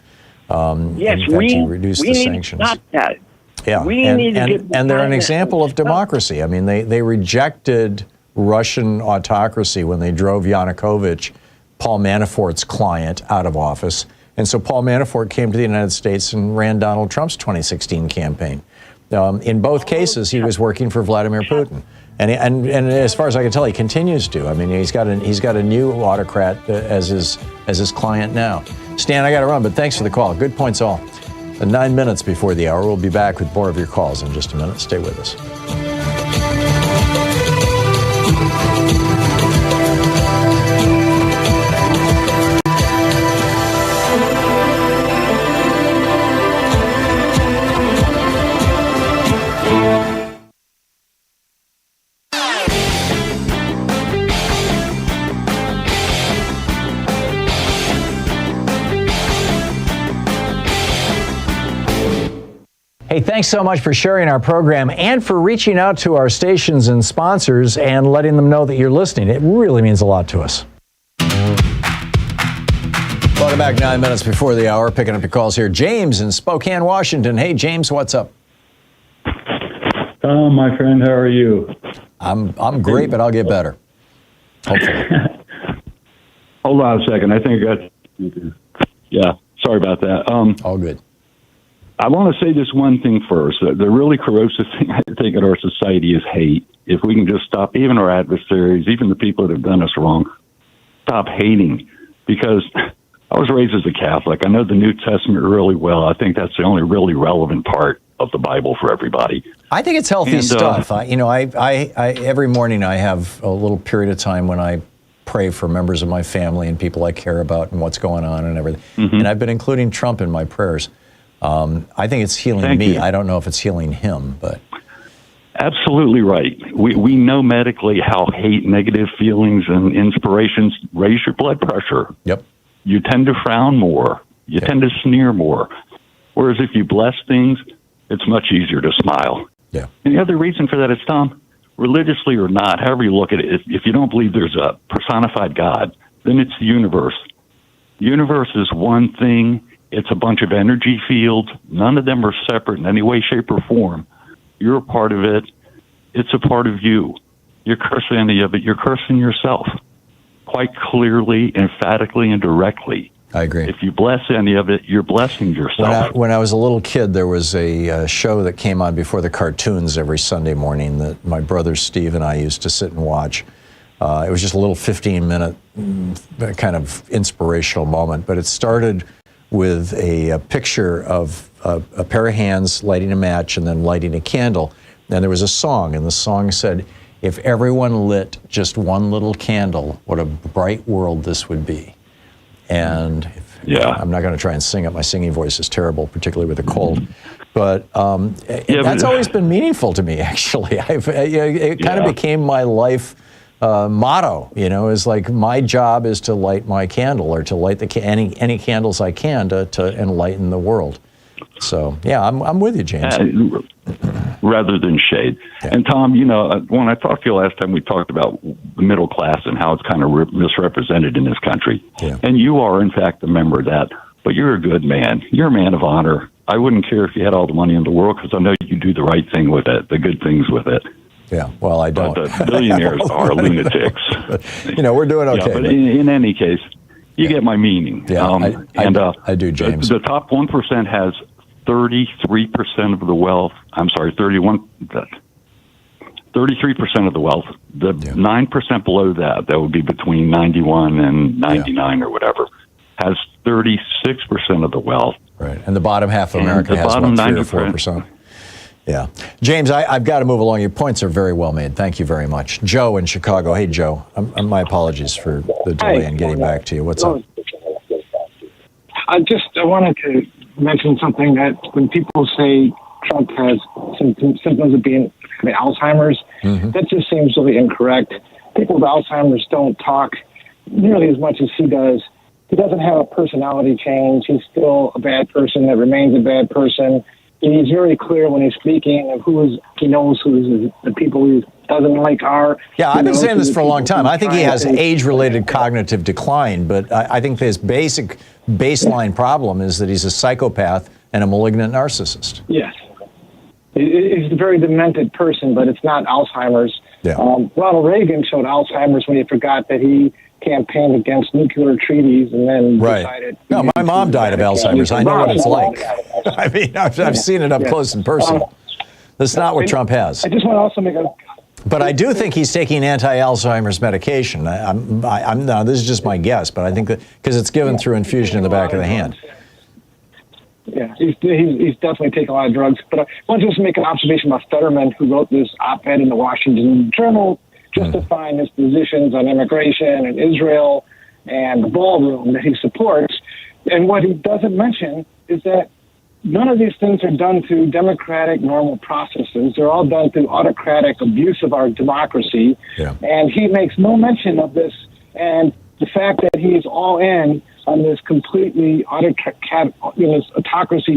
Yes, in fact, he reduced the sanctions. Need to stop that. Yeah, and they're an example of democracy. I mean, they rejected Russian autocracy when they drove Yanukovych, Paul Manafort's client, out of office. And so Paul Manafort came to the United States and ran Donald Trump's 2016 campaign. In both cases, he was working for Vladimir Putin. And as far as I can tell, he continues to. I mean, he's got a new autocrat as his client now. Stan, I got to run, but thanks for the call. Good points all. 9 minutes before the hour, we'll be back with more of your calls in just a minute. Stay with us. Hey, thanks so much for sharing our program and for reaching out to our stations and sponsors and letting them know that you're listening. It really means a lot to us. Welcome back, 9 minutes before the hour. Picking up your calls here. James in Spokane, Washington. Hey, James, what's up? Tom, my friend, how are you? I'm great, but I'll get better. Hopefully. Hold on a second. I think I got... Yeah, sorry about that. All good. I want to say this one thing first. The really corrosive thing, I think, in our society is hate. If we can just stop, even our adversaries, even the people that have done us wrong, stop hating. Because I was raised as a Catholic. I know the New Testament really well. I think that's the only really relevant part of the Bible for everybody. I think it's healthy stuff. I every morning I have a little period of time when I pray for members of my family and people I care about and what's going on and everything. Mm-hmm. And I've been including Trump in my prayers. I think it's healing me. I don't know if it's healing him, but Absolutely right. We know medically how hate, negative feelings, and inspirations raise your blood pressure. Yep. You tend to frown more. You tend to sneer more. Whereas if you bless things, it's much easier to smile. Yeah. And the other reason for that is, Tom, religiously or not, however you look at it, if you don't believe there's a personified God, then it's the universe. The universe is one thing. It's a bunch of energy fields. None of them are separate in any way, shape, or form. You're a part of it. It's a part of you. You're cursing any of it. You're cursing yourself. Quite clearly, emphatically, and directly. I agree. If you bless any of it, you're blessing yourself. When I was a little kid, there was a show that came on before the cartoons every Sunday morning that my brother Steve and I used to sit and watch. It was just a little 15-minute kind of inspirational moment, but it started with a picture of a pair of hands lighting a match and then lighting a candle. And there was a song, and the song said, "If everyone lit just one little candle, what a bright world this would be." And I'm not going to try and sing it. My singing voice is terrible, particularly with a cold. But that's always been meaningful to me, actually. It kind of became my life motto, is like my job is to light my candle or to light any candles I can to enlighten the world. So, I'm with you, James. Rather than shade. Yeah. And Tom, when I talked to you last time, we talked about the middle class and how it's kind of misrepresented in this country. Yeah. And you are, in fact, a member of that. But you're a good man. You're a man of honor. I wouldn't care if you had all the money in the world because I know you do the right thing with it, the good things with it. Yeah, well, I don't. But the billionaires are lunatics. We're doing okay. Yeah, but in any case, you get my meaning. Yeah, I do, James. The top 1% has 33% of the wealth. I'm sorry, 33% of the wealth. The 9% below that would be between 91 and 99 or whatever, has 36% of the wealth. Right, and the bottom half of America has about 3 or 4%. Yeah. James, I've got to move along. Your points are very well made. Thank you very much. Joe in Chicago. Hey, Joe. My apologies for the delay in getting back to you. What's up? I wanted to mention something that when people say Trump has symptoms of being Alzheimer's, that just seems really incorrect. People with Alzheimer's don't talk nearly as much as he does. He doesn't have a personality change. He's still a bad person that remains a bad person. He's very clear when he's speaking of he knows who the people he doesn't like are. Yeah, I've been saying this for a long time. I think he has age-related cognitive decline, but I think his baseline problem is that he's a psychopath and a malignant narcissist. Yes. He's a very demented person, but it's not Alzheimer's. Yeah. Ronald Reagan showed Alzheimer's when he forgot that he campaigned against nuclear treaties and then decided... No, my mom died of Alzheimer's. I know what it's like. I mean, I've seen it up close and personal. That's not what Trump has. I just want to also make a... But I do think he's taking anti-Alzheimer's medication. Now, this is just my guess, but I think that because it's given through infusion in the back of the hand. Yeah, he's definitely taking a lot of drugs. But I want to just make an observation about Fetterman, who wrote this op-ed in the Washington Journal justifying his positions on immigration and Israel and the ballroom that he supports. And what he doesn't mention is that none of these things are done through democratic normal processes. They're all done through autocratic abuse of our democracy. Yeah. And he makes no mention of this. And the fact that he's all in on this completely autocracy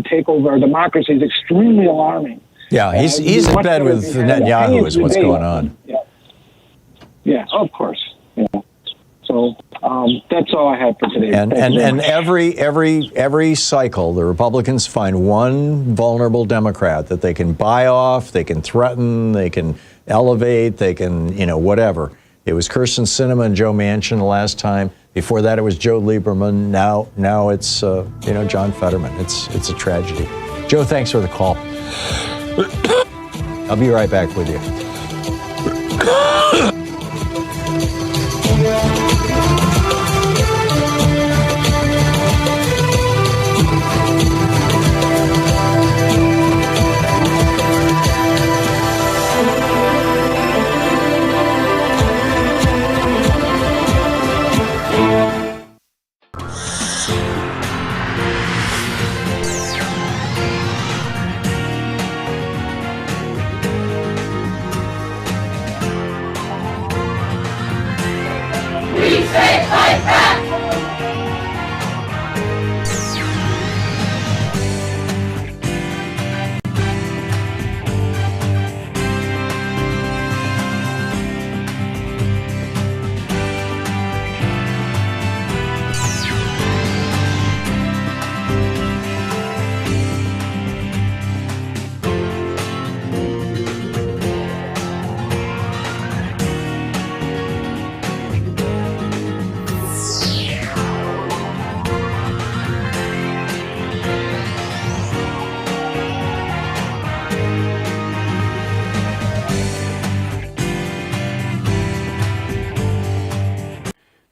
takeover our democracy is extremely alarming. Yeah, he's in bed with Netanyahu is what's going on. Yeah, of course. Yeah. So that's all I have for today. And every cycle, the Republicans find one vulnerable Democrat that they can buy off, they can threaten, they can elevate, they can, whatever. It was Kyrsten Sinema and Joe Manchin the last time. Before that, it was Joe Lieberman. Now it's John Fetterman. It's a tragedy. Joe, thanks for the call. I'll be right back with you.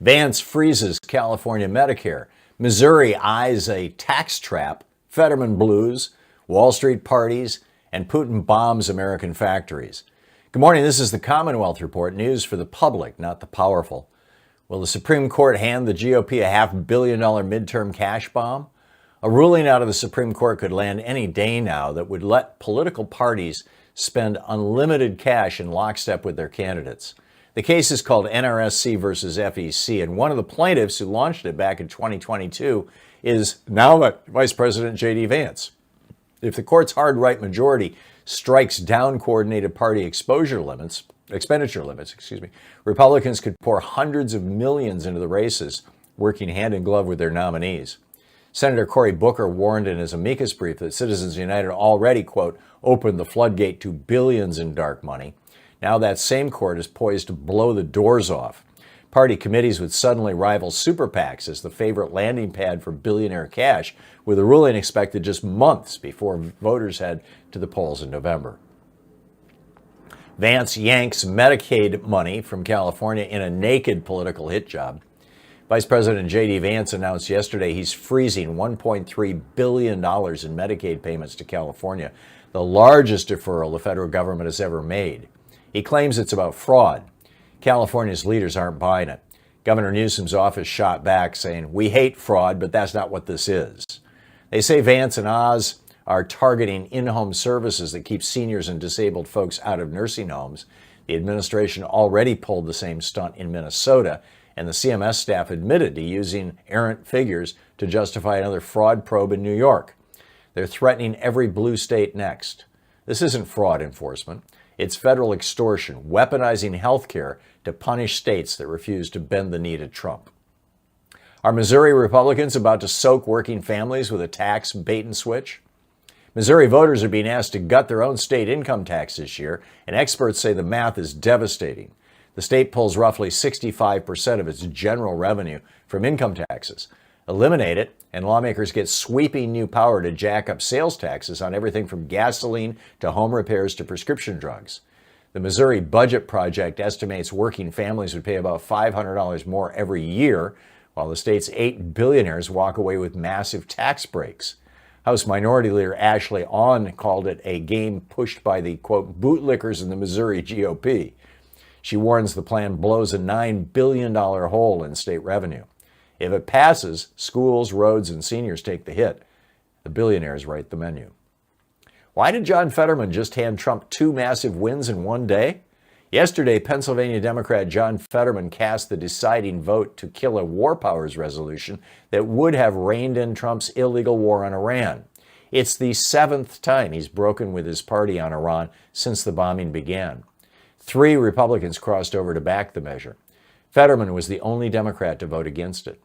Vance freezes California Medicare. Missouri eyes a tax trap. Fetterman blues, Wall Street parties, and Putin bombs American factories. Good morning. This is the Commonwealth Report, news for the public, not the powerful. Will the Supreme Court hand the GOP a $500 million midterm cash bomb? A ruling out of the Supreme Court could land any day now that would let political parties spend unlimited cash in lockstep with their candidates. The case is called NRSC versus FEC, and one of the plaintiffs who launched it back in 2022 is now Vice President J.D. Vance. If the court's hard right majority strikes down coordinated party expenditure limits, Republicans could pour hundreds of millions into the races, working hand in glove with their nominees. Senator Cory Booker warned in his amicus brief that Citizens United already, quote, opened the floodgate to billions in dark money. Now that same court is poised to blow the doors off. Party committees would suddenly rival super PACs as the favorite landing pad for billionaire cash, with a ruling expected just months before voters head to the polls in November. Vance yanks Medicaid money from California in a naked political hit job. Vice President J.D. Vance announced yesterday he's freezing $1.3 billion in Medicaid payments to California, the largest deferral the federal government has ever made. He claims it's about fraud. California's leaders aren't buying it. Governor Newsom's office shot back saying, "We hate fraud, but that's not what this is." They say Vance and Oz are targeting in-home services that keep seniors and disabled folks out of nursing homes. The administration already pulled the same stunt in Minnesota, and the CMS staff admitted to using errant figures to justify another fraud probe in New York. They're threatening every blue state next. This isn't fraud enforcement. It's federal extortion, weaponizing health care to punish states that refuse to bend the knee to Trump. Are Missouri Republicans about to soak working families with a tax bait and switch? Missouri voters are being asked to gut their own state income tax this year, and experts say the math is devastating. The state pulls roughly 65% of its general revenue from income taxes. Eliminate it, and lawmakers get sweeping new power to jack up sales taxes on everything from gasoline to home repairs to prescription drugs. The Missouri Budget Project estimates working families would pay about $500 more every year, while the state's 8 billionaires walk away with massive tax breaks. House Minority Leader Ashley Ahn called it a game pushed by the, quote, bootlickers in the Missouri GOP. She warns the plan blows a $9 billion hole in state revenue. If it passes, schools, roads, and seniors take the hit. The billionaires write the menu. Why did John Fetterman just hand Trump 2 massive wins in one day? Yesterday, Pennsylvania Democrat John Fetterman cast the deciding vote to kill a war powers resolution that would have reined in Trump's illegal war on Iran. It's the 7th time he's broken with his party on Iran since the bombing began. 3 Republicans crossed over to back the measure. Fetterman was the only Democrat to vote against it.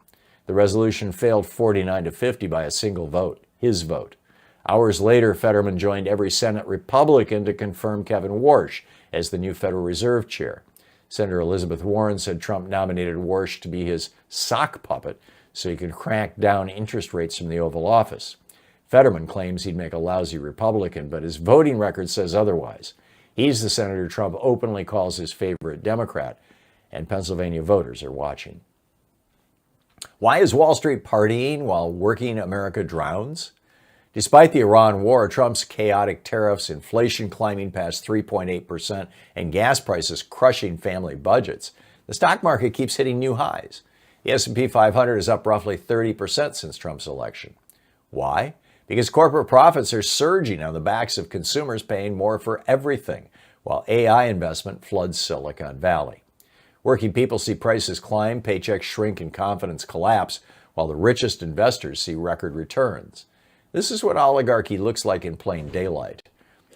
The resolution failed 49-50 by a single vote, his vote. Hours later, Fetterman joined every Senate Republican to confirm Kevin Warsh as the new Federal Reserve chair. Senator Elizabeth Warren said Trump nominated Warsh to be his sock puppet so he could crack down interest rates from the Oval Office. Fetterman claims he'd make a lousy Republican, but his voting record says otherwise. He's the senator Trump openly calls his favorite Democrat, and Pennsylvania voters are watching. Why is Wall Street partying while working America drowns? Despite the Iran war, Trump's chaotic tariffs, inflation climbing past 3.8%, and gas prices crushing family budgets, the stock market keeps hitting new highs. The S&P 500 is up roughly 30% since Trump's election. Why? Because corporate profits are surging on the backs of consumers paying more for everything, while AI investment floods Silicon Valley. Working people see prices climb, paychecks shrink, and confidence collapse, while the richest investors see record returns. This is what oligarchy looks like in plain daylight.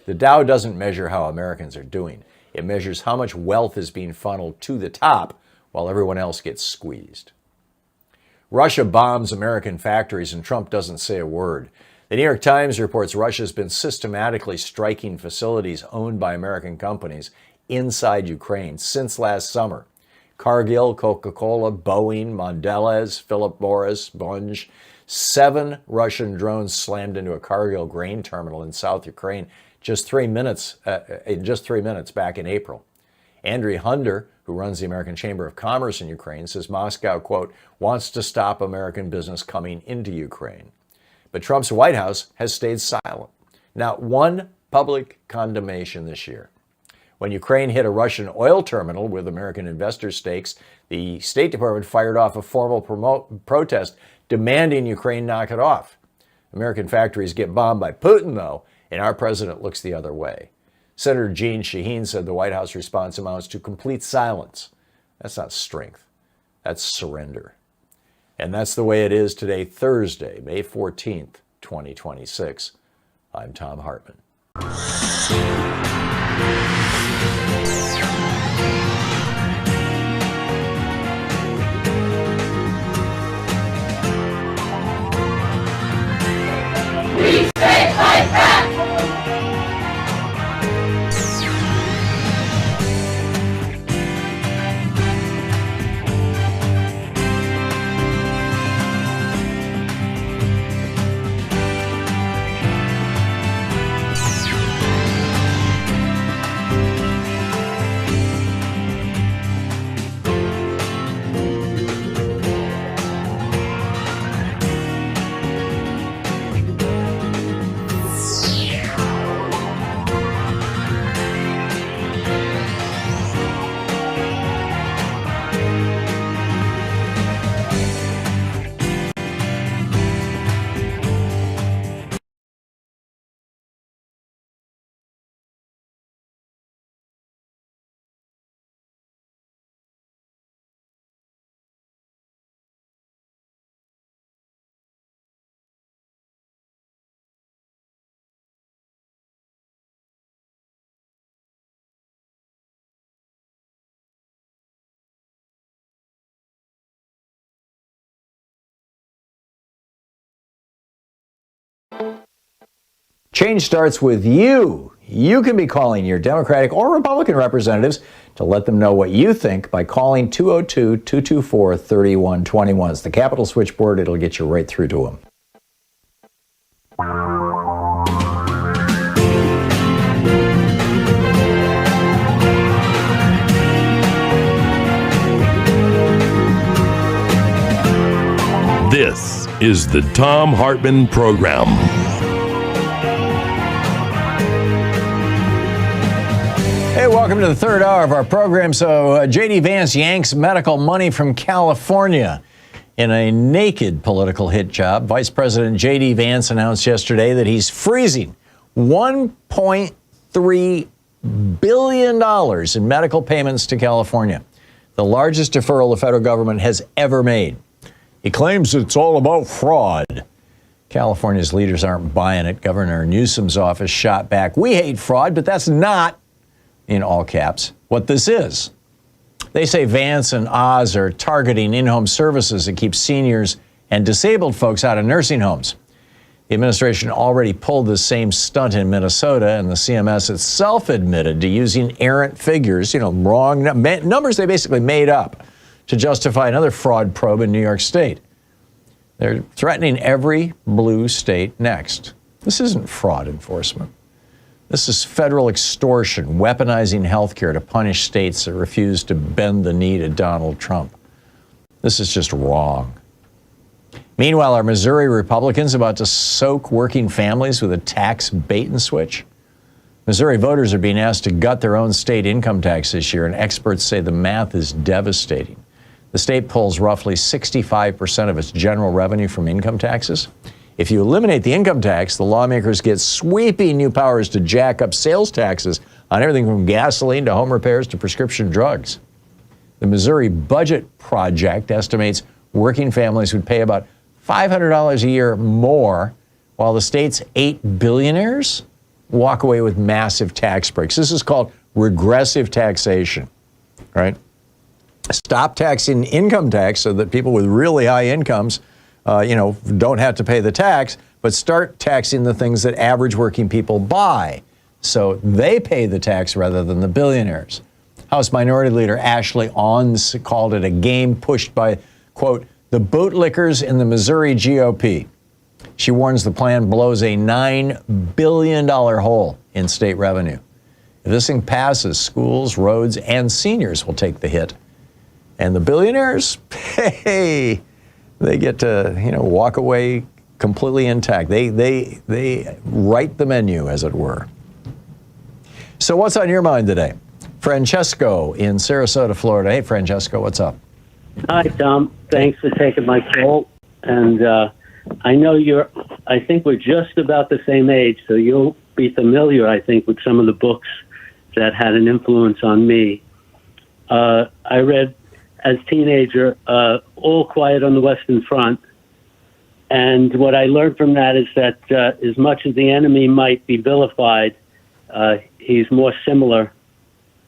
The Dow doesn't measure how Americans are doing. It measures how much wealth is being funneled to the top while everyone else gets squeezed. Russia bombs American factories and Trump doesn't say a word. The New York Times reports Russia's been systematically striking facilities owned by American companies inside Ukraine since last summer. Cargill, Coca-Cola, Boeing, Mondelez, Philip Morris, Bunge. 7 Russian drones slammed into a Cargill grain terminal in South Ukraine in just 3 minutes back in April. Andriy Hunder, who runs the American Chamber of Commerce in Ukraine, says Moscow, quote, wants to stop American business coming into Ukraine. But Trump's White House has stayed silent. Not one public condemnation this year. When Ukraine hit a Russian oil terminal with American investor stakes, the State Department fired off a formal protest demanding Ukraine knock it off. American factories get bombed by Putin, though, and our president looks the other way. Senator Jeanne Shaheen said the White House response amounts to complete silence. That's not strength. That's surrender. And that's the way it is today, Thursday, May 14th, 2026. I'm Thom Hartmann. We say fight back! Change starts with you. You can be calling your Democratic or Republican representatives to let them know what you think by calling 202-224-3121. It's the Capitol switchboard. It'll get you right through to them. This is the Thom Hartmann Program. Hey, welcome to the third hour of our program. So, J.D. Vance yanks medical money from California in a naked political hit job. Vice President J.D. Vance announced yesterday that he's freezing $1.3 billion in medical payments to California, the largest deferral the federal government has ever made. He claims it's all about fraud. California's leaders aren't buying it. Governor Newsom's office shot back, "We hate fraud, but that's not," in all caps, what this is. They say Vance and Oz are targeting in-home services that keep seniors and disabled folks out of nursing homes. The administration already pulled the same stunt in Minnesota, and the CMS itself admitted to using errant figures, wrong numbers they basically made up to justify another fraud probe in New York State. They're threatening every blue state next. This isn't fraud enforcement. This is federal extortion, weaponizing health care to punish states that refuse to bend the knee to Donald Trump. This is just wrong. Meanwhile, are Missouri Republicans about to soak working families with a tax bait and switch? Missouri voters are being asked to gut their own state income tax this year, and experts say the math is devastating. The state pulls roughly 65% of its general revenue from income taxes. If you eliminate the income tax, the lawmakers get sweeping new powers to jack up sales taxes on everything from gasoline to home repairs to prescription drugs. The Missouri Budget Project estimates working families would pay about $500 a year more, while the state's 8 billionaires walk away with massive tax breaks. This is called regressive taxation, right? Stop taxing income tax so that people with really high incomes don't have to pay the tax, but start taxing the things that average working people buy, so they pay the tax rather than the billionaires. House Minority Leader Ashley Owens called it a game pushed by, quote, the bootlickers in the Missouri GOP. She warns the plan blows a $9 billion hole in state revenue. If this thing passes, schools, roads, and seniors will take the hit. And the billionaires, hey, they get to, walk away completely intact. They write the menu, as it were. So what's on your mind today? Francesco in Sarasota, Florida. Hey, Francesco, what's up? Hi, Tom. Thanks for taking my call. And I know I think we're just about the same age, so you'll be familiar, I think, with some of the books that had an influence on me. I read, as a teenager, All Quiet on the Western Front. And what I learned from that is that as much as the enemy might be vilified, he's more similar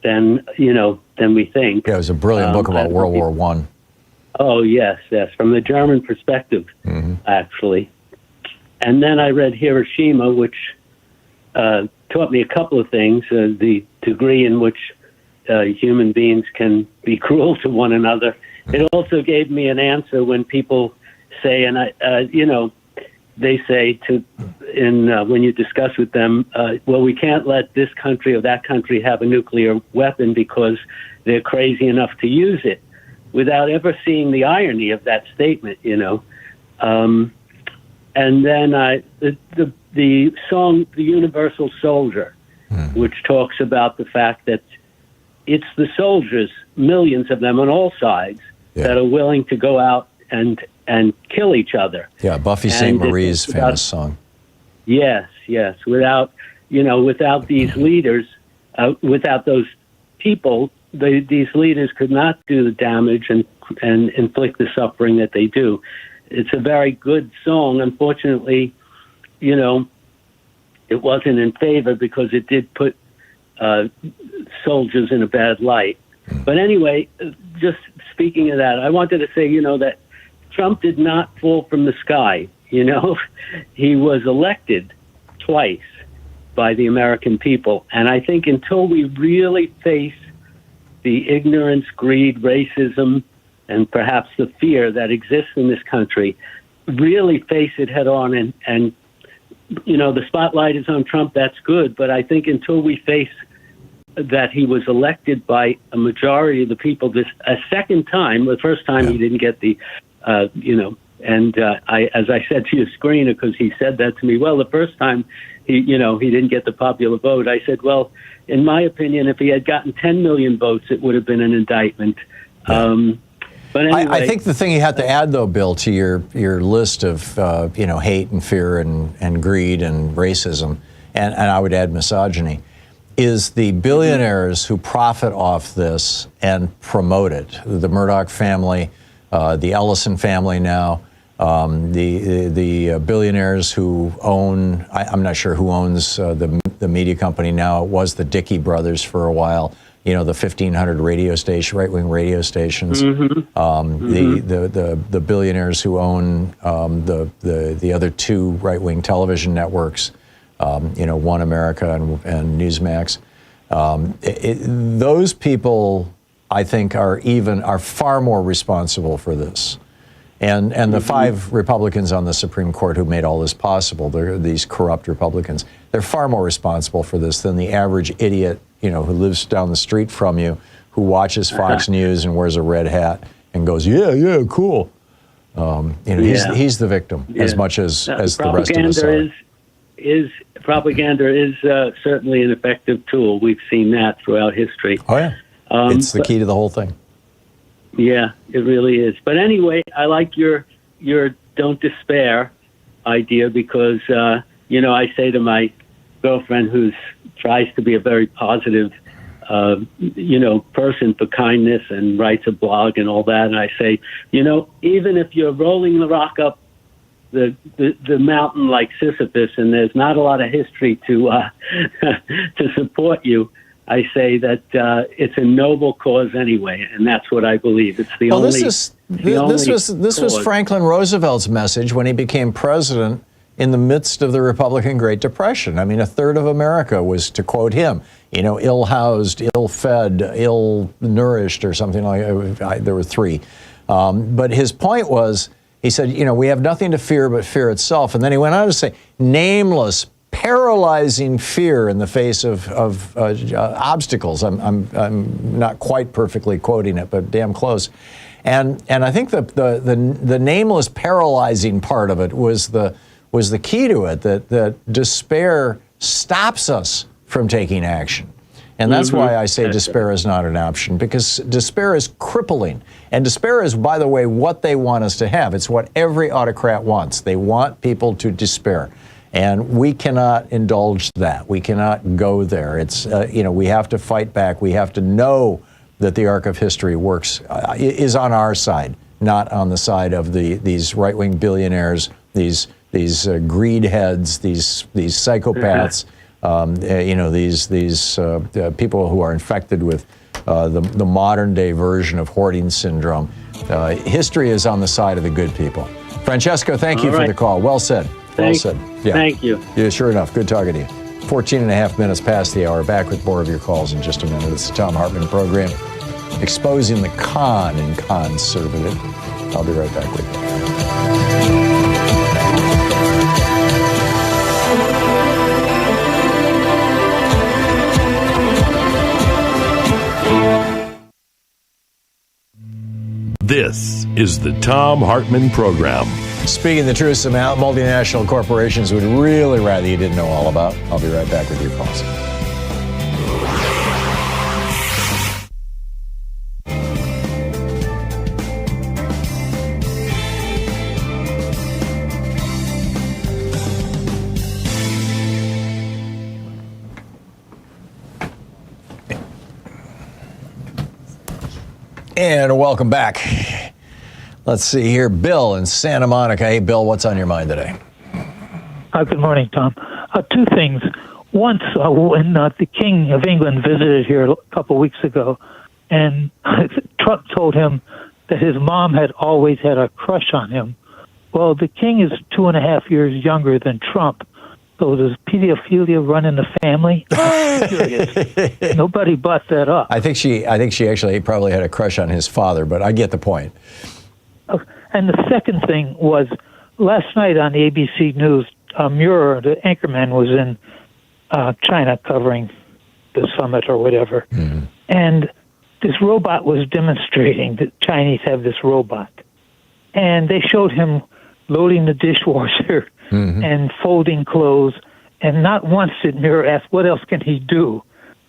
than we think. Yeah, it was a brilliant book about World War I. Oh, yes, from the German perspective, actually. And then I read Hiroshima, which taught me a couple of things. The degree in which human beings can be cruel to one another. It also gave me an answer when people say, and they say when you discuss with them, well, we can't let this country or that country have a nuclear weapon because they're crazy enough to use it, without ever seeing the irony of that statement, And then the song, The Universal Soldier, which talks about the fact that it's the soldiers, millions of them on all sides, that are willing to go out and kill each other. Yeah, Buffy St. Marie's famous song. Yes. Without these leaders, without those people, these leaders could not do the damage and inflict the suffering that they do. It's a very good song. Unfortunately, it wasn't in favor because it did put soldiers in a bad light. But anyway, just speaking of that, I wanted to say, that Trump did not fall from the sky. He was elected twice by the American people. And I think until we really face the ignorance, greed, racism, and perhaps the fear that exists in this country, really face it head on. And the spotlight is on Trump, that's good. But I think until we face that he was elected by a majority of the people a second time, the first time he didn't get the, as I said to your screener, because he said that to me, well, the first time he didn't get the popular vote. I said, well, in my opinion, if he had gotten 10 million votes, it would have been an indictment. But anyway, I think the thing you have to add, though, Bill, to your list of hate and fear and greed and racism, and I would add misogyny, is the billionaires who profit off this and promote it. The Murdoch family, the Ellison family now, the billionaires who own, I'm not sure who owns the media company now. It was the Dickey brothers for a while. The 1,500 right-wing radio stations. The billionaires who own the other two right-wing television networks. One America and Newsmax. Those people, I think, are far more responsible for this. And the 5 Republicans on the Supreme Court who made all this possible, these corrupt Republicans, they're far more responsible for this than the average idiot, who lives down the street from you, who watches Fox News and wears a red hat and goes, yeah, cool. He's the victim as much as the rest of us are. Propaganda is certainly an effective tool. We've seen that throughout history. Oh, yeah. It's the key to the whole thing. Yeah, it really is. But anyway, I like your don't despair idea because, I say to my girlfriend who tries to be a very positive, person for kindness and writes a blog and all that. And I say, even if you're rolling the rock up the mountain like Sisyphus and there's not a lot of history to support you, I say that it's a noble cause anyway, and that's what I believe. It's the only. This was Franklin Roosevelt's message when he became president in the midst of the Republican Great Depression. I mean, a third of America was, to quote him, ill-housed, ill-fed, ill-nourished, or something like that. There were 3, but his point was, he said, we have nothing to fear but fear itself, and then he went on to say, nameless paralyzing fear in the face of obstacles. I'm not quite perfectly quoting it, but damn close. And I think the nameless paralyzing part of it was the key to it, that despair stops us from taking action. And that's why I say despair is not an option, because despair is crippling. And despair is, by the way, what they want us to have. It's what every autocrat wants. They want people to despair. And we cannot indulge that. We cannot go there. It's, we have to fight back. We have to know that the arc of history is on our side, not on the side of these right-wing billionaires, these greed heads, these psychopaths, these people who are infected with the modern-day version of hoarding syndrome. History is on the side of the good people. Francesco, thank you for the call. Well said. Well said. Yeah. Thank you. Yeah, sure enough. Good talking to you. 14 and a half minutes past the hour. Back with more of your calls in just a minute. It's the Thom Hartmann program, exposing the con in conservative. I'll be right back with you. This is the Thom Hartmann program. Speaking the truth, some multinational corporations would really rather you didn't know all about. I'll be right back with your calls. And welcome back. Let's see here. Bill in Santa Monica. Hey, Bill, what's on your mind today? Good morning, Tom. Two things. Once, when the King of England visited here a couple weeks ago, and Trump told him that his mom had always had a crush on him. Well, the King is 2.5 years younger than Trump. So does pedophilia run in the family? I'm curious. Nobody bought that up. I think she actually probably had a crush on his father, but I get the point. And the second thing was, last night on the ABC News, Muir, the anchorman, was in China covering the summit or whatever. Mm-hmm. And this robot was demonstrating that Chinese have this robot. And they showed him loading the dishwasher and folding clothes. And not once did Muir ask, what else can he do?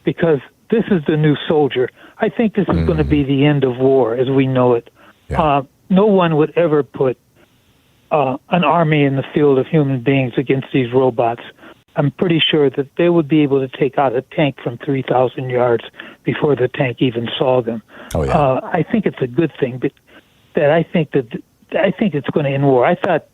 Because this is the new soldier. I think this is going to be the end of war as we know it. Yeah. No one would ever put an army in the field of human beings against these robots. I'm pretty sure that they would be able to take out a tank from 3,000 yards before the tank even saw them. Oh, yeah. I think it's a good thing, but I think it's going to end war. I thought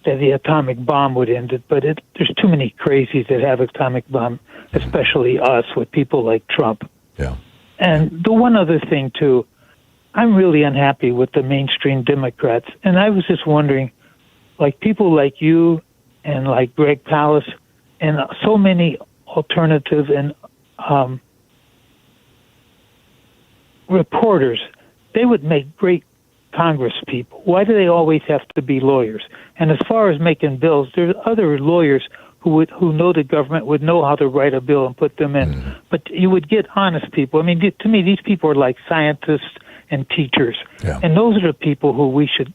that the atomic bomb would end it, but there's too many crazies that have atomic bomb, especially us with people like Trump. Yeah. And the one other thing too, I'm really unhappy with the mainstream Democrats, and I was just wondering, like people like you and like Greg Palast and so many alternative and reporters, they would make great Congress people. Why do they always have to be lawyers? And as far as making bills, there's other lawyers who know the government, would know how to write a bill and put them in. But you would get honest people. I mean, to me, these people are like scientists and teachers. Yeah. And those are the people who we should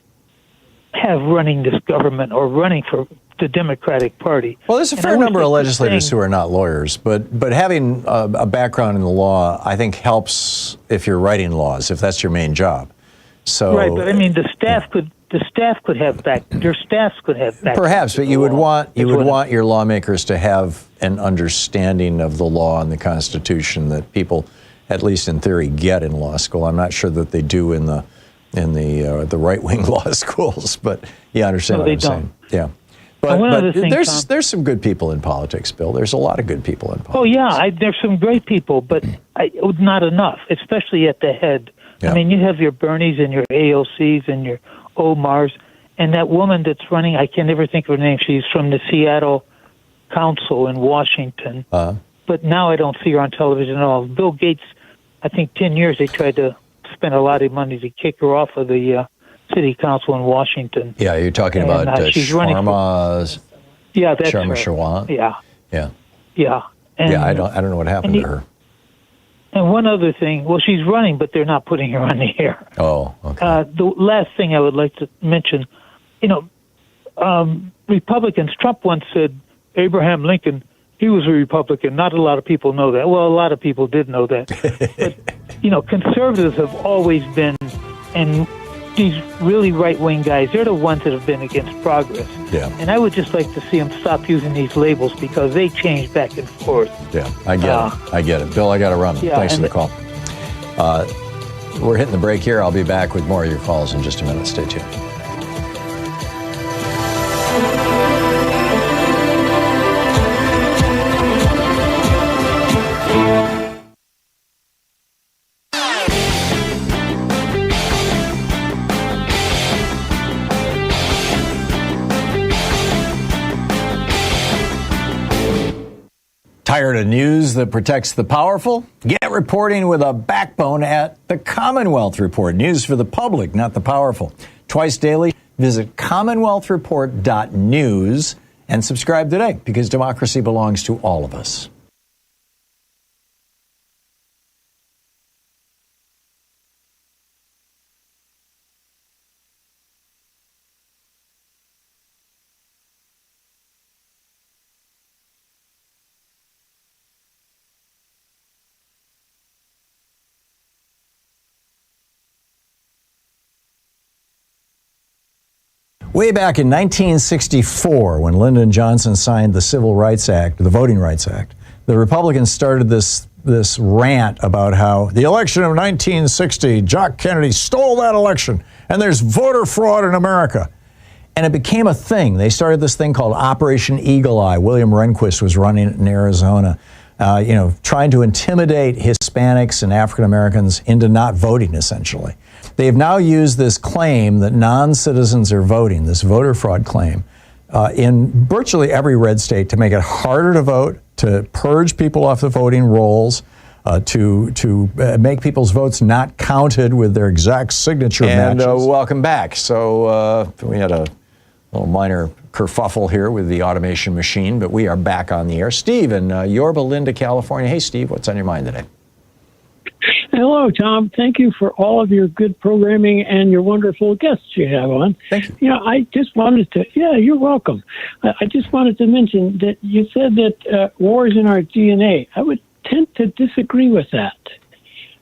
have running this government or running for the Democratic Party. Well, there's a fair number of legislators who are not lawyers, but having a background in the law, I think, helps if you're writing laws, if that's your main job. So, right, but I mean, the staff could have your staffs could have back. Perhaps, but you would want your lawmakers to have an understanding of the law and the Constitution that people, at least in theory, get in law school. I'm not sure that they do in the right-wing law schools, but you understand what I'm saying. Yeah. But there's some good people in politics, Bill. There's a lot of good people in politics. Oh, yeah, there's some great people, but not enough, especially at the head. Yeah. I mean, you have your Bernies and your AOCs and your Omars, and that woman that's running, I can never think of her name. She's from the Seattle Council in Washington. But now I don't see her on television at all. Bill Gates, I think 10 years they tried to spend a lot of money to kick her off of the city council in Washington. Yeah, you're talking about she's running Yeah, that's Sharma her. Shawant. Yeah. Yeah. Yeah. And, I don't know what happened to her. And one other thing, well, she's running, but they're not putting her on the air. Oh, okay. The last thing I would like to mention, Republicans, Trump once said Abraham Lincoln, he was a Republican. Not a lot of people know that. Well, a lot of people did know that. But, conservatives have always been, and these really right-wing guys, they're the ones that have been against progress. Yeah. And I would just like to see them stop using these labels because they change back and forth. Yeah, I get it. Bill, I got to run. Yeah, Thanks for the call. We're hitting the break here. I'll be back with more of your calls in just a minute. Stay tuned. Tired of news that protects the powerful? Get reporting with a backbone at the Commonwealth Report. News for the public, not the powerful. Twice daily, visit commonwealthreport.news and subscribe today because democracy belongs to all of us. Way back in 1964, when Lyndon Johnson signed the Civil Rights Act, the Voting Rights Act, the Republicans started this rant about how the election of 1960, Jock Kennedy stole that election, and there's voter fraud in America. And it became a thing. They started this thing called Operation Eagle Eye. William Rehnquist was running it in Arizona, trying to intimidate Hispanics and African Americans into not voting, essentially. They have now used this claim that non-citizens are voting, this voter fraud claim, in virtually every red state to make it harder to vote, to purge people off the voting rolls, to make people's votes not counted with their exact signature matches. And welcome back. So we had a little minor kerfuffle here with the automation machine, but we are back on the air. Steve in Yorba Linda, California. Hey, Steve, what's on your mind today? Hello, Tom. Thank you for all of your good programming and your wonderful guests you have on. Thank you. I just wanted to, you're welcome. I just wanted to mention that you said that war is in our DNA. I would tend to disagree with that.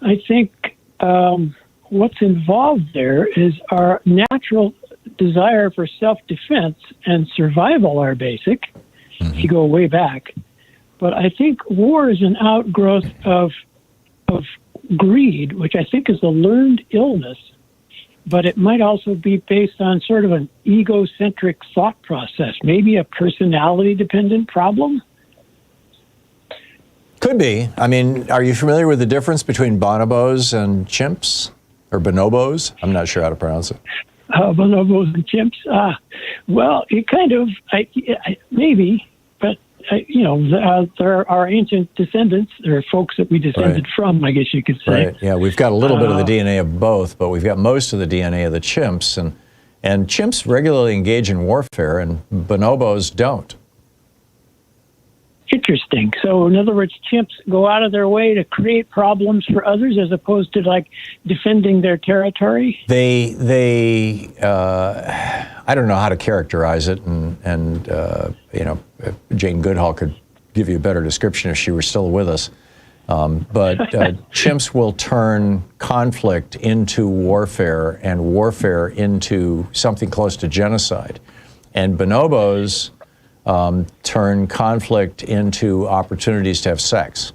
I think what's involved there is our natural desire for self-defense and survival are basic, if you go way back. But I think war is an outgrowth of greed, which I think is a learned illness, but it might also be based on sort of an egocentric thought process, maybe a personality-dependent problem. Could be. I mean, are you familiar with the difference between bonobos and chimps? Or bonobos? I'm not sure how to pronounce it. Bonobos and chimps? Well, it kind of, maybe, but they're our ancient descendants. They're folks that we descended from, I guess you could say. Right. Yeah, we've got a little bit of the DNA of both, but we've got most of the DNA of the chimps. And chimps regularly engage in warfare, and bonobos don't. Interesting. So, in other words, chimps go out of their way to create problems for others as opposed to, like, defending their territory? I don't know how to characterize it, and Jane Goodall could give you a better description if she were still with us. But chimps will turn conflict into warfare and warfare into something close to genocide. And bonobos turn conflict into opportunities to have sex.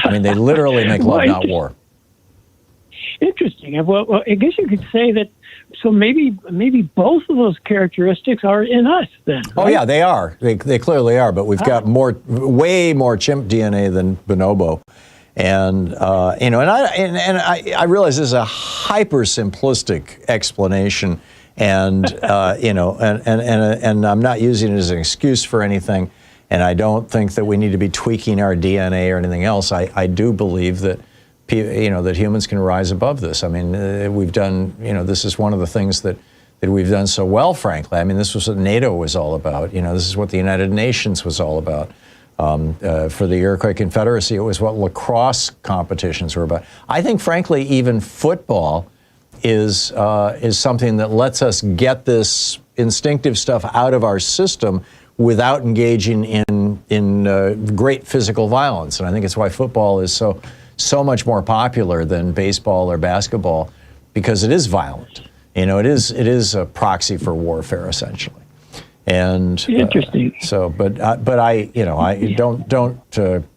I mean, they literally make love, not war. Interesting. Well, I guess you could say that. So maybe both of those characteristics are in us then. Right? Oh yeah, they are. They clearly are. But we've got way more chimp DNA than bonobo, and I realize this is a hyper simplistic explanation, and and I'm not using it as an excuse for anything, and I don't think that we need to be tweaking our DNA or anything else. I do believe that. That humans can rise above this. I mean, we've done, this is one of the things that that we've done so well, frankly. I mean, this was what NATO was all about. You know, this is what the United Nations was all about. For the Iroquois Confederacy, it was what lacrosse competitions were about. I think, frankly, even football is something that lets us get this instinctive stuff out of our system without engaging in great physical violence. And I think it's why football is so much more popular than baseball or basketball, because it is violent. You know, it is a proxy for warfare, essentially. And interesting. But I, you know, I don't.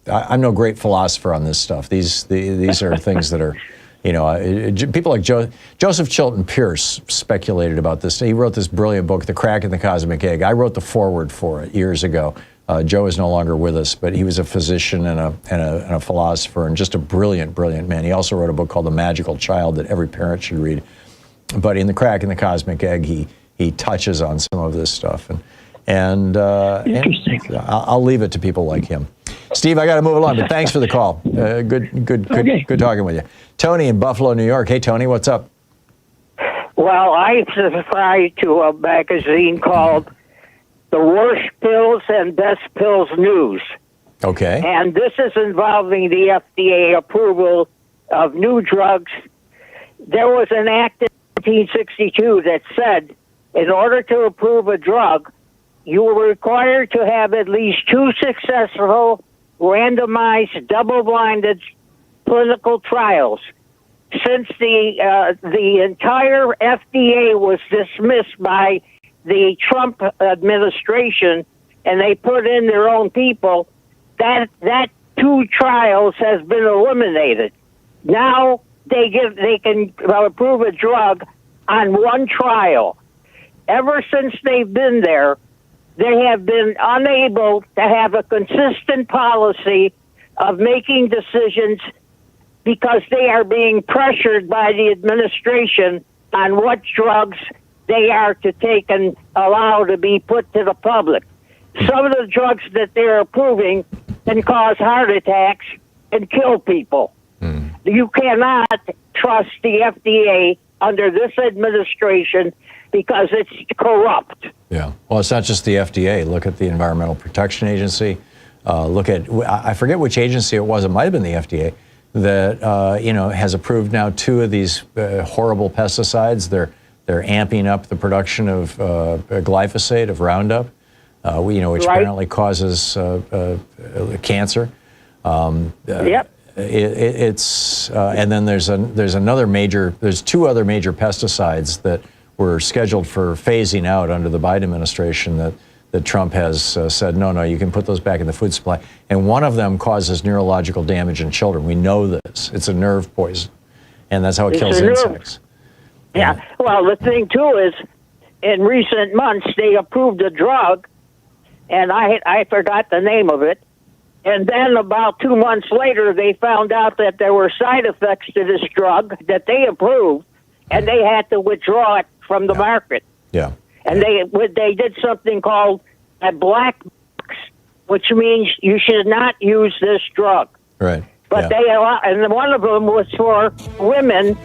I'm no great philosopher on this stuff. These are things that are, you know, people like Joseph Chilton Pierce speculated about this. He wrote this brilliant book, The Crack in the Cosmic Egg. I wrote the foreword for it years ago. Joe is no longer with us, but he was a physician and a philosopher, and just a brilliant man. He also wrote a book called The Magical Child that every parent should read. But in The Crack in the Cosmic Egg, he touches on some of this stuff, and interesting. And I'll leave it to people like him. Steve, I got to move along, but thanks for the call. Good talking with you. Tony in Buffalo, New York. Hey, Tony, what's up? Well, I subscribe to a magazine called The Worst Pills and Best Pills News. Okay. And this is involving the FDA approval of new drugs. There was an act in 1962 that said in order to approve a drug, you were required to have at least 2 successful, randomized, double-blinded clinical trials. Since the entire FDA was dismissed by the Trump administration and they put in their own people, that 2 trials has been eliminated. Now they can approve a drug on 1 trial. Ever since they've been there, they have been unable to have a consistent policy of making decisions because they are being pressured by the administration on what drugs they are to take and allow to be put to the public. Some of the drugs that they're approving can cause heart attacks and kill people. You cannot trust the FDA under this administration because it's corrupt. Yeah. Well, it's not just the FDA. Look at the Environmental Protection Agency. Look at, I forget which agency it was. It might have been the FDA that, has approved now 2 of these horrible pesticides. They're amping up the production of glyphosate, of Roundup, which apparently causes cancer. Yep. And then there's 2 other major pesticides that were scheduled for phasing out under the Biden administration that Trump has said, no, you can put those back in the food supply. And one of them causes neurological damage in children. We know this. It's a nerve poison. And that's how it kills insects. Yeah. Well, the thing, too, is in recent months, they approved a drug, and I forgot the name of it. And then about 2 months later, they found out that there were side effects to this drug that they approved, and they had to withdraw it from the market. Yeah. And they did something called a black box, which means you should not use this drug. Right. But they allow, and one of them was for women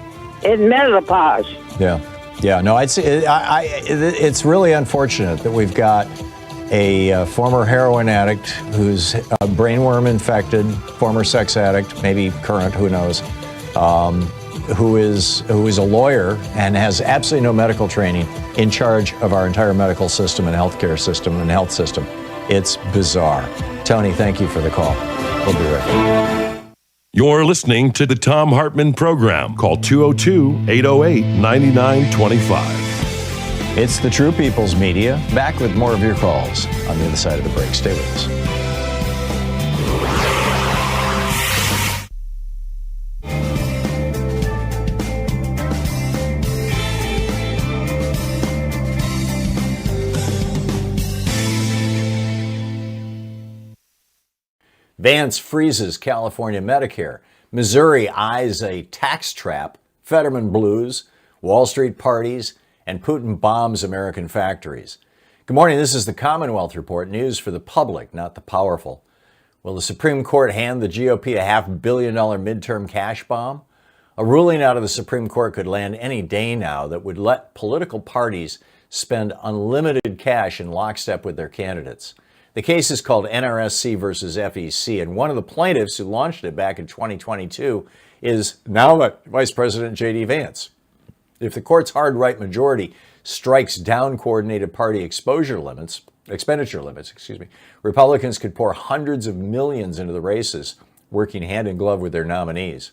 in menopause. Yeah. Yeah. No, it's really unfortunate that we've got a former heroin addict who's brainworm infected, former sex addict, maybe current, who knows, who is a lawyer and has absolutely no medical training in charge of our entire medical system and healthcare system and health system. It's bizarre. Tony, thank you for the call. We'll be right back. You're listening to the Thom Hartmann Program. Call 202-808-9925. It's the True People's Media. Back with more of your calls on the other side of the break. Stay with us. Vance freezes California Medicare. Missouri eyes a tax trap. Fetterman blues. Wall Street parties. And Putin bombs American factories. Good morning. This is the Commonwealth Report, news for the public, not the powerful. Will the Supreme Court hand the GOP a $500 million midterm cash bomb? A ruling out of the Supreme Court could land any day now that would let political parties spend unlimited cash in lockstep with their candidates. The case is called NRSC versus FEC, and one of the plaintiffs who launched it back in 2022 is now Vice President J.D. Vance. If the court's hard right majority strikes down coordinated party expenditure limits, Republicans could pour hundreds of millions into the races, working hand in glove with their nominees.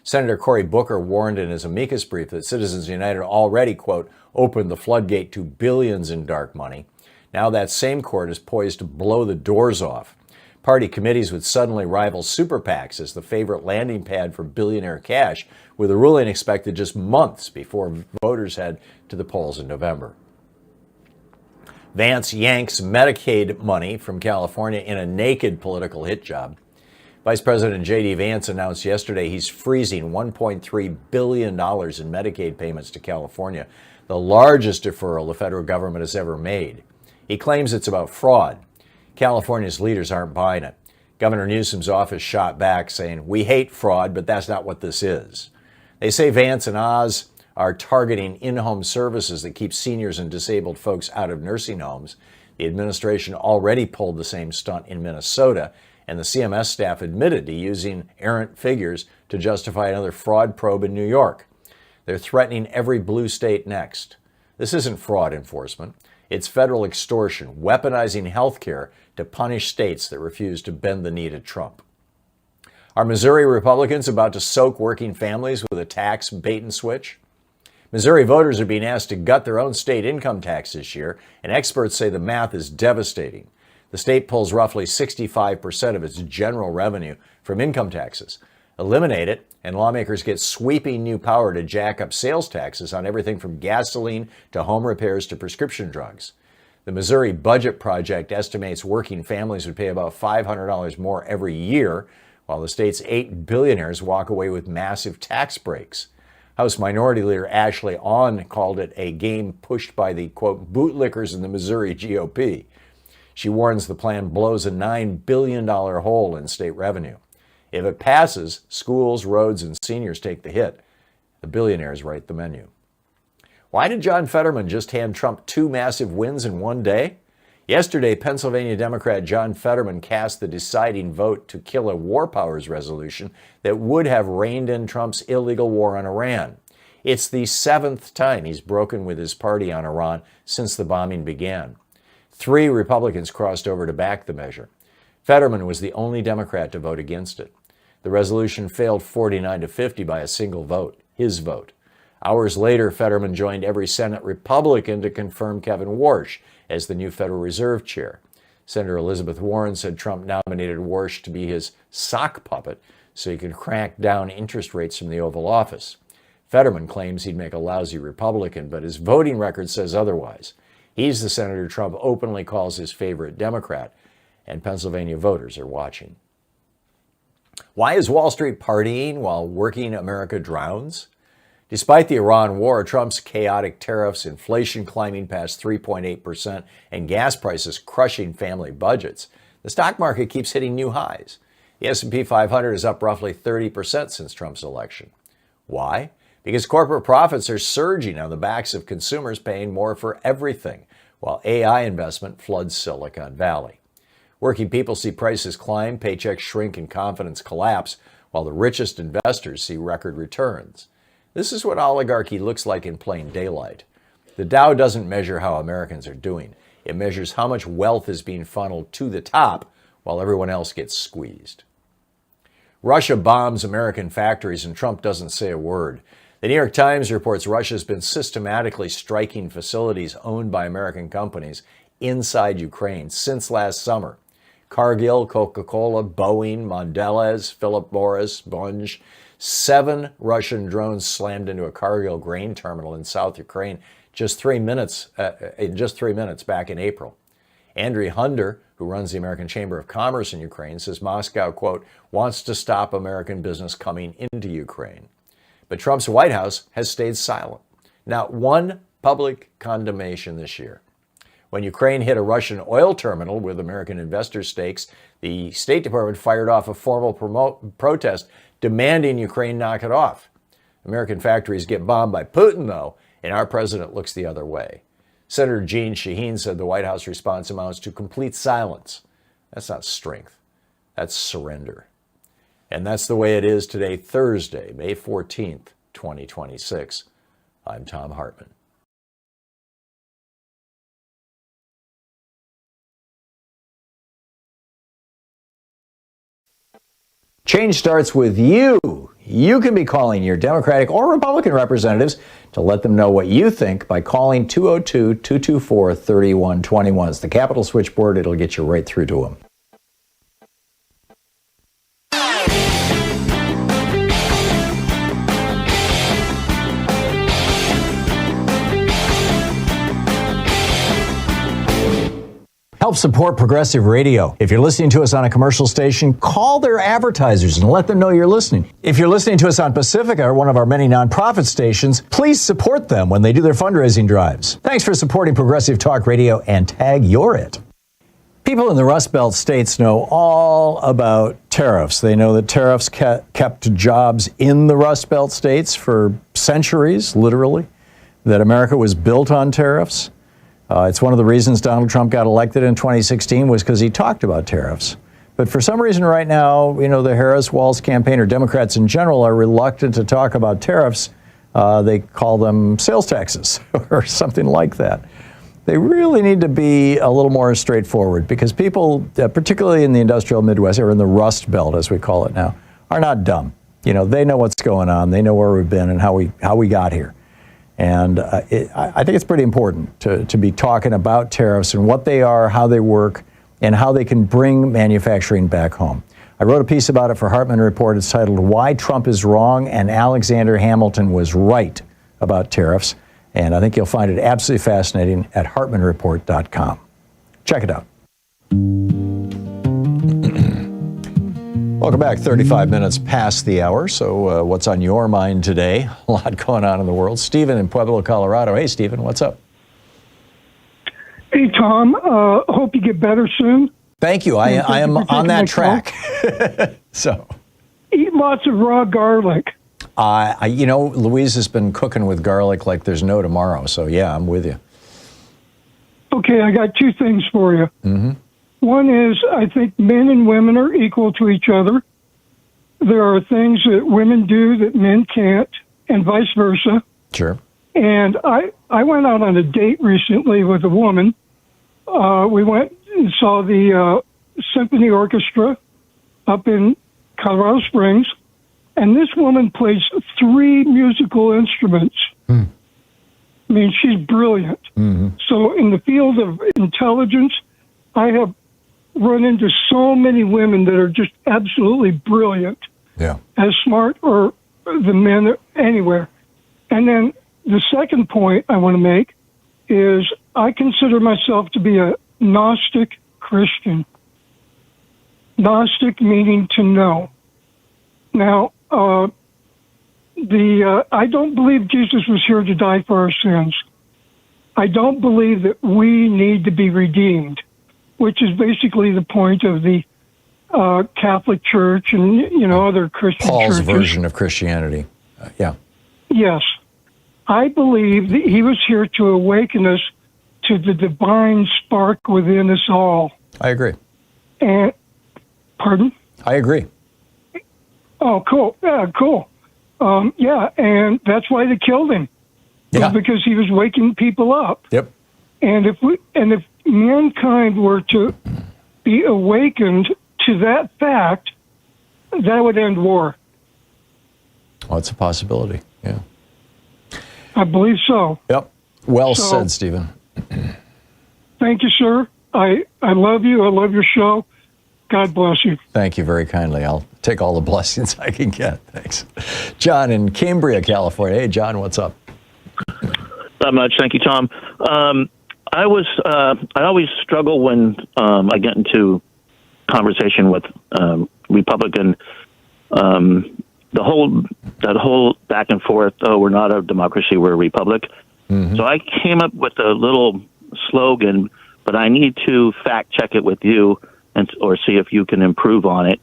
Senator Cory Booker warned in his amicus brief that Citizens United already, quote, opened the floodgate to billions in dark money. Now that same court is poised to blow the doors off. Party committees would suddenly rival super PACs as the favorite landing pad for billionaire cash, with a ruling expected just months before voters head to the polls in November. Vance yanks Medicaid money from California in a naked political hit job. Vice President J.D. Vance announced yesterday he's freezing $1.3 billion in Medicaid payments to California, the largest deferral the federal government has ever made. He claims it's about fraud. California's leaders aren't buying it. Governor Newsom's office shot back saying, "We hate fraud, but that's not what this is." They say Vance and Oz are targeting in-home services that keep seniors and disabled folks out of nursing homes. The administration already pulled the same stunt in Minnesota, and the CMS staff admitted to using errant figures to justify another fraud probe in New York. They're threatening every blue state next. This isn't fraud enforcement. It's federal extortion, weaponizing health care to punish states that refuse to bend the knee to Trump. Are Missouri Republicans about to soak working families with a tax bait and switch? Missouri voters are being asked to gut their own state income tax this year, and experts say the math is devastating. The state pulls roughly 65% of its general revenue from income taxes. Eliminate it, and lawmakers get sweeping new power to jack up sales taxes on everything from gasoline to home repairs to prescription drugs. The Missouri Budget Project estimates working families would pay about $500 more every year, while the state's 8 billionaires walk away with massive tax breaks. House Minority Leader Ashley Ahn called it a game pushed by the, quote, bootlickers in the Missouri GOP. She warns the plan blows a $9 billion hole in state revenue. If it passes, schools, roads, and seniors take the hit. The billionaires write the menu. Why did John Fetterman just hand Trump 2 massive wins in one day? Yesterday, Pennsylvania Democrat John Fetterman cast the deciding vote to kill a war powers resolution that would have reined in Trump's illegal war on Iran. It's the 7th time he's broken with his party on Iran since the bombing began. 3 Republicans crossed over to back the measure. Fetterman was the only Democrat to vote against it. The resolution failed 49-50 by a single vote, his vote. Hours later, Fetterman joined every Senate Republican to confirm Kevin Warsh as the new Federal Reserve chair. Senator Elizabeth Warren said Trump nominated Warsh to be his sock puppet so he could crack down interest rates from the Oval Office. Fetterman claims he'd make a lousy Republican, but his voting record says otherwise. He's the senator Trump openly calls his favorite Democrat, and Pennsylvania voters are watching. Why is Wall Street partying while working America drowns? Despite the Iran war, Trump's chaotic tariffs, inflation climbing past 3.8%, and gas prices crushing family budgets, the stock market keeps hitting new highs. The S&P 500 is up roughly 30% since Trump's election. Why? Because corporate profits are surging on the backs of consumers paying more for everything, while AI investment floods Silicon Valley. Working people see prices climb, paychecks shrink, and confidence collapse, while the richest investors see record returns. This is what oligarchy looks like in plain daylight. The Dow doesn't measure how Americans are doing. It measures how much wealth is being funneled to the top while everyone else gets squeezed. Russia bombs American factories and Trump doesn't say a word. The New York Times reports Russia's been systematically striking facilities owned by American companies inside Ukraine since last summer. Cargill, Coca-Cola, Boeing, Mondelez, Philip Morris, Bunge. 7 Russian drones slammed into a Cargill grain terminal in South Ukraine in just 3 minutes back in April. Andriy Hunder, who runs the American Chamber of Commerce in Ukraine, says Moscow, quote, wants to stop American business coming into Ukraine. But Trump's White House has stayed silent. Not one public condemnation this year. When Ukraine hit a Russian oil terminal with American investor stakes, the State Department fired off a formal protest demanding Ukraine knock it off. American factories get bombed by Putin, though, and our president looks the other way. Senator Jeanne Shaheen said the White House response amounts to complete silence. That's not strength. That's surrender. And that's the way it is today, Thursday, May 14th, 2026. I'm Thom Hartmann. Change starts with you. You can be calling your Democratic or Republican representatives to let them know what you think by calling 202-224-3121. It's the Capitol switchboard. It'll get you right through to them. Help support progressive radio. If you're listening to us on a commercial station, call their advertisers and let them know you're listening. If you're listening to us on Pacifica, or one of our many nonprofit stations, please support them when they do their fundraising drives. Thanks for supporting Progressive Talk Radio and tag you're it. People in the Rust Belt states know all about tariffs. They know that tariffs kept jobs in the Rust Belt states for centuries, literally, that America was built on tariffs. It's one of the reasons Donald Trump got elected in 2016 was because he talked about tariffs. But for some reason right now, the Harris-Walz campaign, or Democrats in general, are reluctant to talk about tariffs. They call them sales taxes or something like that. They really need to be a little more straightforward because people, particularly in the industrial Midwest, or in the Rust Belt, as we call it now, are not dumb. They know what's going on. They know where we've been and how we got here. And I think it's pretty important to be talking about tariffs and what they are, how they work, and how they can bring manufacturing back home. I wrote a piece about it for Hartmann Report. It's titled, Why Trump is Wrong and Alexander Hamilton Was Right About Tariffs. And I think you'll find it absolutely fascinating at hartmannreport.com. Check it out. Welcome back. 35 minutes past the hour. So what's on your mind today? A lot going on in the world. Stephen in Pueblo, Colorado. Hey, Stephen, what's up? Hey, Tom. Hope you get better soon. Thank you. I am on that track. So eat lots of raw garlic. Louise has been cooking with garlic like there's no tomorrow. So, yeah, I'm with you. Okay, I got two things for you. Mm-hmm. One is I think men and women are equal to each other. There are things that women do that men can't, and vice versa. Sure. And I went out on a date recently with a woman. We went and saw the symphony orchestra up in Colorado Springs, and this woman plays 3 musical instruments. I mean, she's brilliant. Mm-hmm. So in the field of intelligence, I have run into so many women that are just absolutely brilliant. Yeah. As smart or the men anywhere. And then the second point I want to make is I consider myself to be a Gnostic Christian. Gnostic meaning to know. Now, I don't believe Jesus was here to die for our sins. I don't believe that we need to be redeemed, which is basically the point of the Catholic Church and, other Christian Paul's churches. version of Christianity. Yeah. Yes. I believe that he was here to awaken us to the divine spark within us all. I agree. And, pardon? I agree. Oh, cool. Yeah, cool. And that's why they killed him. Yeah. Because he was waking people up. Yep. And if mankind were to be awakened to that fact, that would end war. Well, it's a possibility. Yeah. I believe so. Yep. Well said, Stephen. Thank you, sir. I love you. I love your show. God bless you. Thank you very kindly. I'll take all the blessings I can get. Thanks. John in Cambria, California. Hey, John, what's up? Not much. Thank you, Tom. I always struggle when I get into conversation with Republican. That whole back and forth. Oh, we're not a democracy. We're a republic. Mm-hmm. So I came up with a little slogan, but I need to fact check it with you or see if you can improve on it.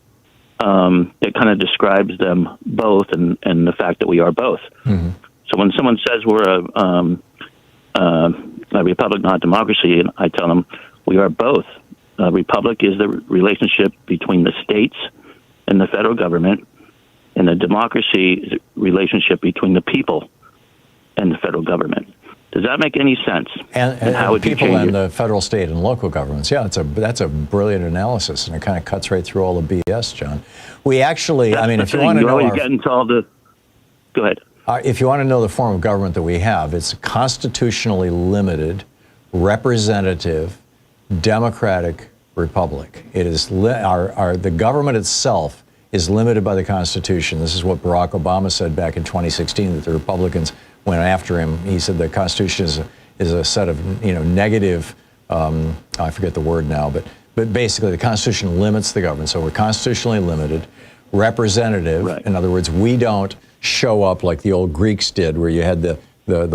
that kind of describes them both, and the fact that we are both. Mm-hmm. So when someone says we're a republic, not a democracy, and I tell them we are both. A republic is the relationship between the states and the federal government, and the democracy is a relationship between the people and the federal government. Does that make any sense? And how would you people change in it? the federal, state, and local governments. Yeah, that's a brilliant analysis, and it kind of cuts right through all the BS, John. We actually, I mean, if you want to know, get into all the. Go ahead. If you want to know the form of government that we have, it's a constitutionally limited, representative, democratic republic. It is the government itself is limited by the Constitution. This is what Barack Obama said back in 2016, that the Republicans went after him. He said the Constitution is a set of negative. I forget the word now, but basically the Constitution limits the government. So we're constitutionally limited, representative. Right. In other words, we don't show up like the old Greeks did, where you had the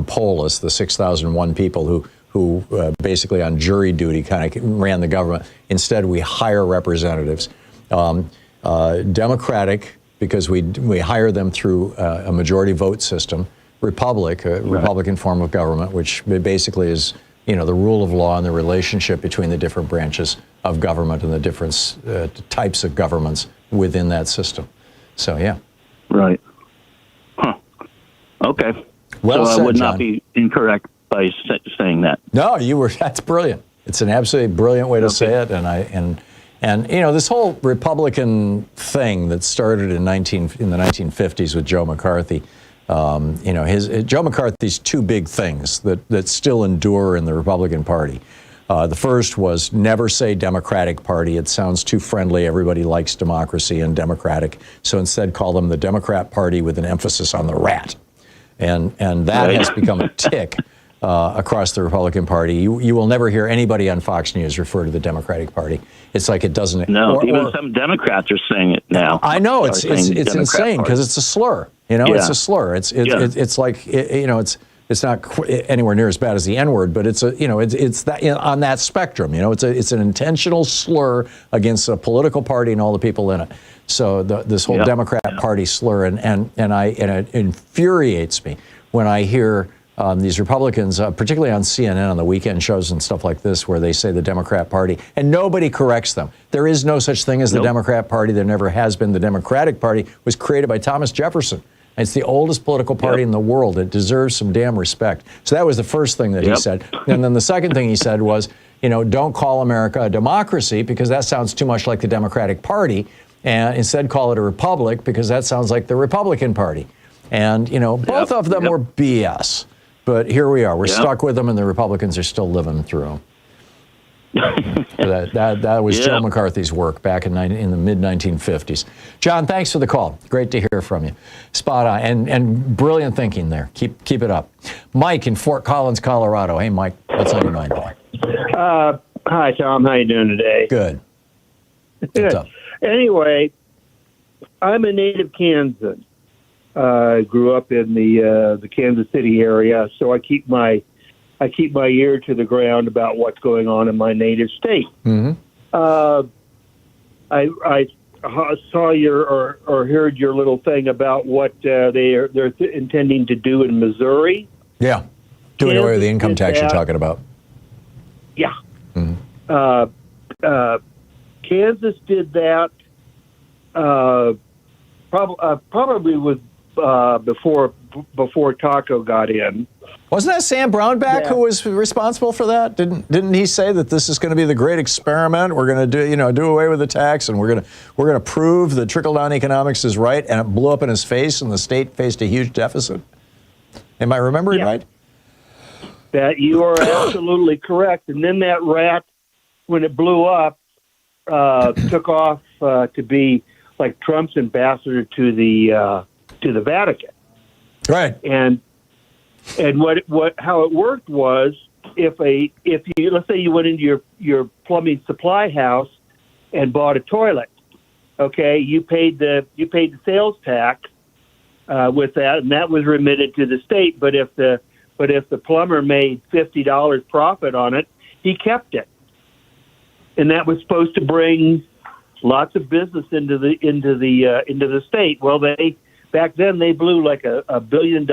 polis, the 6,001 people who basically on jury duty kind of ran the government. Instead, we hire representatives. Democratic, because we hire them through a majority vote system. Republic, a Republican form of government, which basically is the rule of law and the relationship between the different branches of government and the different types of governments within that system. So, yeah. Right. Huh. Okay. Well so said, I would John. not be incorrect by saying that. No, that's brilliant. It's an absolutely brilliant way to say it, and this whole Republican thing that started in the 1950s with Joe McCarthy. Joe McCarthy's two big things that still endure in the Republican Party. The first was never say Democratic Party. It sounds too friendly. Everybody likes democracy and Democratic. So instead call them the Democrat Party with an emphasis on the rat. And that has become a tick across the Republican Party. You will never hear anybody on Fox News refer to the Democratic Party. It's like it doesn't. No, even some Democrats are saying it now. I know it's insane because it's a slur. It's a slur. It's like it's not anywhere near as bad as the N-word, but it's that on that spectrum. It's an intentional slur against a political party and all the people in it. So this whole Democrat Party slur, and it infuriates me when I hear these Republicans, particularly on CNN on the weekend shows and stuff like this, where they say the Democrat Party, and nobody corrects them. There is no such thing as the Democrat Party. There never has been. The Democratic Party was created by Thomas Jefferson. It's the oldest political party in the world. It deserves some damn respect. So that was the first thing that he said. And then the second thing he said was, don't call America a democracy because that sounds too much like the Democratic Party. And instead call it a republic because that sounds like the Republican Party. And, both of them were BS. But here we are. We're stuck with them, and the Republicans are still living through them. That was Joe McCarthy's work back in the mid-1950s. John, thanks for the call. Great to hear from you. Spot on. And brilliant thinking there. Keep it up. Mike in Fort Collins, Colorado. Hey, Mike, what's on your mind? Hi, Tom. How you doing today? Good. What's up? Anyway, I'm a native Kansan. I grew up in the Kansas City area, so I keep my ear to the ground about what's going on in my native state. Mm-hmm. I saw or heard your little thing about what they're intending to do in Missouri. Yeah, doing away with the income tax you're talking about. Yeah. Mm-hmm. Kansas did that. Probably was before Taco got in. Wasn't that Sam Brownback who was responsible for that? Didn't he say that this is going to be the great experiment? We're going to do away with the tax, and we're going to prove that trickle-down economics is right, and it blew up in his face, and the state faced a huge deficit. Am I remembering right? That you are absolutely correct. And then that rat, when it blew up, took off to be like Trump's ambassador to the Vatican. Right. And how it worked was if you let's say you went into your plumbing supply house and bought a toilet, okay, you paid the sales tax with that, and that was remitted to the state. But if the plumber made $50 profit on it, he kept it, and that was supposed to bring lots of business into the state. Well, back then they blew like a $1 billion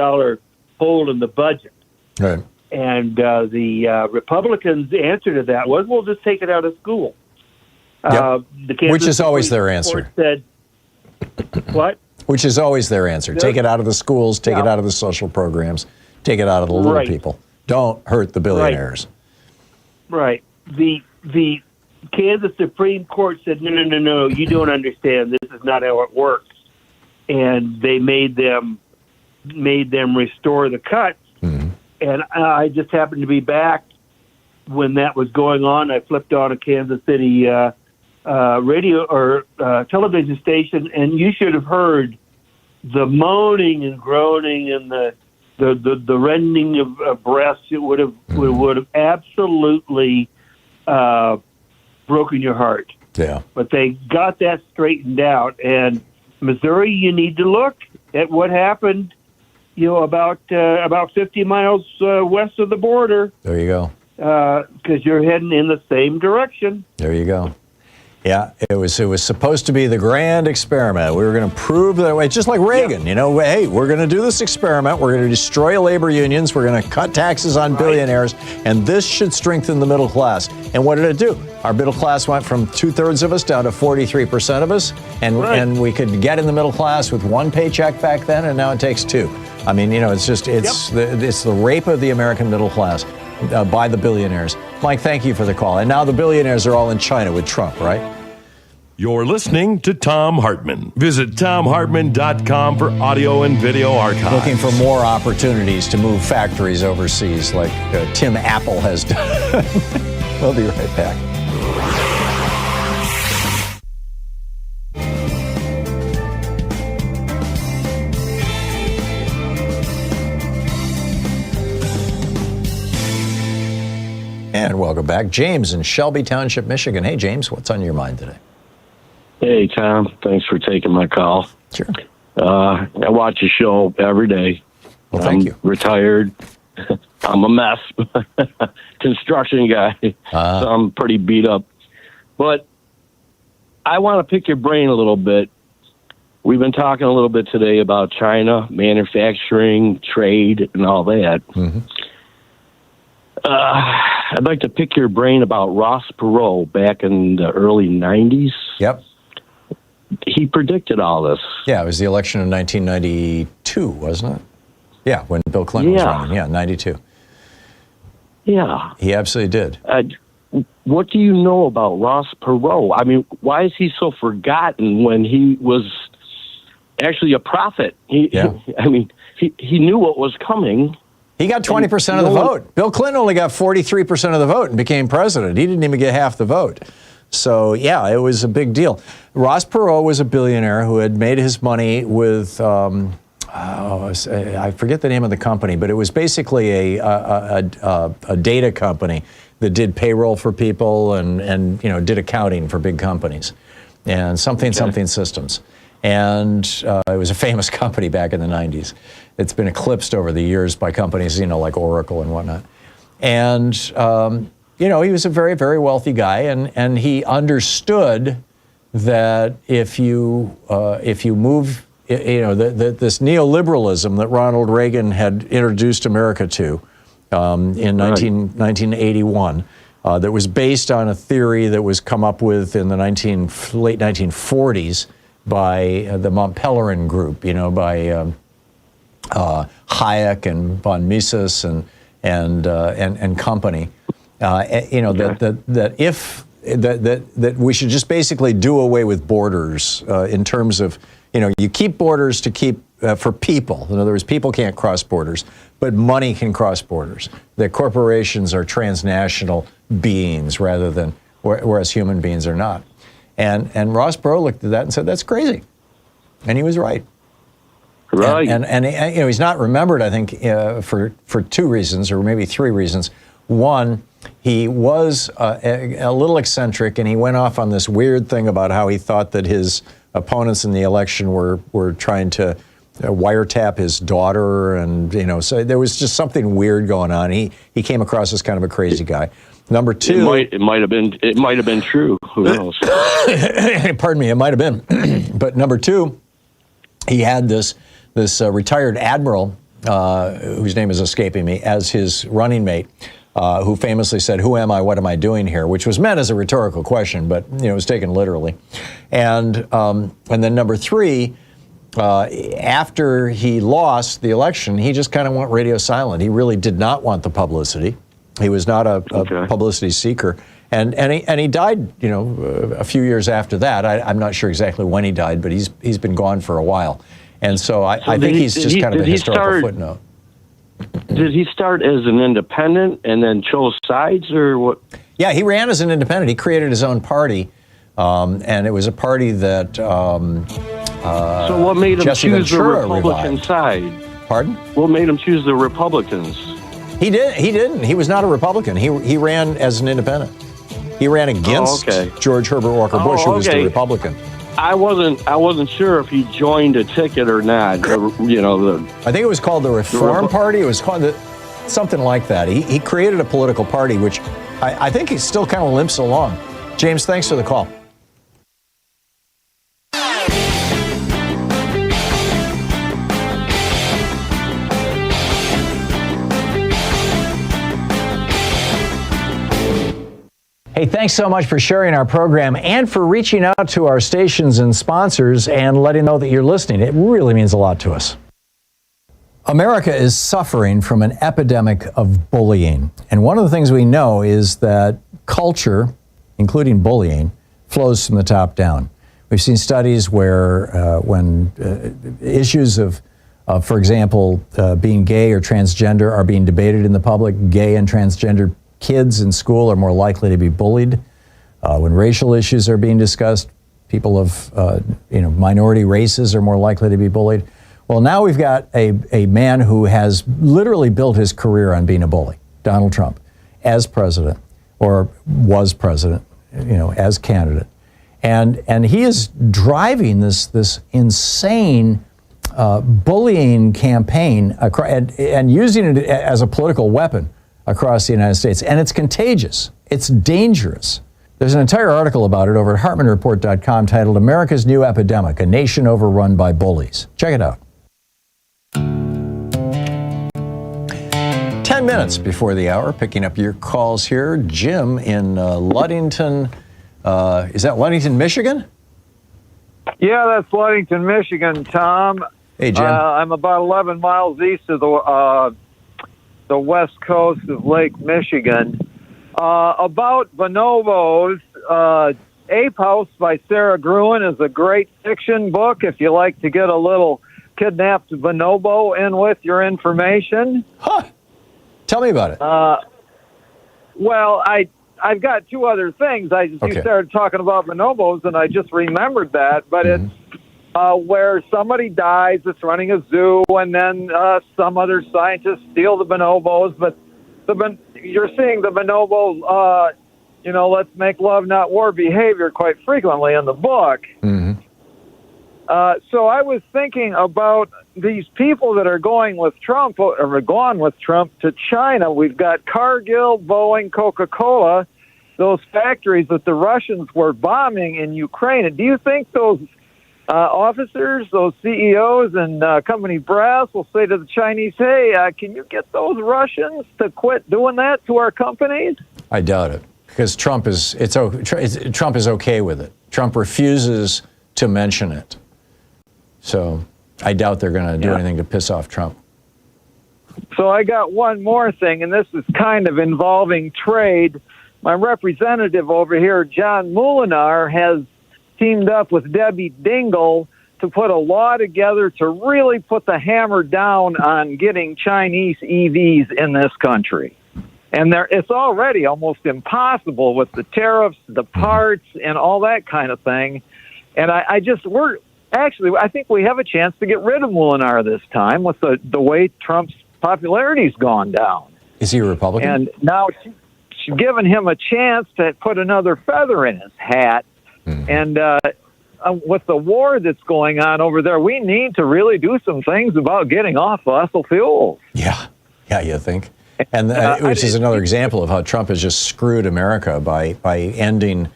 hole in the budget. Right. And the Republicans' answer to that was, "We'll just take it out of school." Yep. Which is always Supreme their answer. Court said, what? Which is always their answer. Take it out of the schools, take it out of the social programs, take it out of the little people. Don't hurt the billionaires. Right. The Kansas Supreme Court said, no, you don't understand. This is not how it works. And they made them restore the cuts. Mm-hmm. And I just happened to be back when that was going on. I flipped on a Kansas City radio or television station, and you should have heard the moaning and groaning and the rending of breasts. It would have absolutely broken your heart. Yeah. But they got that straightened out. And Missouri, you need to look at what happened, about 50 miles west of the border. There you go. Because you're heading in the same direction. There you go. Yeah, it was supposed to be the grand experiment. We were going to prove that way, just like Reagan. Hey, we're going to do this experiment. We're going to destroy labor unions. We're going to cut taxes on billionaires, and this should strengthen the middle class. And what did it do? Our middle class went from 2/3 of us down to 43% of us, and we could get in the middle class with one paycheck back then, and now it takes two. I mean, it's the rape of the American middle class by the billionaires. Mike, thank you for the call. And now the billionaires are all in China with Trump, right? You're listening to Thom Hartmann. Visit ThomHartmann.com for audio and video archives. Looking for more opportunities to move factories overseas like Tim Apple has done. We'll be right back. And welcome back. James in Shelby Township, Michigan. Hey, James, what's on your mind today? Hey, Tom. Thanks for taking my call. Sure. I watch your show every day. Well, thank you. Retired. I'm a mess. Construction guy. So I'm pretty beat up. But I want to pick your brain a little bit. We've been talking a little bit today about China, manufacturing, trade, and all that. Mm-hmm. I'd like to pick your brain about Ross Perot back in the early 90s. Yep. He predicted all this. Yeah, it was the election of 1992, wasn't it? Yeah, when Bill Clinton was running. Yeah, 92. Yeah. He absolutely did. What do you know about Ross Perot? I mean, why is he so forgotten when he was actually a prophet? He knew what was coming. He got 20% of the vote. Bill Clinton only got 43% of the vote and became president. He didn't even get half the vote. So, yeah, it was a big deal. Ross Perot was a billionaire who had made his money with, I forget the name of the company, but it was basically a data company that did payroll for people and did accounting for big companies and something systems. And it was a famous company back in the 90s. It's been eclipsed over the years by companies, like Oracle and whatnot. And, he was a very, very wealthy guy, and he understood that if you move, this neoliberalism that Ronald Reagan had introduced America to in 1981, that was based on a theory that was come up with in the late 1940s by the Mont Pelerin group, by Hayek and von Mises and company. That we should just basically do away with borders in terms of, you keep borders to keep for people. In other words, people can't cross borders, but money can cross borders. That corporations are transnational beings rather than, whereas human beings are not. And Ross Perot looked at that and said, that's crazy. And he was right. Right. And he's not remembered, I think, for two reasons, or maybe three reasons. One, he was a little eccentric, and he went off on this weird thing about how he thought that his opponents in the election were trying to wiretap his daughter, and so there was just something weird going on. He came across as kind of a crazy guy. Number two, it might have been true. Who knows? Pardon me, it might have been. But number two, he had this retired admiral whose name is escaping me as his running mate, who famously said, "Who am I? What am I doing here?" Which was meant as a rhetorical question, but it was taken literally. And then number three, after he lost the election, he just kind of went radio silent. He really did not want the publicity. He was not a publicity seeker, and he died. A few years after that. I'm not sure exactly when he died, but he's been gone for a while, and so I think he's just kind of a historical footnote. Did he start as an independent and then chose sides, or what? Yeah, he ran as an independent. He created his own party, and it was a party that. So what made him Jesse choose the Ventura Republican revived. side? Pardon? What made him choose the Republicans? He didn't. He was not a Republican. He ran as an independent. He ran against George Herbert Walker Bush, who was the Republican. I wasn't sure if he joined a ticket or not. I think it was called the Reform Party. It was called something like that. He created a political party, which I think he still kind of limps along. James, thanks for the call. Hey, thanks so much for sharing our program and for reaching out to our stations and sponsors and letting know that you're listening. It really means a lot to us. America is suffering from an epidemic of bullying. And one of the things we know is that culture, including bullying, flows from the top down. We've seen studies where when issues of, for example, being gay or transgender are being debated in the public, gay and transgender kids in school are more likely to be bullied. When racial issues are being discussed, people of minority races are more likely to be bullied. Well, now we've got a man who has literally built his career on being a bully, Donald Trump, as president, or was president, as candidate. And he is driving this insane bullying campaign and using it as a political weapon across the United States. And it's contagious. It's dangerous. There's an entire article about it over at HartmannReport.com titled America's New Epidemic, A Nation Overrun by Bullies. Check it out. 10 minutes before the hour, picking up your calls here. Jim in Ludington. Is that Ludington, Michigan? Yeah, that's Ludington, Michigan, Tom. Hey, Jim. I'm about 11 miles east of the west coast of Lake Michigan. About bonobos, Ape House by Sarah Gruen is a great fiction book if you like to get a little kidnapped bonobo in with your information. Huh. Tell me about it. Well, I've got two other things. You started talking about bonobos, and I just remembered that. But it's where somebody dies, it's running a zoo, and then some other scientists steal the bonobos. But you're seeing the bonobo, let's make love, not war behavior quite frequently in the book. Mm-hmm. So I was thinking about these people that are going with Trump, or gone with Trump to China. We've got Cargill, Boeing, Coca-Cola, those factories that the Russians were bombing in Ukraine. And do you think those officers, those CEOs and company brass will say to the Chinese, hey, can you get those Russians to quit doing that to our companies? I doubt it, because Trump is okay with it. Trump refuses to mention it. So I doubt they're going to do anything to piss off Trump. So I got one more thing, and this is kind of involving trade. My representative over here, John Molinar, has teamed up with Debbie Dingell to put a law together to really put the hammer down on getting Chinese EVs in this country. And it's already almost impossible with the tariffs, the parts, and all that kind of thing. And I think we have a chance to get rid of Molinar this time with the way Trump's popularity's gone down. Is he a Republican? And now she's given him a chance to put another feather in his hat. And with the war that's going on over there, we need to really do some things about getting off fossil fuels. Yeah, you think? And which is another example of how Trump has just screwed America by ending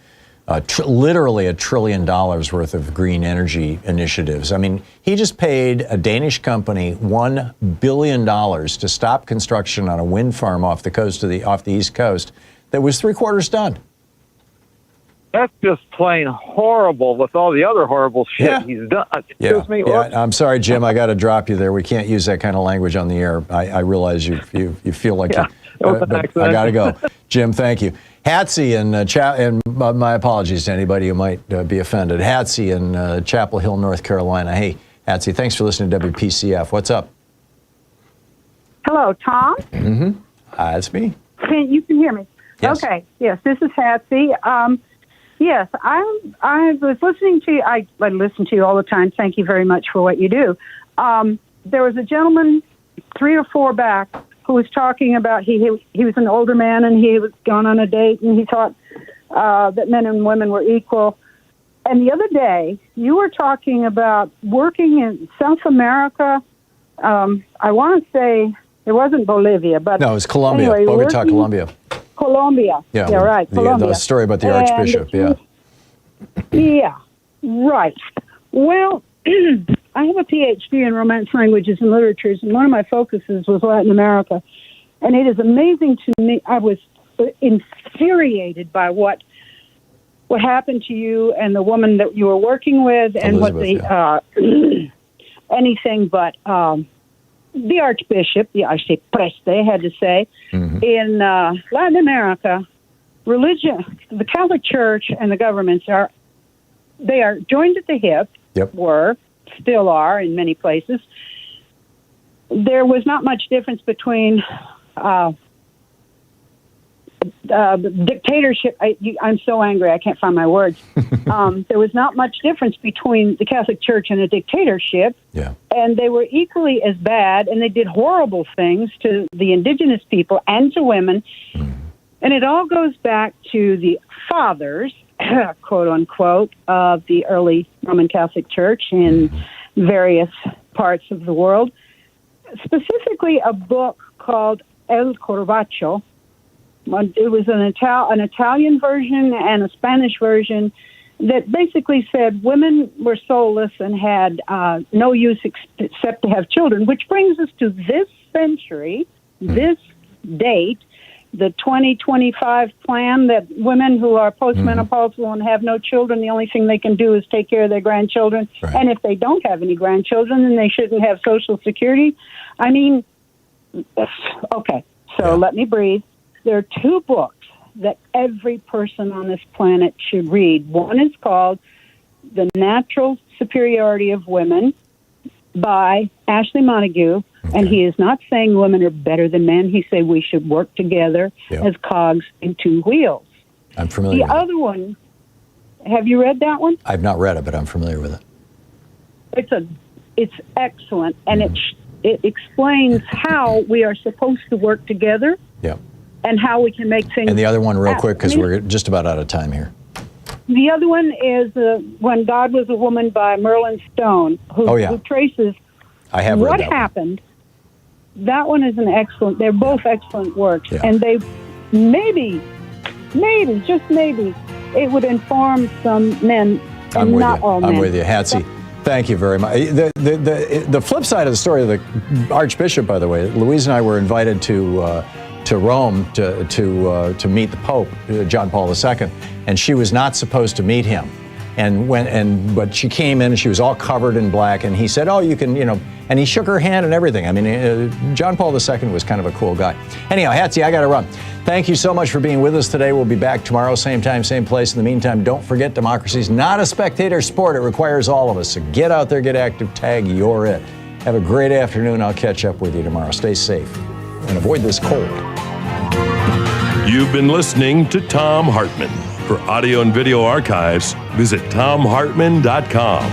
literally $1 trillion worth of green energy initiatives. I mean, he just paid a Danish company $1 billion to stop construction on a wind farm off the East Coast that was 3/4 done. That's just plain horrible with all the other horrible shit he's done. Excuse me. Yeah. I'm sorry, Jim. I got to drop you there. We can't use that kind of language on the air. I realize you feel like but I got to go. Jim, thank you. Hatsy and my apologies to anybody who might be offended. Hatsy in Chapel Hill, North Carolina. Hey, Hatsy, thanks for listening to WPCF. What's up? Hello, Tom. Mm-hmm. That's me. You can hear me? Yes. Okay. Yes, this is Hatsy. Yes, I was listening to you. I listen to you all the time. Thank you very much for what you do. There was a gentleman 3 or 4 back who was talking about he was an older man and he was gone on a date and he thought that men and women were equal. And the other day you were talking about working in South America. I want to say it wasn't Bolivia, but no, it was Colombia, anyway, Bogota, Colombia. Colombia. Yeah, right. Colombia. The story about the Archbishop. Yeah, right. Well, I have a PhD in Romance languages and literatures, and one of my focuses was Latin America. And it is amazing to me. I was infuriated by what happened to you and the woman that you were working with, and Elizabeth, what the anything but the Archbishop, the Arcipreste, had to say. Mm-hmm. In Latin America, religion, the Catholic Church and the governments are joined at the hip. Yep. Still are in many places. There was not much difference between dictatorship. I'm so angry I can't find my words. There was not much difference between the Catholic Church and a dictatorship. Yeah. And they were equally as bad, and they did horrible things to the indigenous people and to women. And it all goes back to the fathers, quote unquote, of the early Roman Catholic Church in various parts of the world. Specifically, a book called El Corbacho. It was an Italian version and a Spanish version that basically said women were soulless and had no use except to have children, which brings us to this century, this date, the 2025 plan that women who are postmenopausal and have no children, the only thing they can do is take care of their grandchildren. Right. And if they don't have any grandchildren, then they shouldn't have Social Security. I mean, okay, so let me breathe. There are 2 books that every person on this planet should read. One is called The Natural Superiority of Women by Ashley Montague. Okay. And he is not saying women are better than men. He said we should work together as cogs in 2 wheels. I'm familiar with it. The other one, have you read that one? I've not read it, but I'm familiar with it. It's excellent, and it explains how we are supposed to work together. Yeah. And how we can make things. And the other one, real quick, because we're just about out of time here. The other one is When God Was a Woman by Merlin Stone, who traces what happened. That one is an excellent. They're both excellent works, and they maybe, just maybe, it would inform some men, and not all men. I'm with you, Hatsy. Thank you very much. The flip side of the story of the Archbishop, by the way, Louise and I were invited to Rome to meet the Pope, John Paul II, and she was not supposed to meet him. But she came in and she was all covered in black, and he said, "Oh, you can, and he shook her hand and everything." I mean, John Paul II was kind of a cool guy. Anyhow, Hatsy, I got to run. Thank you so much for being with us today. We'll be back tomorrow, same time, same place. In the meantime, don't forget, democracy's not a spectator sport. It requires all of us. So get out there, get active, tag, you're it. Have a great afternoon. I'll catch up with you tomorrow. Stay safe and avoid this cold. You've been listening to Thom Hartmann. For audio and video archives, visit thomhartmann.com.